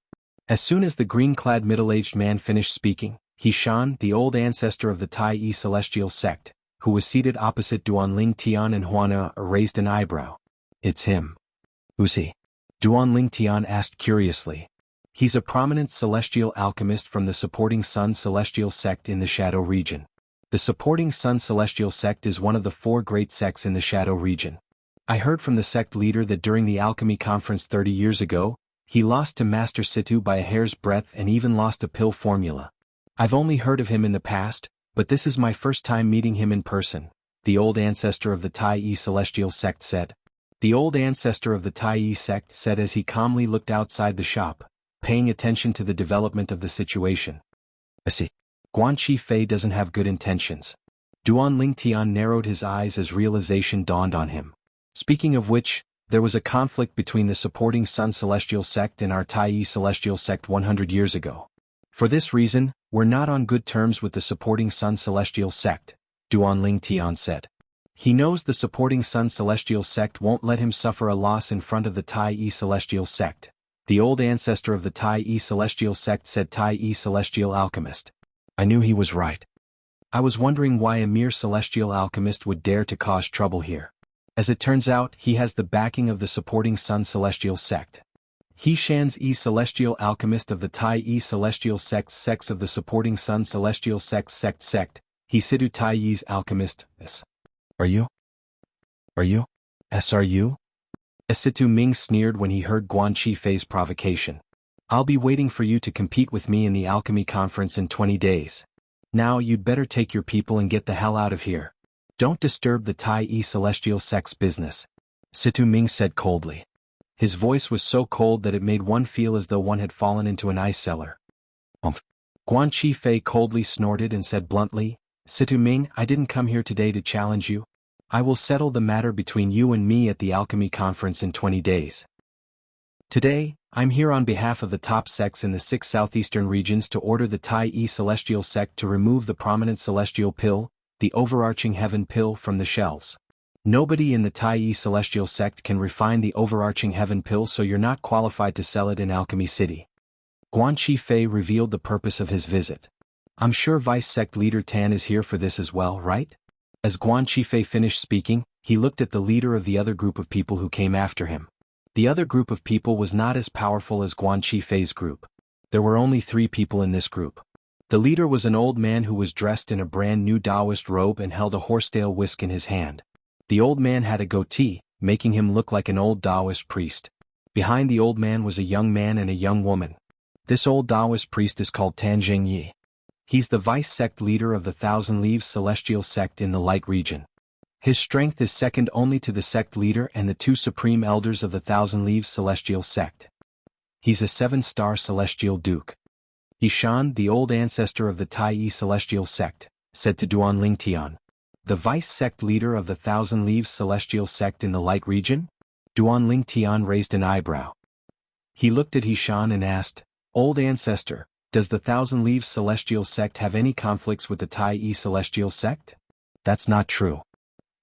As soon as the green-clad middle-aged man finished speaking, He Shan, the old ancestor of the Tai celestial sect, who was seated opposite Duan Ling Tian and Huana, raised an eyebrow. It's him. Who's he? Duan Ling Tian asked curiously. He's a prominent celestial alchemist from the Supporting Sun celestial sect in the Shadow region. The Supporting Sun celestial sect is one of the 4 great sects in the Shadow region. I heard from the sect leader that during the Alchemy Conference 30 years ago, he lost to Master Situ by a hair's breadth and even lost a pill formula. I've only heard of him in the past, but this is my first time meeting him in person, the old ancestor of the Tai celestial sect said. The old ancestor of the Tai sect said as he calmly looked outside the shop, paying attention to the development of the situation. I see. Guan Chi Fei doesn't have good intentions. Duan Ling Tian narrowed his eyes as realization dawned on him. Speaking of which, there was a conflict between the Supporting Sun celestial sect and our Tai celestial sect 100 years ago. For this reason, we're not on good terms with the Supporting Sun celestial sect, Duan Ling Tian said. He knows the Supporting Sun celestial sect won't let him suffer a loss in front of the Tai celestial sect. The old ancestor of the Tai celestial sect said Tai celestial alchemist. I knew he was right. I was wondering why a mere celestial alchemist would dare to cause trouble here. As it turns out, he has the backing of the Supporting Sun celestial sect. He Shan's celestial alchemist of the Tai celestial sect of the supporting Sun celestial sect. He Situ Tai Yi's alchemist. S. Are you? Are you? Are you? Situ Ming sneered when he heard Guan Qifei's provocation. I'll be waiting for you to compete with me in the alchemy conference in 20 days. Now you'd better take your people and get the hell out of here. Don't disturb the Tai celestial sect's business. Situ Ming said coldly. His voice was so cold that it made one feel as though one had fallen into an ice cellar. Guan Qifei coldly snorted and said bluntly, Situ Ming, I didn't come here today to challenge you. I will settle the matter between you and me at the alchemy conference in 20 days. Today, I'm here on behalf of the top sects in the 6 southeastern regions to order the Tai celestial sect to remove the prominent celestial pill, the overarching heaven pill, from the shelves. Nobody in the Tai celestial sect can refine the overarching heaven pill, so you're not qualified to sell it in Alchemy City. Guan Qifei revealed the purpose of his visit. I'm sure Vice Sect Leader Tan is here for this as well, right? As Guan Qifei finished speaking, he looked at the leader of the other group of people who came after him. The other group of people was not as powerful as Guan Qifei's group. There were only 3 people in this group. The leader was an old man who was dressed in a brand new Taoist robe and held a horsetail whisk in his hand. The old man had a goatee, making him look like an old Taoist priest. Behind the old man was a young man and a young woman. This old Taoist priest is called Tan Zhengyi. He's the vice sect leader of the Thousand Leaves Celestial sect in the Light region. His strength is second only to the sect leader and the 2 supreme elders of the Thousand Leaves Celestial sect. He's a 7-star celestial duke. Yishan, the old ancestor of the Tai celestial sect, said to Duan Lingtian. The vice sect leader of the Thousand Leaves Celestial sect in the Light region? Duan Lingtian raised an eyebrow. He looked at Yishan and asked, Old ancestor, does the Thousand Leaves Celestial sect have any conflicts with the Tai celestial sect? That's not true.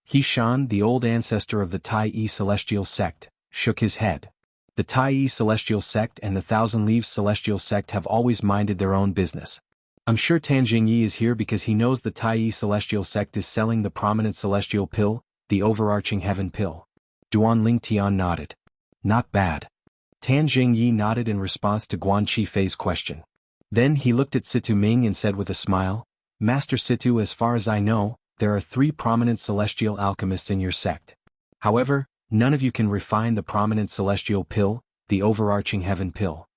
Yishan, the old ancestor of the Tai celestial sect, shook his head. The Tai celestial sect and the Thousand Leaves Celestial sect have always minded their own business. I'm sure Tan Jingyi is here because he knows the Tai celestial sect is selling the prominent celestial pill, the overarching heaven pill. Duan Lingtian nodded. Not bad. Tan Jingyi nodded in response to Guan Qifei's question. Then he looked at Situ Ming and said with a smile, Master Situ, as far as I know, there are 3 prominent celestial alchemists in your sect. However, none of you can refine the prominent celestial pill, the overarching heaven pill.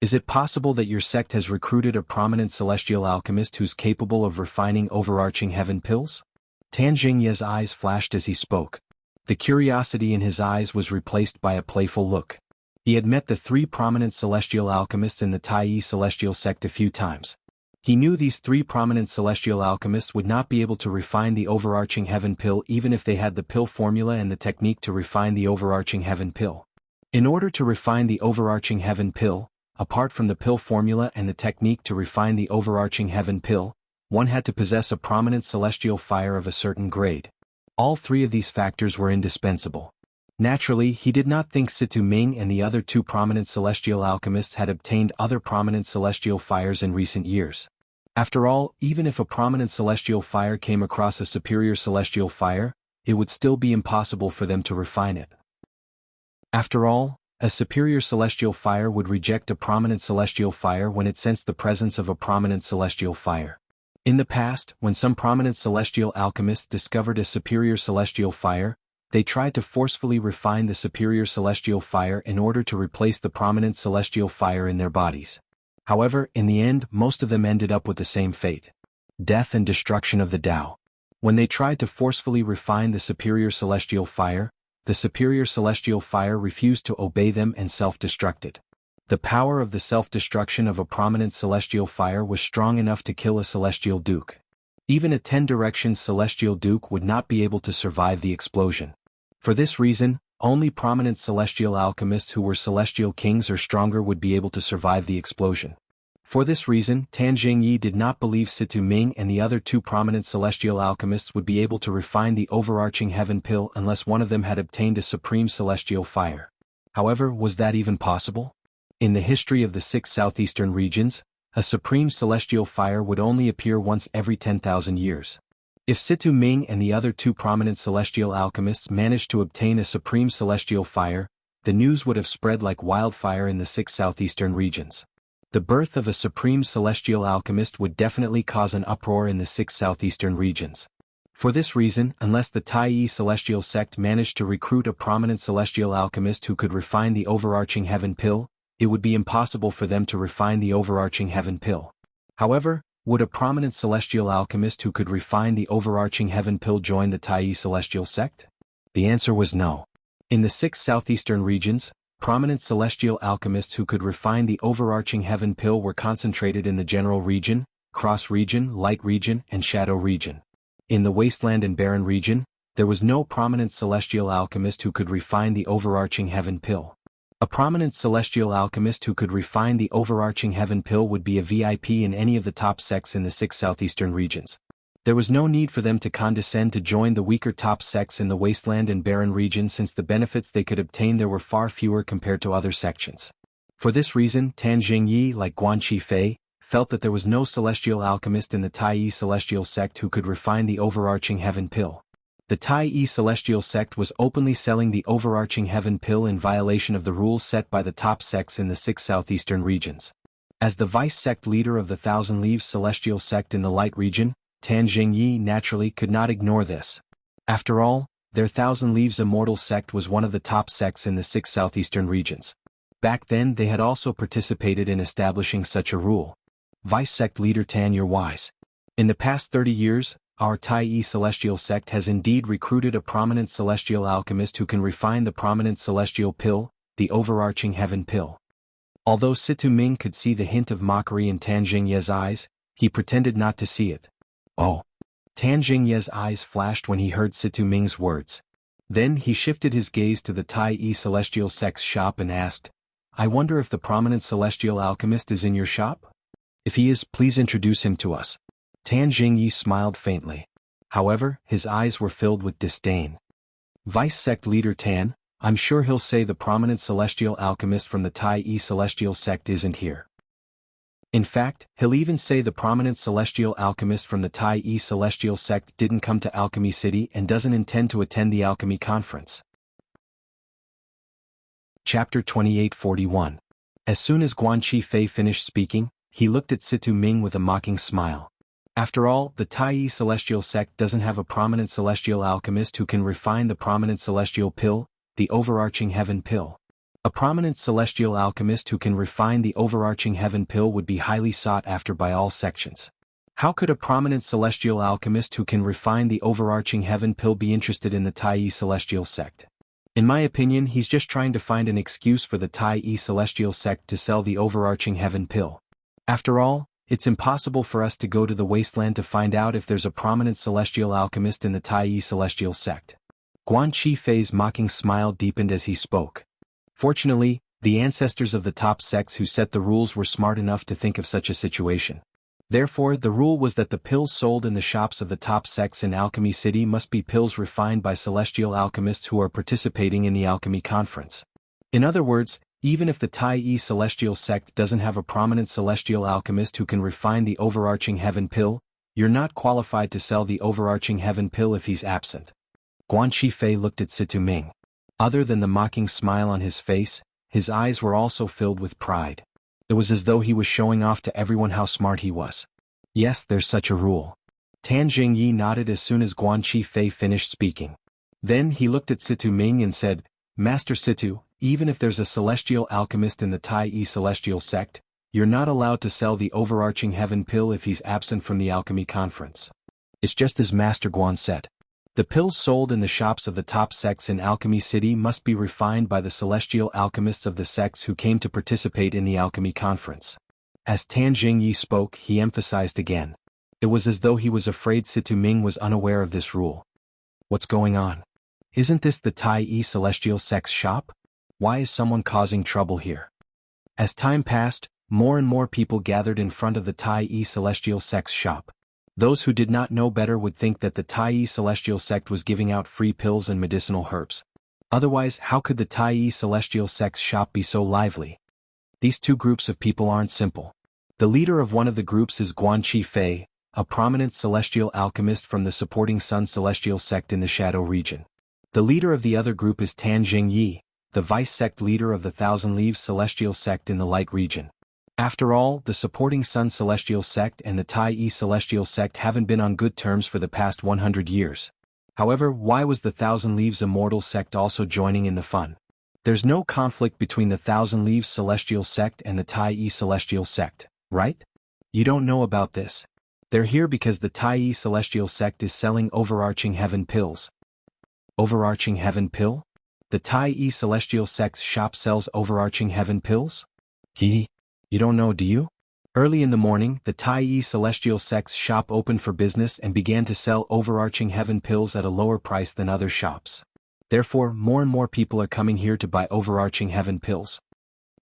Is it possible that your sect has recruited a prominent celestial alchemist who's capable of refining overarching heaven pills? Tan Jingye's eyes flashed as he spoke. The curiosity in his eyes was replaced by a playful look. He had met the 3 prominent celestial alchemists in the Tai celestial sect a few times. He knew these 3 prominent celestial alchemists would not be able to refine the overarching heaven pill even if they had the pill formula and the technique to refine the overarching heaven pill. In order to refine the overarching heaven pill, apart from the pill formula and the technique to refine the overarching heaven pill, one had to possess a prominent celestial fire of a certain grade. All 3 of these factors were indispensable. Naturally, he did not think Situ Ming and the other 2 prominent celestial alchemists had obtained other prominent celestial fires in recent years. After all, even if a prominent celestial fire came across a superior celestial fire, it would still be impossible for them to refine it. After all, a superior celestial fire would reject a prominent celestial fire when it sensed the presence of a prominent celestial fire. In the past, when some prominent celestial alchemists discovered a superior celestial fire, they tried to forcefully refine the superior celestial fire in order to replace the prominent celestial fire in their bodies. However, in the end, most of them ended up with the same fate: death and destruction of the Tao. When they tried to forcefully refine the superior celestial fire, the superior celestial fire refused to obey them and self-destructed. The power of the self-destruction of a prominent celestial fire was strong enough to kill a celestial duke. Even a 10-direction celestial duke would not be able to survive the explosion. For this reason, only prominent celestial alchemists who were celestial kings or stronger would be able to survive the explosion. For this reason, Tan Jingyi did not believe Situ Ming and the other 2 prominent celestial alchemists would be able to refine the overarching heaven pill unless one of them had obtained a supreme celestial fire. However, was that even possible? In the history of the 6 southeastern regions, a supreme celestial fire would only appear once every 10,000 years. If Situ Ming and the other 2 prominent celestial alchemists managed to obtain a supreme celestial fire, the news would have spread like wildfire in the 6 southeastern regions. The birth of a supreme celestial alchemist would definitely cause an uproar in the 6 southeastern regions. For this reason, unless the Tai celestial sect managed to recruit a prominent celestial alchemist who could refine the overarching heaven pill, it would be impossible for them to refine the overarching heaven pill. However, would a prominent celestial alchemist who could refine the overarching heaven pill join the Tai celestial sect? The answer was no. In the 6 southeastern regions, prominent celestial alchemists who could refine the overarching heaven pill were concentrated in the general region, cross region, light region, and shadow region. In the wasteland and barren region, there was no prominent celestial alchemist who could refine the overarching heaven pill. A prominent celestial alchemist who could refine the overarching heaven pill would be a VIP in any of the top sects in the 6 southeastern regions. There was no need for them to condescend to join the weaker top sects in the wasteland and barren region since the benefits they could obtain there were far fewer compared to other sections. For this reason, Tan Jingyi, like Guan Qifei, felt that there was no celestial alchemist in the Tai celestial sect who could refine the overarching heaven pill. The Tai celestial sect was openly selling the overarching heaven pill in violation of the rules set by the top sects in the 6 southeastern regions. As the vice sect leader of the Thousand Leaves celestial sect in the light region, Tan Jingyi naturally could not ignore this. After all, their Thousand Leaves immortal sect was one of the top sects in the 6 southeastern regions. Back then they had also participated in establishing such a rule. Vice sect leader Tan, you're wise. In the past 30 years, our Tai celestial sect has indeed recruited a prominent celestial alchemist who can refine the prominent celestial pill, the overarching heaven pill. Although Situ Ming could see the hint of mockery in Tan Jingye's eyes, he pretended not to see it. Oh! Tan Jingye's eyes flashed when he heard Situ Ming's words. Then he shifted his gaze to the Tai celestial sect's shop and asked, I wonder if the prominent celestial alchemist is in your shop? If he is, please introduce him to us. Tan Jingyi smiled faintly. However, his eyes were filled with disdain. Vice sect leader Tan, I'm sure he'll say the prominent celestial alchemist from the Tai celestial sect isn't here. In fact, he'll even say the prominent celestial alchemist from the Tai celestial sect didn't come to Alchemy City and doesn't intend to attend the alchemy conference. Chapter 2841. As soon as Guan Qifei finished speaking, he looked at Situ Ming with a mocking smile. After all, the Tai celestial sect doesn't have a prominent celestial alchemist who can refine the prominent celestial pill, the overarching heaven pill. A prominent celestial alchemist who can refine the overarching heaven pill would be highly sought after by all sections. How could a prominent celestial alchemist who can refine the overarching heaven pill be interested in the Tai celestial sect? In my opinion, he's just trying to find an excuse for the Tai celestial sect to sell the overarching heaven pill. After all, it's impossible for us to go to the wasteland to find out if there's a prominent celestial alchemist in the Tai celestial sect. Guan Qifei's mocking smile deepened as he spoke. Fortunately, the ancestors of the top sects who set the rules were smart enough to think of such a situation. Therefore, the rule was that the pills sold in the shops of the top sects in Alchemy City must be pills refined by celestial alchemists who are participating in the alchemy conference. In other words, even if the Tai celestial sect doesn't have a prominent celestial alchemist who can refine the overarching heaven pill, you're not qualified to sell the overarching heaven pill if he's absent. Guan Qifei looked at Situ Ming. Other than the mocking smile on his face, his eyes were also filled with pride. It was as though he was showing off to everyone how smart he was. Yes, there's such a rule. Tan Jingyi nodded as soon as Guan Qifei finished speaking. Then he looked at Situ Ming and said, Master Situ, even if there's a celestial alchemist in the Tai celestial sect, you're not allowed to sell the overarching heaven pill if he's absent from the alchemy conference. It's just as Master Guan said. The pills sold in the shops of the top sects in Alchemy City must be refined by the celestial alchemists of the sects who came to participate in the alchemy conference. As Tan Jingyi spoke, he emphasized again. It was as though he was afraid Situ Ming was unaware of this rule. What's going on? Isn't this the Tai celestial sect's shop? Why is someone causing trouble here? As time passed, more and more people gathered in front of the Tai celestial sect's shop. Those who did not know better would think that the Tai celestial sect was giving out free pills and medicinal herbs. Otherwise, how could the Tai celestial sect's shop be so lively? These two groups of people aren't simple. The leader of one of the groups is Guan Qifei, a prominent celestial alchemist from the supporting Sun celestial sect in the Shadow region. The leader of the other group is Tan Jingyi, the vice sect leader of the Thousand Leaves Celestial Sect in the Light region. After all, the supporting Sun Celestial Sect and the Tai Yi Celestial Sect haven't been on good terms for the past 100 years. However, why was the Thousand Leaves Immortal Sect also joining in the fun? There's no conflict between the Thousand Leaves Celestial Sect and the Tai Yi Celestial Sect, right? You don't know about this. They're here because the Tai Yi Celestial Sect is selling Overarching Heaven Pills. Overarching Heaven Pill? The Tai Yi Celestial Sect's shop sells Overarching Heaven Pills? You don't know, do you? Early in the morning, the Tai Yi Celestial Sect's shop opened for business and began to sell Overarching Heaven Pills at a lower price than other shops. Therefore, more and more people are coming here to buy Overarching Heaven Pills.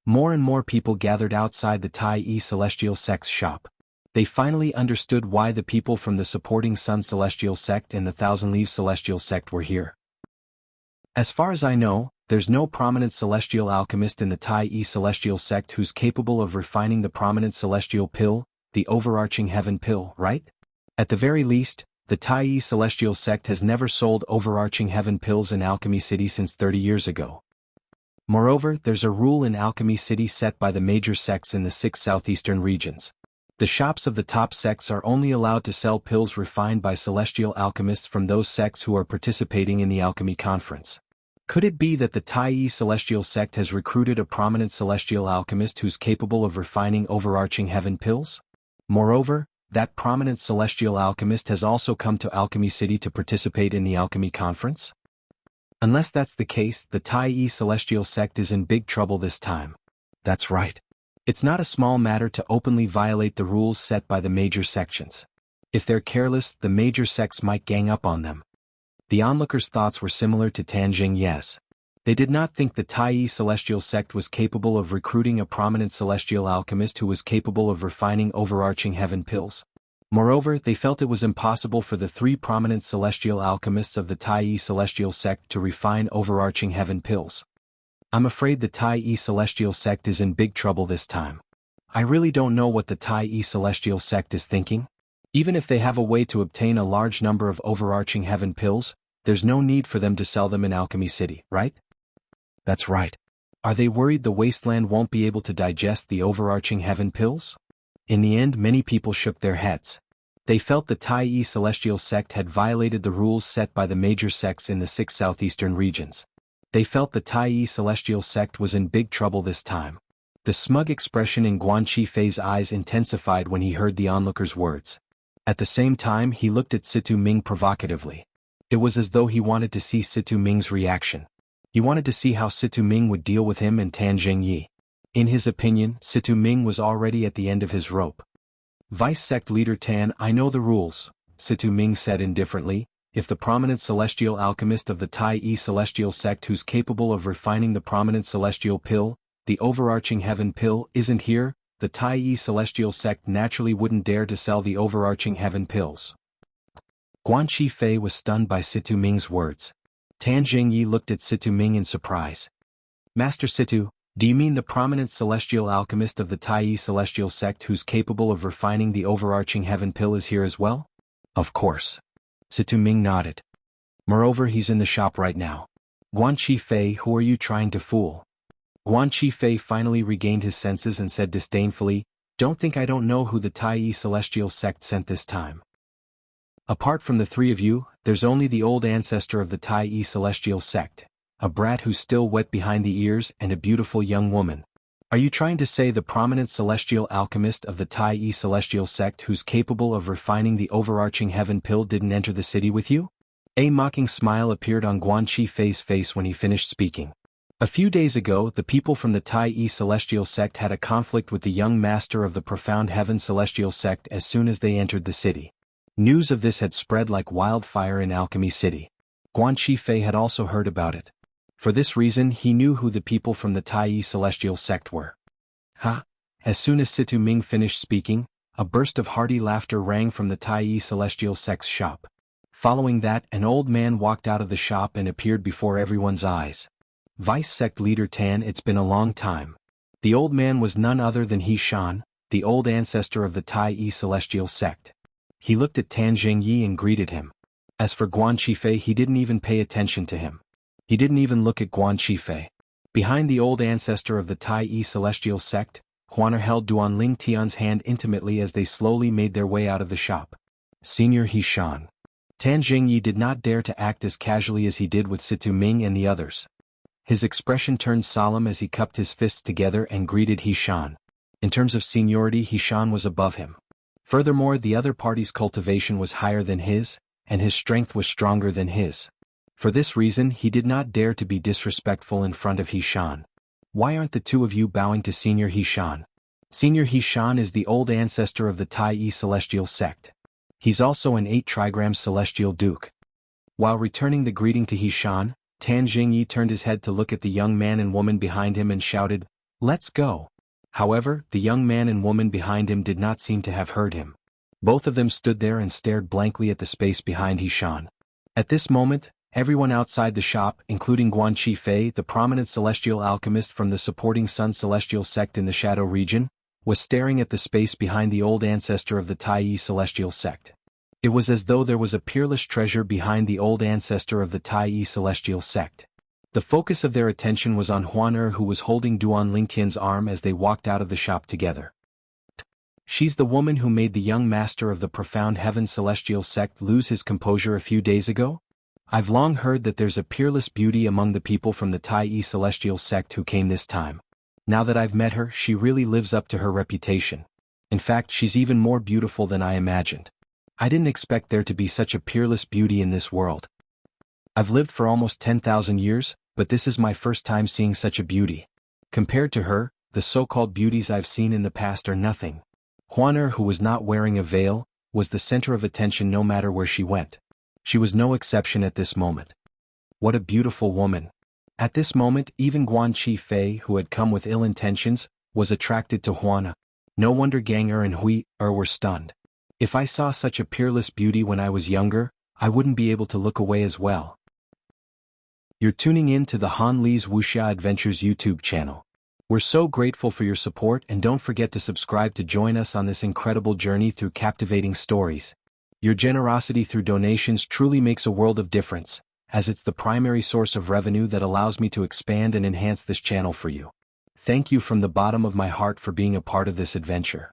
More and more people gathered outside the Tai Yi Celestial Sect's shop. They finally understood why the people from the supporting Sun Celestial Sect and the Thousand Leaves Celestial Sect were here. As far as I know, there's no prominent celestial alchemist in the Tai Yi Celestial Sect who's capable of refining the prominent celestial pill, the Overarching Heaven Pill, right? At the very least, the Tai Yi Celestial Sect has never sold Overarching Heaven Pills in Alchemy City since 30 years ago. Moreover, there's a rule in Alchemy City set by the major sects in the 6 southeastern regions. The shops of the top sects are only allowed to sell pills refined by celestial alchemists from those sects who are participating in the Alchemy Conference. Could it be that the Tai Yi Celestial Sect has recruited a prominent celestial alchemist who's capable of refining Overarching Heaven Pills? Moreover, that prominent celestial alchemist has also come to Alchemy City to participate in the Alchemy Conference? Unless that's the case, the Tai Yi Celestial Sect is in big trouble this time. That's right. It's not a small matter to openly violate the rules set by the major sections. If they're careless, the major sects might gang up on them. The onlookers' thoughts were similar to Tan Jingye's. They did not think the Tai Yi Celestial Sect was capable of recruiting a prominent celestial alchemist who was capable of refining Overarching Heaven Pills. Moreover, they felt it was impossible for the 3 prominent celestial alchemists of the Tai Yi Celestial Sect to refine Overarching Heaven Pills. I'm afraid the Tai Yi Celestial Sect is in big trouble this time. I really don't know what the Tai Yi Celestial Sect is thinking. Even if they have a way to obtain a large number of Overarching Heaven Pills, there's no need for them to sell them in Alchemy City, right? That's right. Are they worried the wasteland won't be able to digest the Overarching Heaven Pills? In the end, many people shook their heads. They felt the Tai Yi Celestial Sect had violated the rules set by the major sects in the 6 southeastern regions. They felt the Tai Yi Celestial Sect was in big trouble this time. The smug expression in Guan Qifei's eyes intensified when he heard the onlooker's words. At the same time, he looked at Situ Ming provocatively. It was as though he wanted to see Situ Ming's reaction. He wanted to see how Situ Ming would deal with him and Tan Jingyi. In his opinion, Situ Ming was already at the end of his rope. Vice Sect Leader Tan, I know the rules, Situ Ming said indifferently. If the prominent celestial alchemist of the Tai Yi Celestial Sect who's capable of refining the prominent celestial pill, the Overarching Heaven Pill, isn't here, the Tai Yi Celestial Sect naturally wouldn't dare to sell the Overarching Heaven Pills. Guan Qifei was stunned by Situ Ming's words. Tan Jingyi looked at Situ Ming in surprise. Master Situ, do you mean the prominent celestial alchemist of the Tai Yi Celestial Sect who's capable of refining the Overarching Heaven Pill is here as well? Of course. Situ Ming nodded. Moreover, he's in the shop right now. Guan Qifei, who are you trying to fool? Guan Qifei finally regained his senses and said disdainfully, don't think I don't know who the Tai Yi Celestial Sect sent this time. Apart from the 3 of you, there's only the old ancestor of the Tai Yi Celestial Sect, a brat who's still wet behind the ears and a beautiful young woman. Are you trying to say the prominent celestial alchemist of the Tai Yi Celestial Sect who's capable of refining the Overarching Heaven Pill didn't enter the city with you? A mocking smile appeared on Guan Qifei's face when he finished speaking. A few days ago, the people from the Tai Yi Celestial Sect had a conflict with the young master of the Profound Heaven Celestial Sect as soon as they entered the city. News of this had spread like wildfire in Alchemy City. Guan Qifei had also heard about it. For this reason, he knew who the people from the Tai Yi Celestial Sect were. Ha! As soon as Situ Ming finished speaking, a burst of hearty laughter rang from the Tai Yi Celestial Sect's shop. Following that, an old man walked out of the shop and appeared before everyone's eyes. Vice Sect Leader Tan, it's been a long time. The old man was none other than He Shan, the old ancestor of the Tai Yi Celestial Sect. He looked at Tan Jingyi and greeted him. As for Guan Qifei, he didn't even pay attention to him. He didn't even look at Guan Qifei. Behind the old ancestor of the Tai Celestial sect, Huaner held Duanling Tian's hand intimately as they slowly made their way out of the shop. Senior Hishan. Tan Jingyi did not dare to act as casually as he did with Situ Ming and the others. His expression turned solemn as he cupped his fists together and greeted Hishan. In terms of seniority, Hishan was above him. Furthermore, the other party's cultivation was higher than his, and his strength was stronger than his. For this reason, he did not dare to be disrespectful in front of Hishan. Why aren't the two of you bowing to Senior Hishan? Senior Hishan is the old ancestor of the Tai Celestial sect. He's also an 8 trigram Celestial Duke. While returning the greeting to Hishan, Tan Jingyi turned his head to look at the young man and woman behind him and shouted, "Let's go." However, the young man and woman behind him did not seem to have heard him. Both of them stood there and stared blankly at the space behind Hishan. At this moment, everyone outside the shop, including Guan Qifei, the prominent celestial alchemist from the supporting Sun Celestial sect in the Shadow region, was staring at the space behind the old ancestor of the Tai Celestial sect. It was as though there was a peerless treasure behind the old ancestor of the Tai Celestial sect. The focus of their attention was on Huaner, who was holding Duan Lingtian's arm as they walked out of the shop together. She's the woman who made the young master of the Profound Heaven Celestial sect lose his composure a few days ago? I've long heard that there's a peerless beauty among the people from the Tai Celestial sect who came this time. Now that I've met her, she really lives up to her reputation. In fact, she's even more beautiful than I imagined. I didn't expect there to be such a peerless beauty in this world. I've lived for almost 10,000 years, but this is my first time seeing such a beauty. Compared to her, the so-called beauties I've seen in the past are nothing. Huaner, who was not wearing a veil, was the center of attention no matter where she went. She was no exception at this moment. What a beautiful woman. At this moment, even Guan Qifei, who had come with ill intentions, was attracted to Huana. No wonder Gang and Hui were stunned. If I saw such a peerless beauty when I was younger, I wouldn't be able to look away as well. You're tuning in to the Han Li's Wuxia Adventures YouTube channel. We're so grateful for your support, and don't forget to subscribe to join us on this incredible journey through captivating stories. Your generosity through donations truly makes a world of difference, as it's the primary source of revenue that allows me to expand and enhance this channel for you. Thank you from the bottom of my heart for being a part of this adventure.